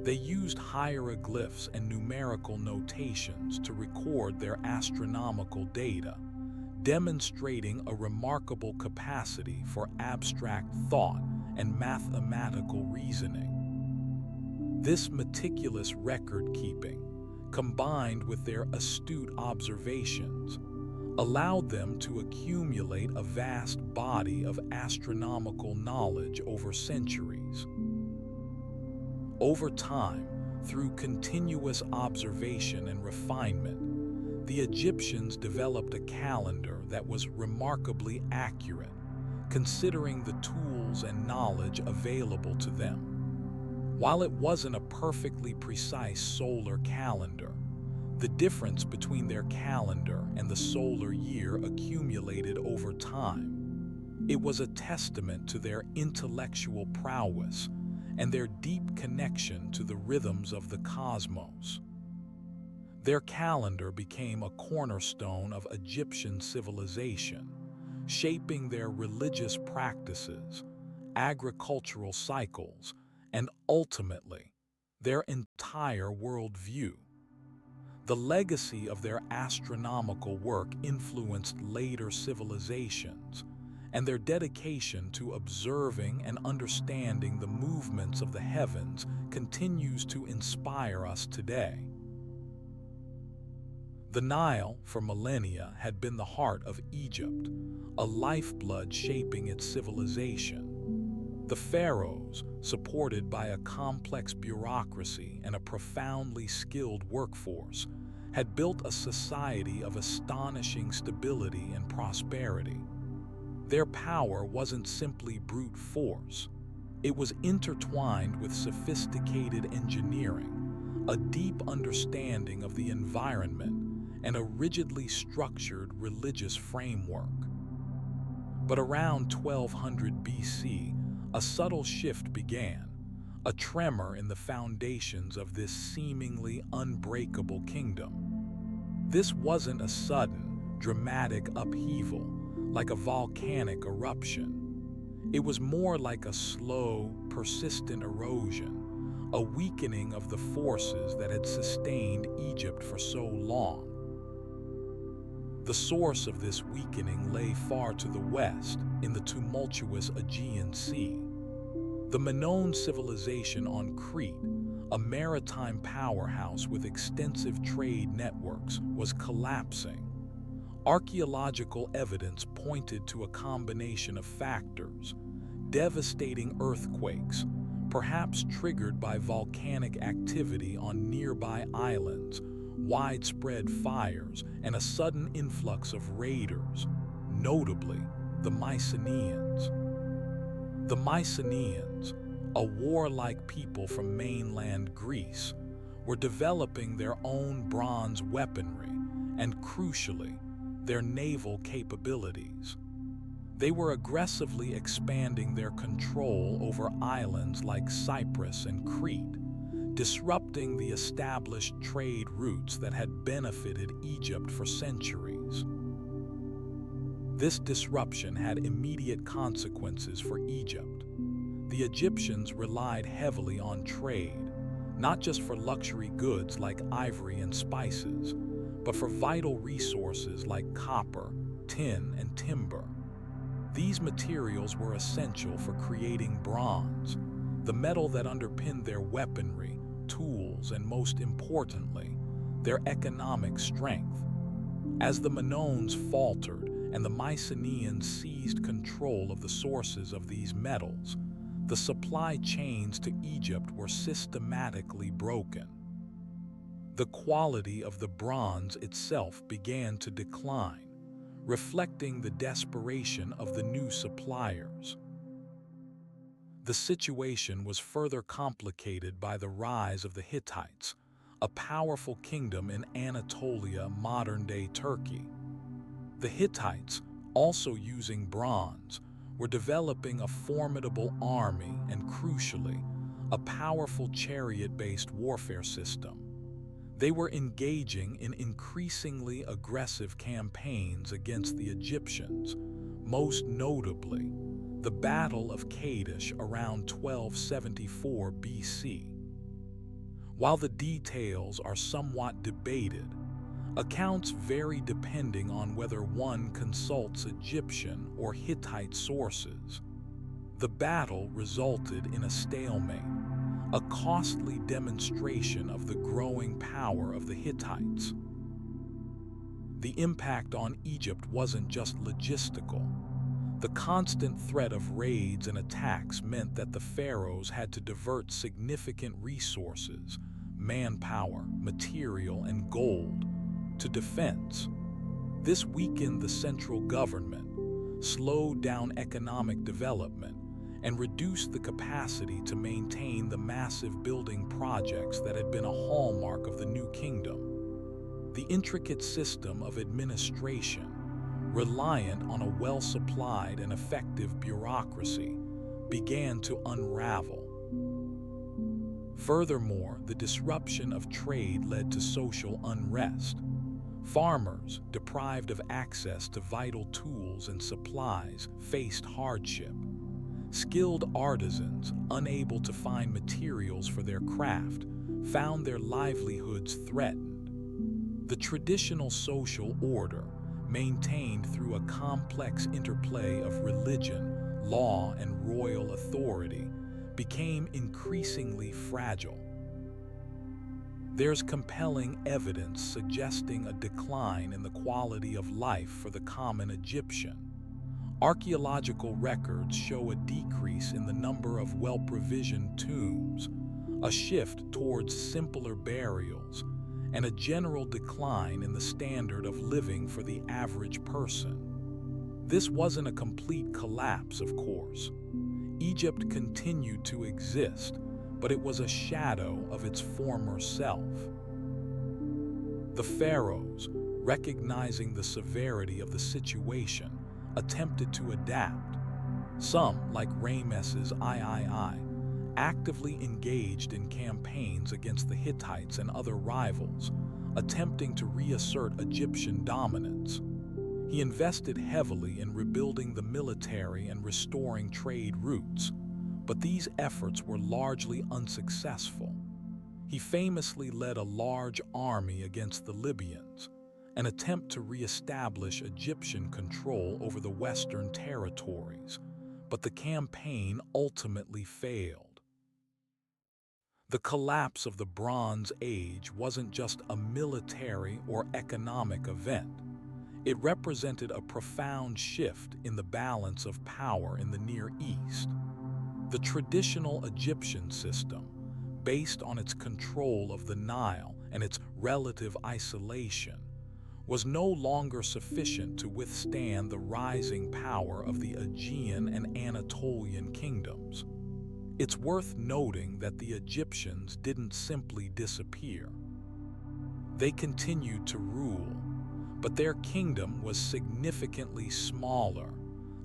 They used hieroglyphs and numerical notations to record their astronomical data, demonstrating a remarkable capacity for abstract thought and mathematical reasoning. This meticulous record-keeping, combined with their astute observations, allowed them to accumulate a vast body of astronomical knowledge over centuries. Over time, through continuous observation and refinement, the Egyptians developed a calendar that was remarkably accurate, considering the tools and knowledge available to them. While it wasn't a perfectly precise solar calendar, the difference between their calendar and the solar year accumulated over time. It was a testament to their intellectual prowess and their deep connection to the rhythms of the cosmos. Their calendar became a cornerstone of Egyptian civilization, shaping their religious practices, agricultural cycles, and ultimately, their entire worldview. The legacy of their astronomical work influenced later civilizations, and their dedication to observing and understanding the movements of the heavens continues to inspire us today. The Nile, for millennia, had been the heart of Egypt, a lifeblood shaping its civilization. The pharaohs, supported by a complex bureaucracy and a profoundly skilled workforce, had built a society of astonishing stability and prosperity. Their power wasn't simply brute force. It was intertwined with sophisticated engineering, a deep understanding of the environment, and a rigidly structured religious framework. But around 1200 BC, a subtle shift began, a tremor in the foundations of this seemingly unbreakable kingdom. This wasn't a sudden, dramatic upheaval, like a volcanic eruption. It was more like a slow, persistent erosion, a weakening of the forces that had sustained Egypt for so long. The source of this weakening lay far to the west, in the tumultuous Aegean Sea. The Minoan civilization on Crete, a maritime powerhouse with extensive trade networks, was collapsing. Archaeological evidence pointed to a combination of factors: devastating earthquakes, perhaps triggered by volcanic activity on nearby islands, widespread fires, and a sudden influx of raiders, notably the Mycenaeans. The Mycenaeans, a warlike people from mainland Greece, were developing their own bronze weaponry and, crucially, their naval capabilities. They were aggressively expanding their control over islands like Cyprus and Crete, disrupting the established trade routes that had benefited Egypt for centuries. This disruption had immediate consequences for Egypt. The Egyptians relied heavily on trade, not just for luxury goods like ivory and spices, but for vital resources like copper, tin, and timber. These materials were essential for creating bronze, the metal that underpinned their weaponry, tools, and most importantly, their economic strength. As the Minoans faltered and the Mycenaeans seized control of the sources of these metals, the supply chains to Egypt were systematically broken. The quality of the bronze itself began to decline, reflecting the desperation of the new suppliers. The situation was further complicated by the rise of the Hittites, a powerful kingdom in Anatolia, modern-day Turkey. The Hittites, also using bronze, were developing a formidable army and, crucially, a powerful chariot-based warfare system. They were engaging in increasingly aggressive campaigns against the Egyptians, most notably the Battle of Kadesh around 1274 BC. While the details are somewhat debated, accounts vary depending on whether one consults Egyptian or Hittite sources. The battle resulted in a stalemate, a costly demonstration of the growing power of the Hittites. The impact on Egypt wasn't just logistical. The constant threat of raids and attacks meant that the pharaohs had to divert significant resources, manpower, material, and gold, to defense. This weakened the central government, slowed down economic development, and reduced the capacity to maintain the massive building projects that had been a hallmark of the new kingdom. The intricate system of administration, reliant on a well-supplied and effective bureaucracy, began to unravel. Furthermore, the disruption of trade led to social unrest. Farmers, deprived of access to vital tools and supplies, faced hardship. Skilled artisans, unable to find materials for their craft, found their livelihoods threatened. The traditional social order, maintained through a complex interplay of religion, law, and royal authority, became increasingly fragile. There's compelling evidence suggesting a decline in the quality of life for the common Egyptian. Archaeological records show a decrease in the number of well-provisioned tombs, a shift towards simpler burials, and a general decline in the standard of living for the average person. This wasn't a complete collapse, of course. Egypt continued to exist, but it was a shadow of its former self. The pharaohs, recognizing the severity of the situation, attempted to adapt. Some, like Ramesses III, actively engaged in campaigns against the Hittites and other rivals, attempting to reassert Egyptian dominance. He invested heavily in rebuilding the military and restoring trade routes, but these efforts were largely unsuccessful. He famously led a large army against the Libyans, an attempt to re-establish Egyptian control over the Western territories, but the campaign ultimately failed. The collapse of the Bronze Age wasn't just a military or economic event. It represented a profound shift in the balance of power in the Near East. The traditional Egyptian system, based on its control of the Nile and its relative isolation, was no longer sufficient to withstand the rising power of the Aegean and Anatolian kingdoms. It's worth noting that the Egyptians didn't simply disappear. They continued to rule, but their kingdom was significantly smaller,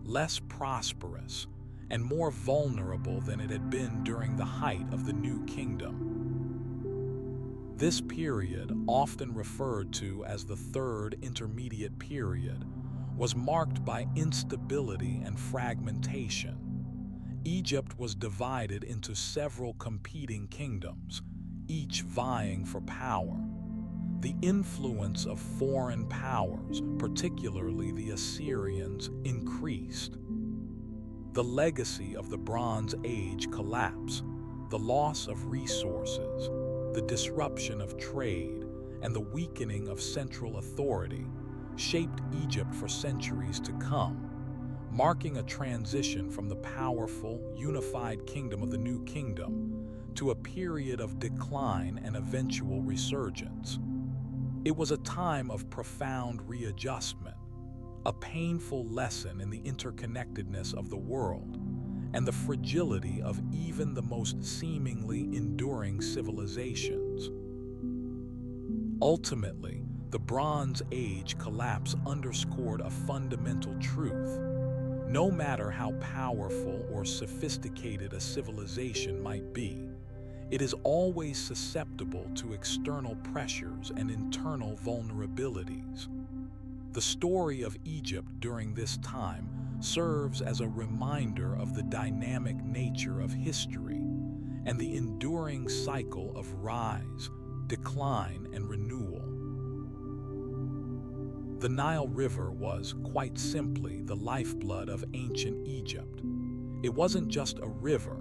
less prosperous, and more vulnerable than it had been during the height of the New Kingdom. This period, often referred to as the Third Intermediate Period, was marked by instability and fragmentation. Egypt was divided into several competing kingdoms, each vying for power. The influence of foreign powers, particularly the Assyrians, increased. The legacy of the Bronze Age collapse, the loss of resources, the disruption of trade, and the weakening of central authority shaped Egypt for centuries to come, marking a transition from the powerful, unified kingdom of the New Kingdom to a period of decline and eventual resurgence. It was a time of profound readjustment, a painful lesson in the interconnectedness of the world and the fragility of even the most seemingly enduring civilizations. Ultimately, the Bronze Age collapse underscored a fundamental truth. No matter how powerful or sophisticated a civilization might be, it is always susceptible to external pressures and internal vulnerabilities. The story of Egypt during this time serves as a reminder of the dynamic nature of history and the enduring cycle of rise, decline, and renewal. The Nile River was, quite simply, the lifeblood of ancient Egypt. It wasn't just a river,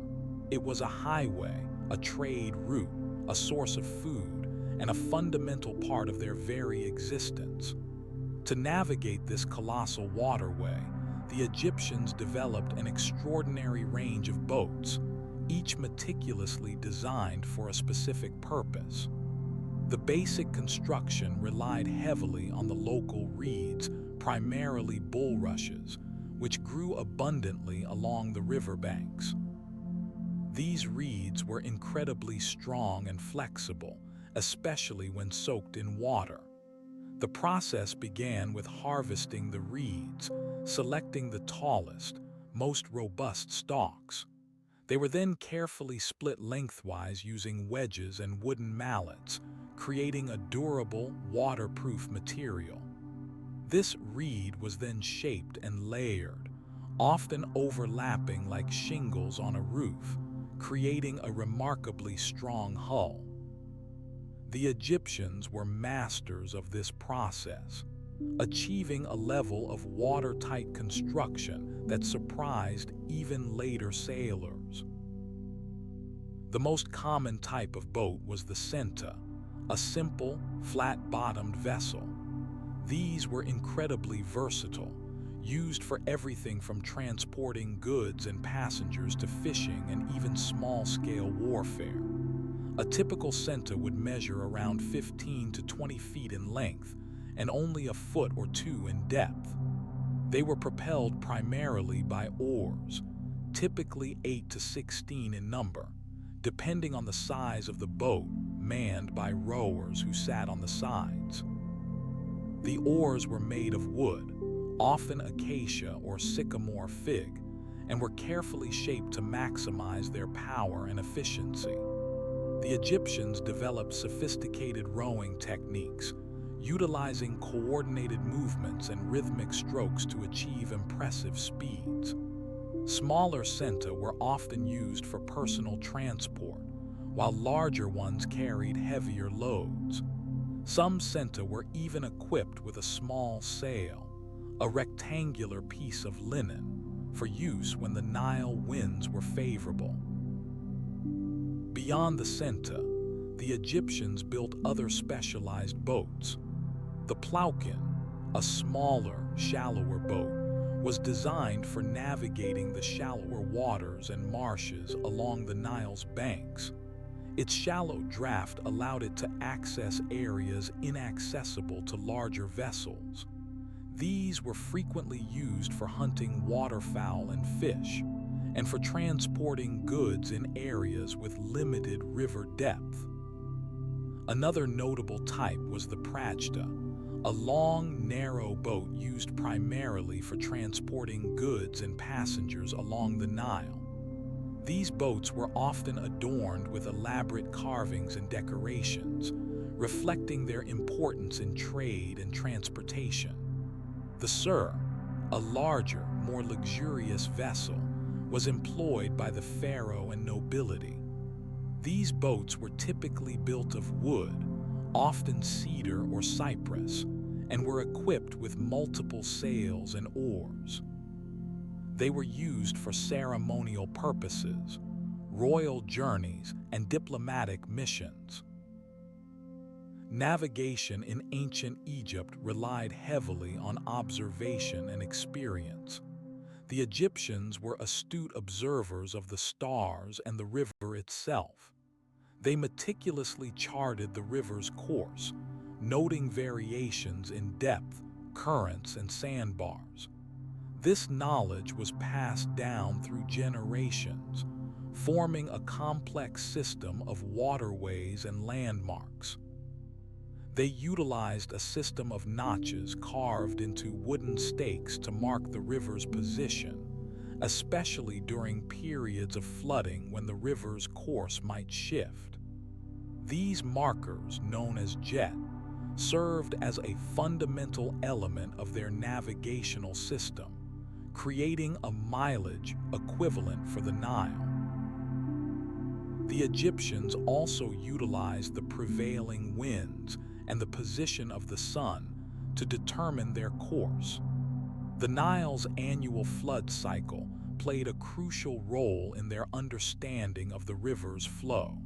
it was a highway, a trade route, a source of food, and a fundamental part of their very existence. To navigate this colossal waterway, the Egyptians developed an extraordinary range of boats, each meticulously designed for a specific purpose. The basic construction relied heavily on the local reeds, primarily bulrushes, which grew abundantly along the riverbanks. These reeds were incredibly strong and flexible, especially when soaked in water. The process began with harvesting the reeds, selecting the tallest, most robust stalks. They were then carefully split lengthwise using wedges and wooden mallets, creating a durable, waterproof material. This reed was then shaped and layered, often overlapping like shingles on a roof, creating a remarkably strong hull. The Egyptians were masters of this process, achieving a level of watertight construction that surprised even later sailors. The most common type of boat was the centa, a simple, flat-bottomed vessel. These were incredibly versatile, used for everything from transporting goods and passengers to fishing and even small-scale warfare. A typical centa would measure around 15 to 20 feet in length and only a foot or two in depth. They were propelled primarily by oars, typically 8 to 16 in number, depending on the size of the boat, manned by rowers who sat on the sides. The oars were made of wood, often acacia or sycamore fig, and were carefully shaped to maximize their power and efficiency. The Egyptians developed sophisticated rowing techniques, utilizing coordinated movements and rhythmic strokes to achieve impressive speeds. Smaller centa were often used for personal transport, while larger ones carried heavier loads. Some centa were even equipped with a small sail, a rectangular piece of linen, for use when the Nile winds were favorable. Beyond the centa, the Egyptians built other specialized boats. The ploughkin, a smaller, shallower boat, was designed for navigating the shallower waters and marshes along the Nile's banks. Its shallow draft allowed it to access areas inaccessible to larger vessels. These were frequently used for hunting waterfowl and fish, and for transporting goods in areas with limited river depth. Another notable type was the prachta, a long, narrow boat used primarily for transporting goods and passengers along the Nile. These boats were often adorned with elaborate carvings and decorations, reflecting their importance in trade and transportation. The sur, a larger, more luxurious vessel, was employed by the pharaoh and nobility. These boats were typically built of wood, often cedar or cypress, and were equipped with multiple sails and oars. They were used for ceremonial purposes, royal journeys, and diplomatic missions. Navigation in ancient Egypt relied heavily on observation and experience. The Egyptians were astute observers of the stars and the river itself. They meticulously charted the river's course, noting variations in depth, currents, and sandbars. This knowledge was passed down through generations, forming a complex system of waterways and landmarks. They utilized a system of notches carved into wooden stakes to mark the river's position, especially during periods of flooding when the river's course might shift. These markers, known as jet, served as a fundamental element of their navigational system, creating a mileage equivalent for the Nile. The Egyptians also utilized the prevailing winds and the position of the sun to determine their course. The Nile's annual flood cycle played a crucial role in their understanding of the river's flow.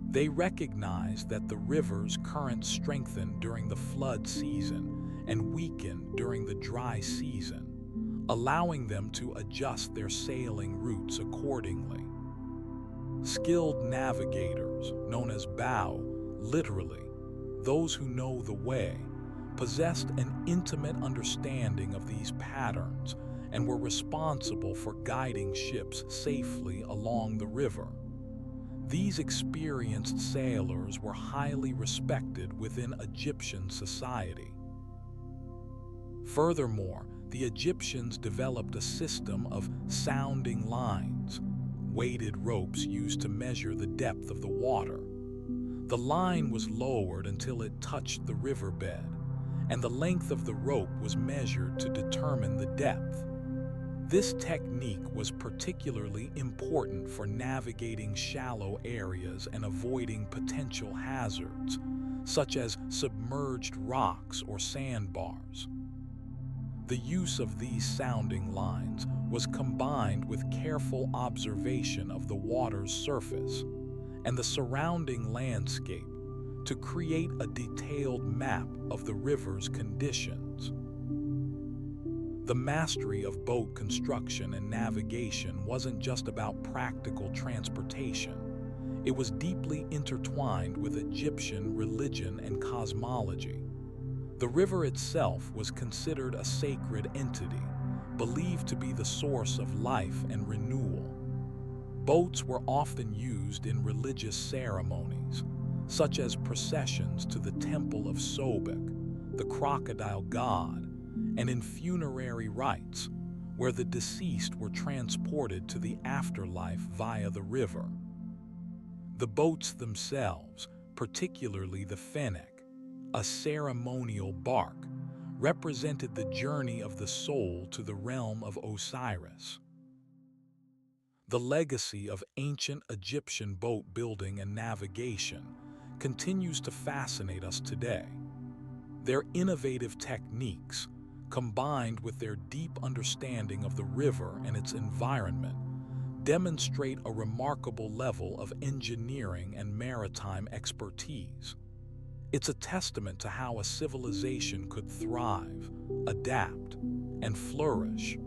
They recognized that the river's currents strengthened during the flood season and weakened during the dry season, allowing them to adjust their sailing routes accordingly. Skilled navigators, known as bow, literally, those who know the way, possessed an intimate understanding of these patterns and were responsible for guiding ships safely along the river. These experienced sailors were highly respected within Egyptian society. Furthermore, the Egyptians developed a system of sounding lines, weighted ropes used to measure the depth of the water. The line was lowered until it touched the riverbed, and the length of the rope was measured to determine the depth. This technique was particularly important for navigating shallow areas and avoiding potential hazards, such as submerged rocks or sandbars. The use of these sounding lines was combined with careful observation of the water's surface and the surrounding landscape to create a detailed map of the river's conditions. The mastery of boat construction and navigation wasn't just about practical transportation. It was deeply intertwined with Egyptian religion and cosmology. The river itself was considered a sacred entity, believed to be the source of life and renewal. Boats were often used in religious ceremonies, such as processions to the temple of Sobek, the crocodile god, and in funerary rites, where the deceased were transported to the afterlife via the river. The boats themselves, particularly the Fennec, a ceremonial bark, represented the journey of the soul to the realm of Osiris. The legacy of ancient Egyptian boat building and navigation continues to fascinate us today. Their innovative techniques, combined with their deep understanding of the river and its environment, demonstrate a remarkable level of engineering and maritime expertise. It's a testament to how a civilization could thrive, adapt, and flourish,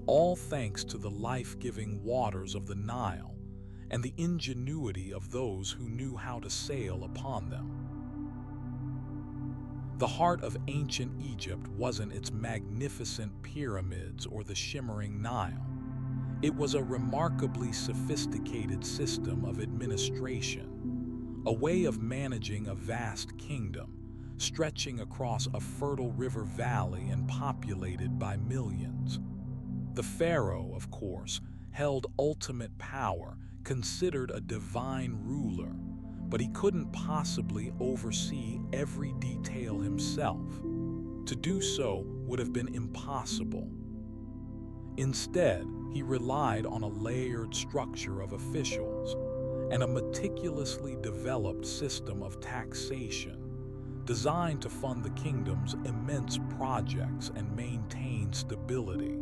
all thanks to the life-giving waters of the Nile and the ingenuity of those who knew how to sail upon them. The heart of ancient Egypt wasn't its magnificent pyramids or the shimmering Nile. It was a remarkably sophisticated system of administration, a way of managing a vast kingdom, stretching across a fertile river valley and populated by millions. The pharaoh, of course, held ultimate power, considered a divine ruler, but he couldn't possibly oversee every detail himself. To do so would have been impossible. Instead, he relied on a layered structure of officials and a meticulously developed system of taxation, designed to fund the kingdom's immense projects and maintain stability.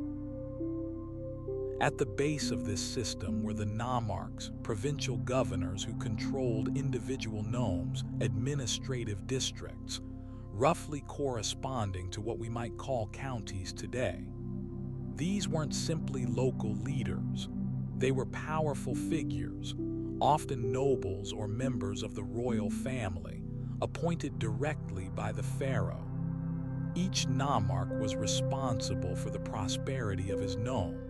At the base of this system were the nomarchs, provincial governors who controlled individual nomes, administrative districts, roughly corresponding to what we might call counties today. These weren't simply local leaders. They were powerful figures, often nobles or members of the royal family, appointed directly by the pharaoh. Each nomarch was responsible for the prosperity of his nome,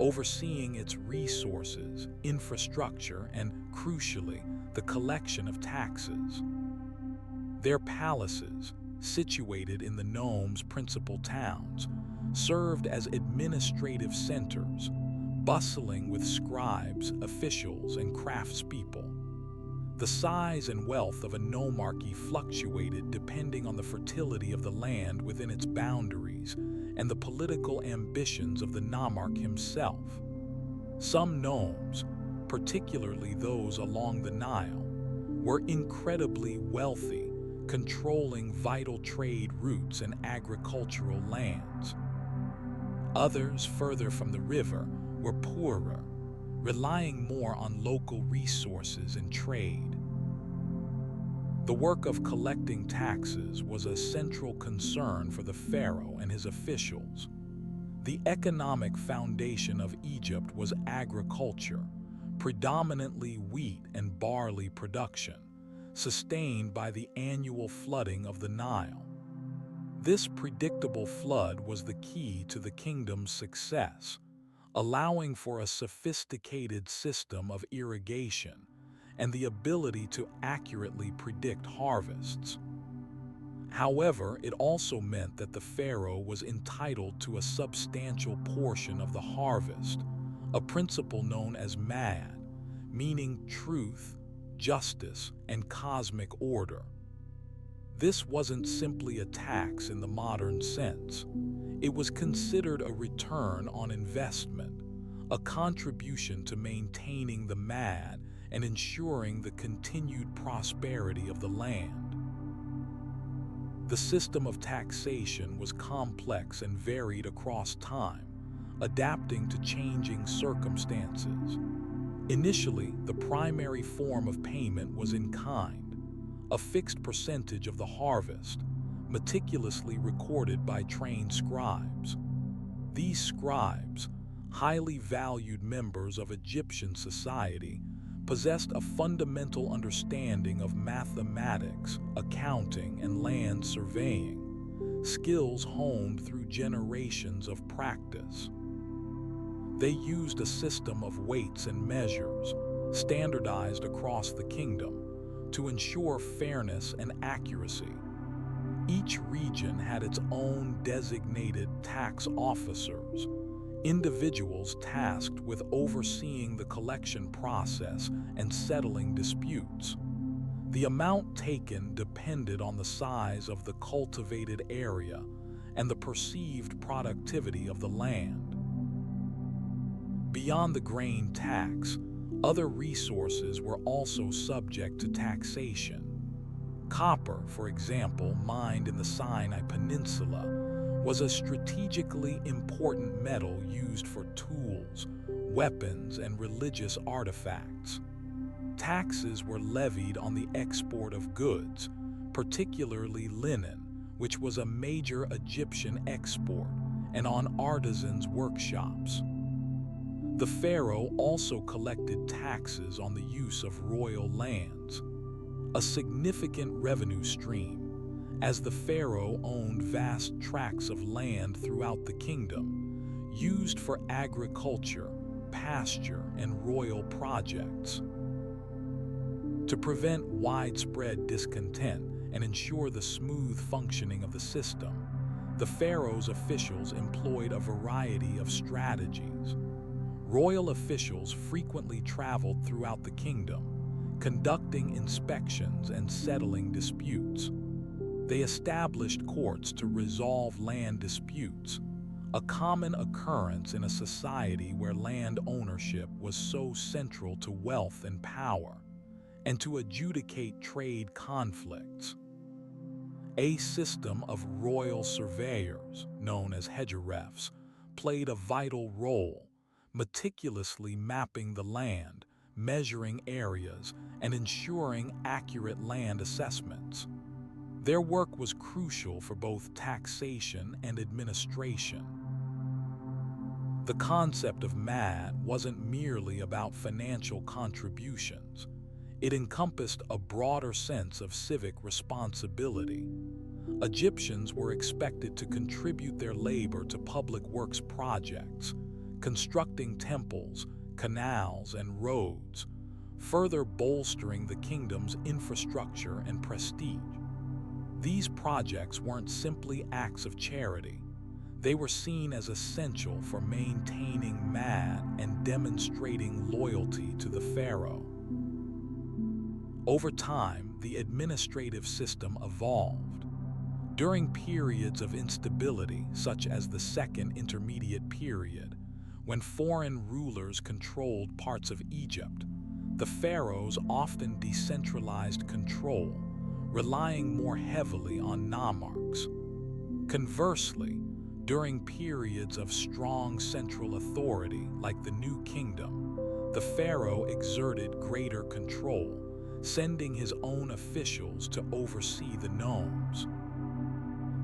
overseeing its resources, infrastructure, and, crucially, the collection of taxes. Their palaces, situated in the nome's principal towns, served as administrative centers, bustling with scribes, officials, and craftspeople. The size and wealth of a nomarchy fluctuated depending on the fertility of the land within its boundaries and the political ambitions of the nomarch himself. Some nomes, particularly those along the Nile, were incredibly wealthy, controlling vital trade routes and agricultural lands. Others, further from the river, were poorer, relying more on local resources and trade. The work of collecting taxes was a central concern for the pharaoh and his officials. The economic foundation of Egypt was agriculture, predominantly wheat and barley production, sustained by the annual flooding of the Nile. This predictable flood was the key to the kingdom's success, allowing for a sophisticated system of irrigation and the ability to accurately predict harvests. However, it also meant that the pharaoh was entitled to a substantial portion of the harvest, a principle known as mad, meaning truth, justice, and cosmic order. This wasn't simply a tax in the modern sense. It was considered a return on investment, a contribution to maintaining the mad and ensuring the continued prosperity of the land. The system of taxation was complex and varied across time, adapting to changing circumstances. Initially, the primary form of payment was in kind, a fixed percentage of the harvest, meticulously recorded by trained scribes. These scribes, highly valued members of Egyptian society, possessed a fundamental understanding of mathematics, accounting, and land surveying, skills honed through generations of practice. They used a system of weights and measures, standardized across the kingdom, to ensure fairness and accuracy. Each region had its own designated tax officers, individuals tasked with overseeing the collection process and settling disputes. The amount taken depended on the size of the cultivated area and the perceived productivity of the land. Beyond the grain tax, other resources were also subject to taxation. Copper, for example, mined in the Sinai Peninsula, was a strategically important metal used for tools, weapons, and religious artifacts. Taxes were levied on the export of goods, particularly linen, which was a major Egyptian export, and on artisans' workshops. The pharaoh also collected taxes on the use of royal lands, a significant revenue stream, as the pharaoh owned vast tracts of land throughout the kingdom, used for agriculture, pasture, and royal projects. To prevent widespread discontent and ensure the smooth functioning of the system, the pharaoh's officials employed a variety of strategies. Royal officials frequently traveled throughout the kingdom, conducting inspections and settling disputes. They established courts to resolve land disputes, a common occurrence in a society where land ownership was so central to wealth and power, and to adjudicate trade conflicts. A system of royal surveyors, known as hedgerefs, played a vital role, meticulously mapping the land, measuring areas, and ensuring accurate land assessments. Their work was crucial for both taxation and administration. The concept of mad wasn't merely about financial contributions. It encompassed a broader sense of civic responsibility. Egyptians were expected to contribute their labor to public works projects, constructing temples, canals, and roads, further bolstering the kingdom's infrastructure and prestige. These projects weren't simply acts of charity. They were seen as essential for maintaining mad and demonstrating loyalty to the pharaoh. Over time, the administrative system evolved. During periods of instability, such as the Second Intermediate Period, when foreign rulers controlled parts of Egypt, the pharaohs often decentralized control, relying more heavily on nomarchs. Conversely, during periods of strong central authority, like the New Kingdom, the pharaoh exerted greater control, sending his own officials to oversee the nomes.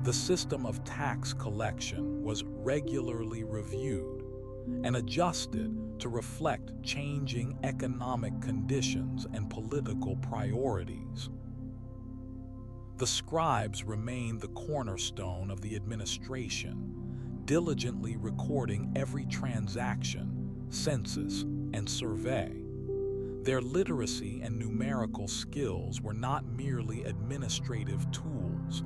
The system of tax collection was regularly reviewed and adjusted to reflect changing economic conditions and political priorities. The scribes remained the cornerstone of the administration, diligently recording every transaction, census, and survey. Their literacy and numerical skills were not merely administrative tools.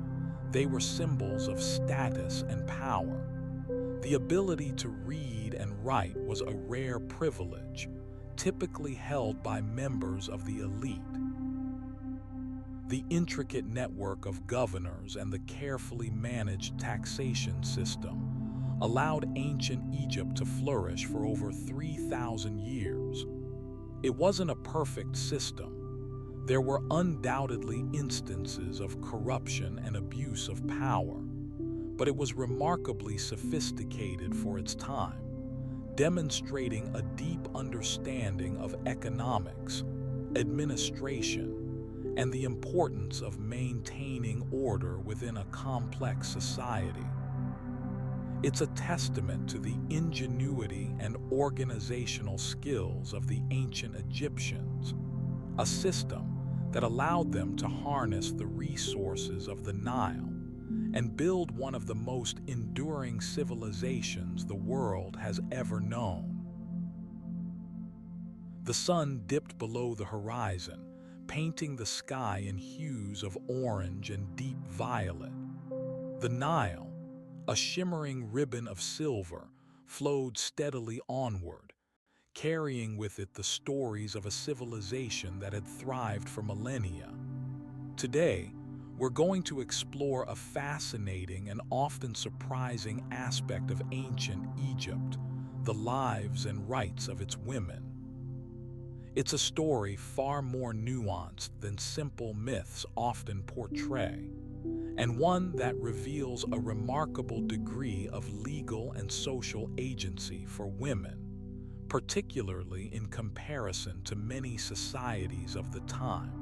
They were symbols of status and power. The ability to read and write was a rare privilege, typically held by members of the elite. The intricate network of governors and the carefully managed taxation system allowed ancient Egypt to flourish for over 3,000 years. It wasn't a perfect system. There were undoubtedly instances of corruption and abuse of power, but it was remarkably sophisticated for its time, demonstrating a deep understanding of economics, administration, and the importance of maintaining order within a complex society. It's a testament to the ingenuity and organizational skills of the ancient Egyptians, a system that allowed them to harness the resources of the Nile and build one of the most enduring civilizations the world has ever known. The sun dipped below the horizon, painting the sky in hues of orange and deep violet. The Nile, a shimmering ribbon of silver, flowed steadily onward, carrying with it the stories of a civilization that had thrived for millennia. Today, we're going to explore a fascinating and often surprising aspect of ancient Egypt, the lives and rights of its women. It's a story far more nuanced than simple myths often portray, and one that reveals a remarkable degree of legal and social agency for women, particularly in comparison to many societies of the time.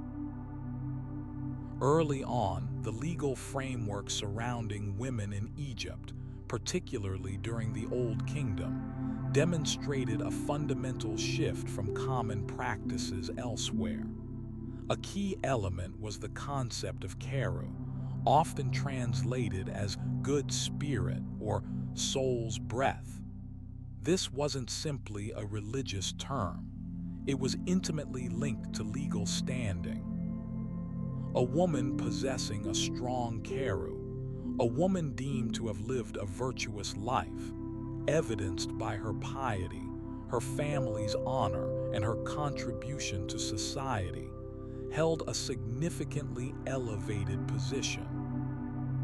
Early on, the legal framework surrounding women in Egypt, particularly during the Old Kingdom, demonstrated a fundamental shift from common practices elsewhere. A key element was the concept of Keru, often translated as good spirit or soul's breath. This wasn't simply a religious term. It was intimately linked to legal standing. A woman possessing a strong Keru, a woman deemed to have lived a virtuous life, evidenced by her piety, her family's honor, and her contribution to society, held a significantly elevated position.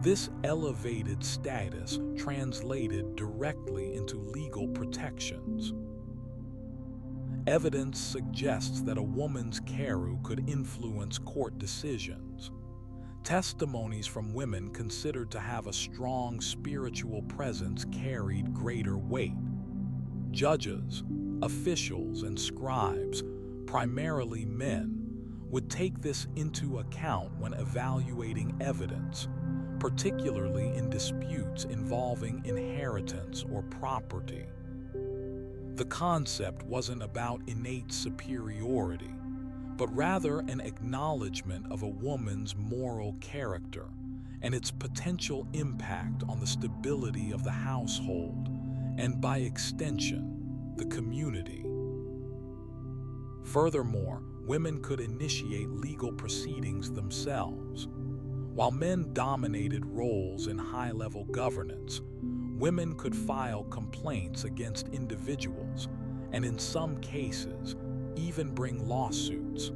This elevated status translated directly into legal protections. Evidence suggests that a woman's Keru could influence court decisions. Testimonies from women considered to have a strong spiritual presence carried greater weight. Judges, officials, and scribes, primarily men, would take this into account when evaluating evidence, particularly in disputes involving inheritance or property. The concept wasn't about innate superiority, but rather an acknowledgement of a woman's moral character and its potential impact on the stability of the household and, by extension, the community. Furthermore, women could initiate legal proceedings themselves. While men dominated roles in high-level governance, women could file complaints against individuals and, in some cases, even bring lawsuits.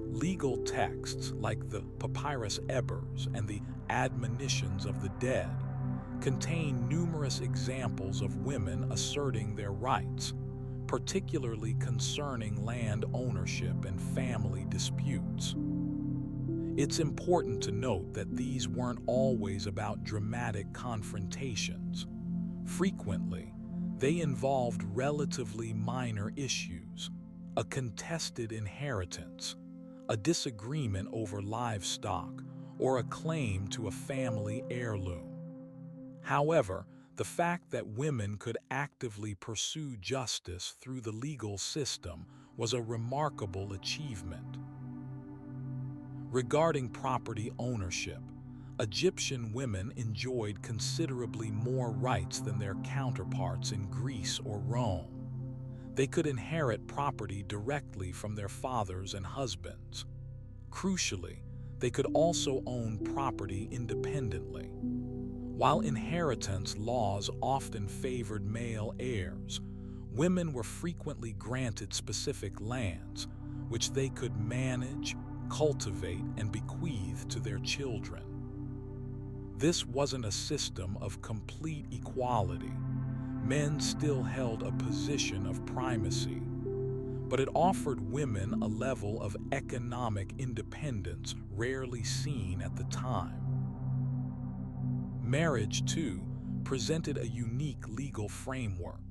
Legal texts like the Papyrus Ebers and the Admonitions of the Dead contain numerous examples of women asserting their rights, particularly concerning land ownership and family disputes. It's important to note that these weren't always about dramatic confrontations. Frequently, they involved relatively minor issues, a contested inheritance, a disagreement over livestock, or a claim to a family heirloom. However, the fact that women could actively pursue justice through the legal system was a remarkable achievement. Regarding property ownership, Egyptian women enjoyed considerably more rights than their counterparts in Greece or Rome. They could inherit property directly from their fathers and husbands. Crucially, they could also own property independently. While inheritance laws often favored male heirs, women were frequently granted specific lands, which they could manage, cultivate, and bequeath to their children. This wasn't a system of complete equality. Men still held a position of primacy, but it offered women a level of economic independence rarely seen at the time. Marriage, too, presented a unique legal framework.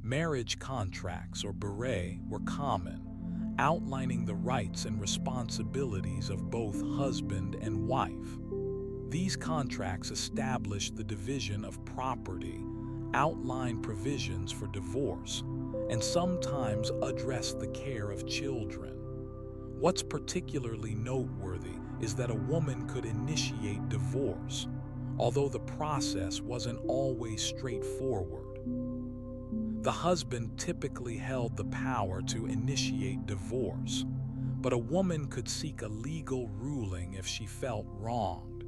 Marriage contracts, or beret, were common, outlining the rights and responsibilities of both husband and wife. These contracts established the division of property, outlined provisions for divorce, and sometimes addressed the care of children. What's particularly noteworthy is that a woman could initiate divorce, although the process wasn't always straightforward. The husband typically held the power to initiate divorce, but a woman could seek a legal ruling if she felt wronged,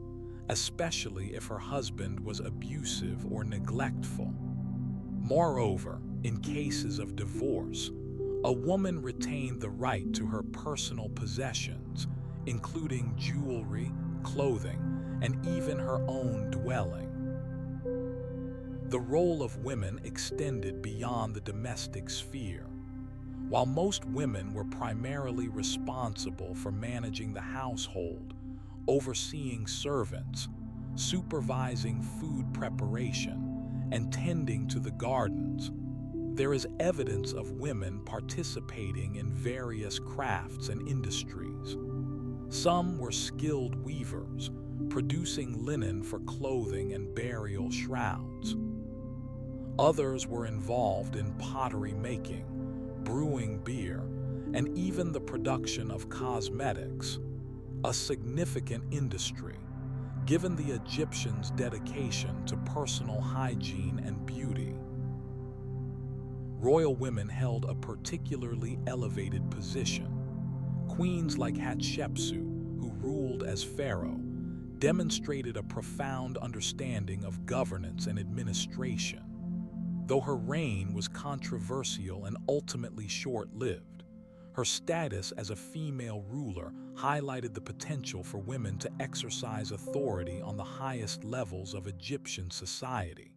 especially if her husband was abusive or neglectful. Moreover, in cases of divorce, a woman retained the right to her personal possessions, including jewelry, clothing, and even her own dwelling. The role of women extended beyond the domestic sphere. While most women were primarily responsible for managing the household, overseeing servants, supervising food preparation, and tending to the gardens, there is evidence of women participating in various crafts and industries. Some were skilled weavers, producing linen for clothing and burial shrouds. Others were involved in pottery making, brewing beer, and even the production of cosmetics, a significant industry, given the Egyptians' dedication to personal hygiene and beauty. Royal women held a particularly elevated position. Queens like Hatshepsut, who ruled as pharaoh, demonstrated a profound understanding of governance and administration. Though her reign was controversial and ultimately short-lived, her status as a female ruler highlighted the potential for women to exercise authority on the highest levels of Egyptian society.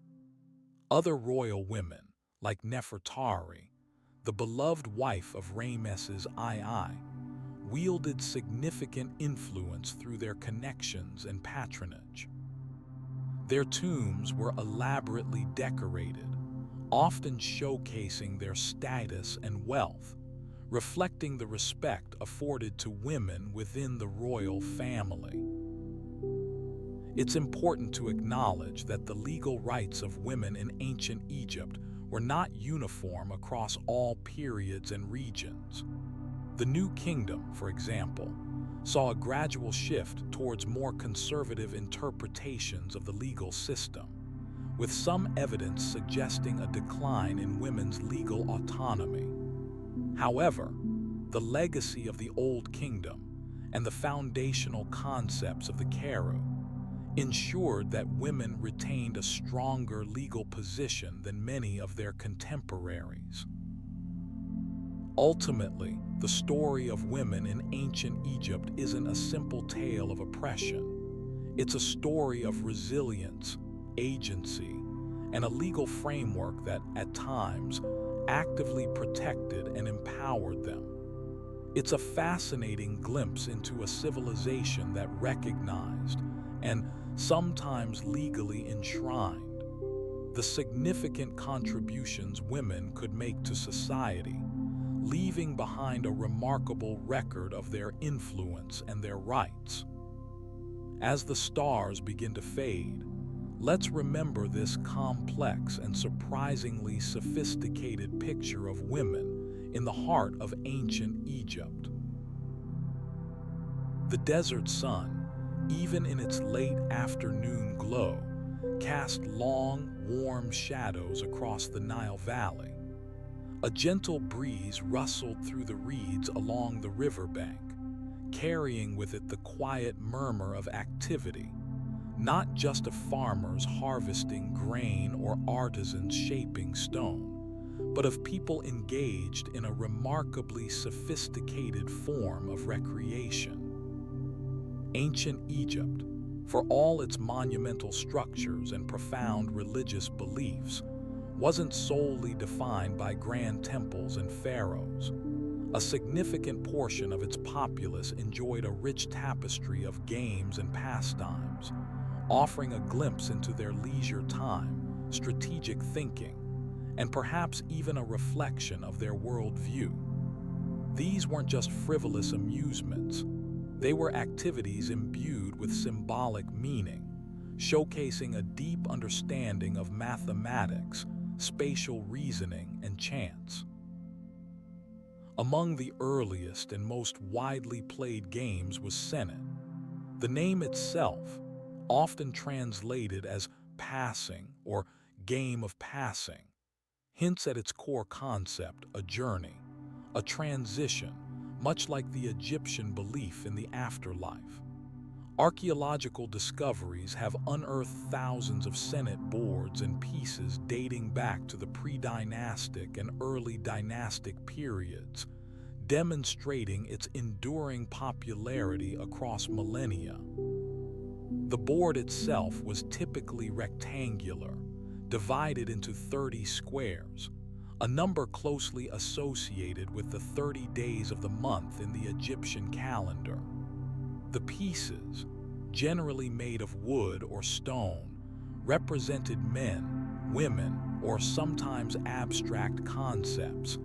Other royal women, like Nefertari, the beloved wife of Ramesses II, wielded significant influence through their connections and patronage. Their tombs were elaborately decorated, often showcasing their status and wealth, reflecting the respect afforded to women within the royal family. It's important to acknowledge that the legal rights of women in ancient Egypt were not uniform across all periods and regions. The New Kingdom, for example, saw a gradual shift towards more conservative interpretations of the legal system, with some evidence suggesting a decline in women's legal autonomy. However, the legacy of the Old Kingdom and the foundational concepts of the Cairo ensured that women retained a stronger legal position than many of their contemporaries. Ultimately, the story of women in ancient Egypt isn't a simple tale of oppression. It's a story of resilience, agency, and a legal framework that, at times, actively protected and empowered them. It's a fascinating glimpse into a civilization that recognized and sometimes legally enshrined the significant contributions women could make to society, leaving behind a remarkable record of their influence and their rights. As the stars begin to fade, let's remember this complex and surprisingly sophisticated picture of women in the heart of ancient Egypt. The desert sun, even in its late afternoon glow, cast long, warm shadows across the Nile Valley. A gentle breeze rustled through the reeds along the riverbank, carrying with it the quiet murmur of activity, not just of farmers harvesting grain or artisans shaping stone, but of people engaged in a remarkably sophisticated form of recreation. Ancient Egypt, for all its monumental structures and profound religious beliefs, wasn't solely defined by grand temples and pharaohs. A significant portion of its populace enjoyed a rich tapestry of games and pastimes, offering a glimpse into their leisure time, strategic thinking, and perhaps even a reflection of their worldview. These weren't just frivolous amusements. They were activities imbued with symbolic meaning, showcasing a deep understanding of mathematics, spatial reasoning, and chance. Among the earliest and most widely played games was Senet. The name itself, often translated as passing or game of passing, hints at its core concept, a journey, a transition, much like the Egyptian belief in the afterlife. Archaeological discoveries have unearthed thousands of Senet boards and pieces dating back to the pre-dynastic and early dynastic periods, demonstrating its enduring popularity across millennia. The board itself was typically rectangular, divided into 30 squares, a number closely associated with the 30 days of the month in the Egyptian calendar. The pieces, generally made of wood or stone, represented men, women, or sometimes abstract concepts,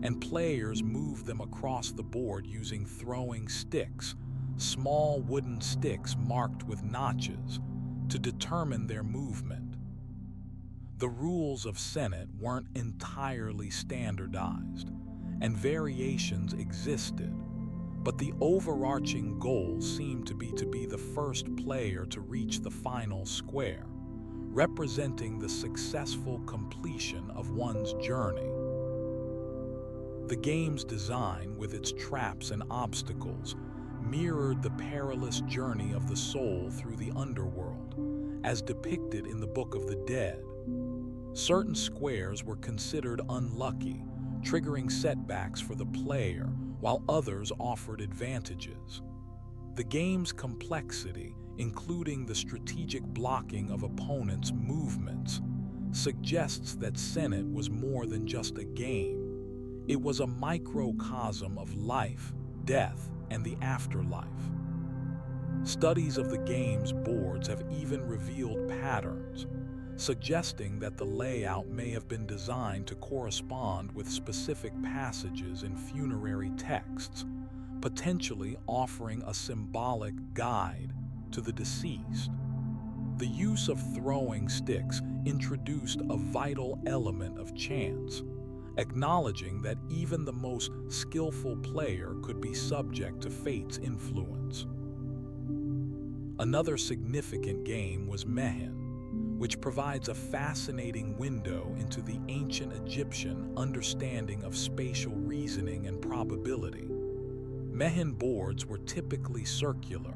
and players moved them across the board using throwing sticks, small wooden sticks marked with notches, to determine their movement. The rules of Senet weren't entirely standardized, and variations existed, but the overarching goal seemed to be the first player to reach the final square, representing the successful completion of one's journey. The game's design, with its traps and obstacles, mirrored the perilous journey of the soul through the underworld, as depicted in the Book of the Dead. Certain squares were considered unlucky, triggering setbacks for the player, while others offered advantages. The game's complexity, including the strategic blocking of opponents' movements, suggests that Senet was more than just a game. It was a microcosm of life, death, and the afterlife. Studies of the game's boards have even revealed patterns, suggesting that the layout may have been designed to correspond with specific passages in funerary texts, potentially offering a symbolic guide to the deceased. The use of throwing sticks introduced a vital element of chance, acknowledging that even the most skillful player could be subject to fate's influence. Another significant game was Mehen, which provides a fascinating window into the ancient Egyptian understanding of spatial reasoning and probability. Mehen boards were typically circular,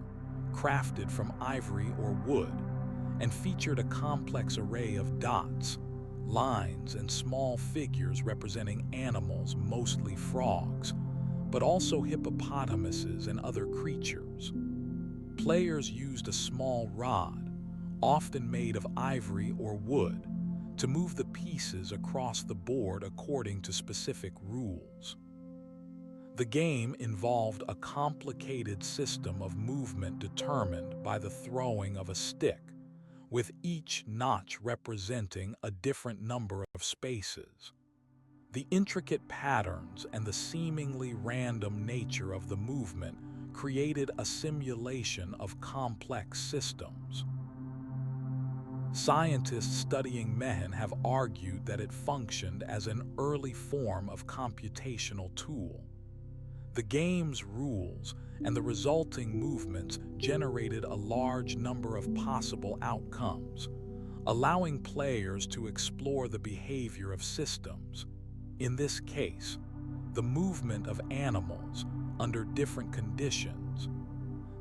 crafted from ivory or wood, and featured a complex array of dots, lines, and small figures representing animals, mostly frogs, but also hippopotamuses and other creatures. Players used a small rod, often made of ivory or wood, to move the pieces across the board according to specific rules. The game involved a complicated system of movement determined by the throwing of a stick, with each notch representing a different number of spaces. The intricate patterns and the seemingly random nature of the movement created a simulation of complex systems. Scientists studying Mehen have argued that it functioned as an early form of computational tool. The game's rules and the resulting movements generated a large number of possible outcomes, allowing players to explore the behavior of systems. In this case, the movement of animals under different conditions.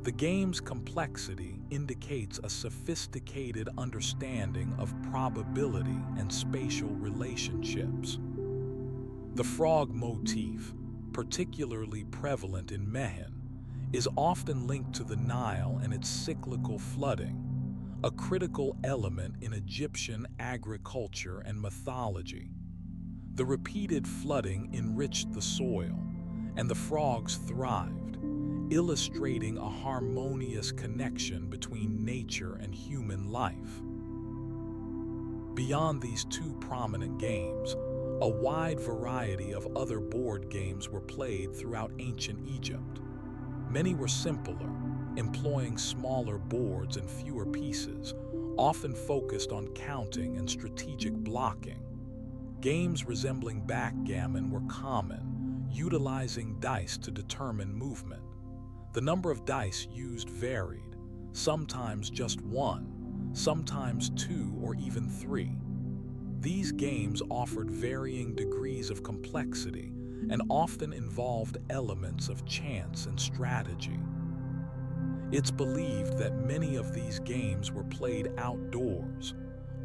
The game's complexity indicates a sophisticated understanding of probability and spatial relationships. The frog motif, particularly prevalent in Mehen, is often linked to the Nile and its cyclical flooding, a critical element in Egyptian agriculture and mythology. The repeated flooding enriched the soil, and the frogs thrived, illustrating a harmonious connection between nature and human life. Beyond these two prominent games, a wide variety of other board games were played throughout ancient Egypt. Many were simpler, employing smaller boards and fewer pieces, often focused on counting and strategic blocking. Games resembling backgammon were common, utilizing dice to determine movement. The number of dice used varied, sometimes just one, sometimes two or even three. These games offered varying degrees of complexity and often involved elements of chance and strategy. It's believed that many of these games were played outdoors,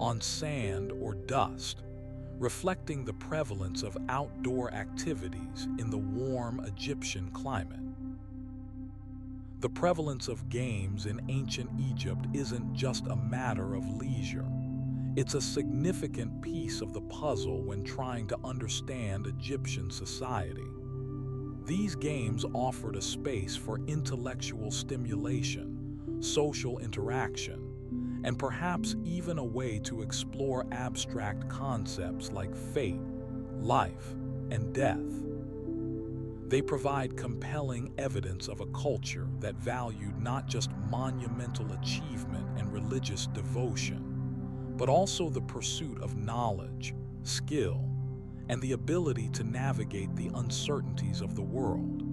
on sand or dust, reflecting the prevalence of outdoor activities in the warm Egyptian climate. The prevalence of games in ancient Egypt isn't just a matter of leisure. It's a significant piece of the puzzle when trying to understand Egyptian society. These games offered a space for intellectual stimulation, social interaction, and perhaps even a way to explore abstract concepts like fate, life, and death. They provide compelling evidence of a culture that valued not just monumental achievement and religious devotion, but also the pursuit of knowledge, skill, and the ability to navigate the uncertainties of the world.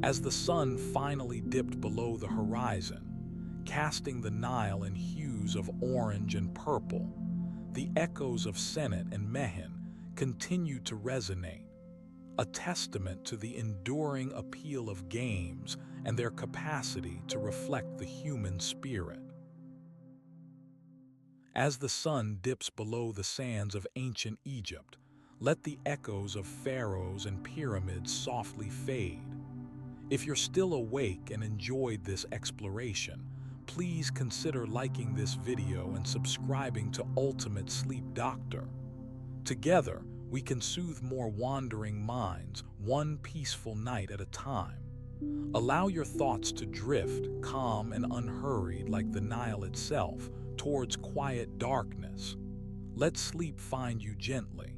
As the sun finally dipped below the horizon, casting the Nile in hues of orange and purple, the echoes of Senet and Mehen continued to resonate, a testament to the enduring appeal of games and their capacity to reflect the human spirit. As the sun dips below the sands of ancient Egypt, let the echoes of pharaohs and pyramids softly fade. If you're still awake and enjoyed this exploration, please consider liking this video and subscribing to Ultimate Sleep Doctor. Together, we can soothe more wandering minds, one peaceful night at a time. Allow your thoughts to drift, calm and unhurried like the Nile itself, towards quiet darkness. Let sleep find you gently.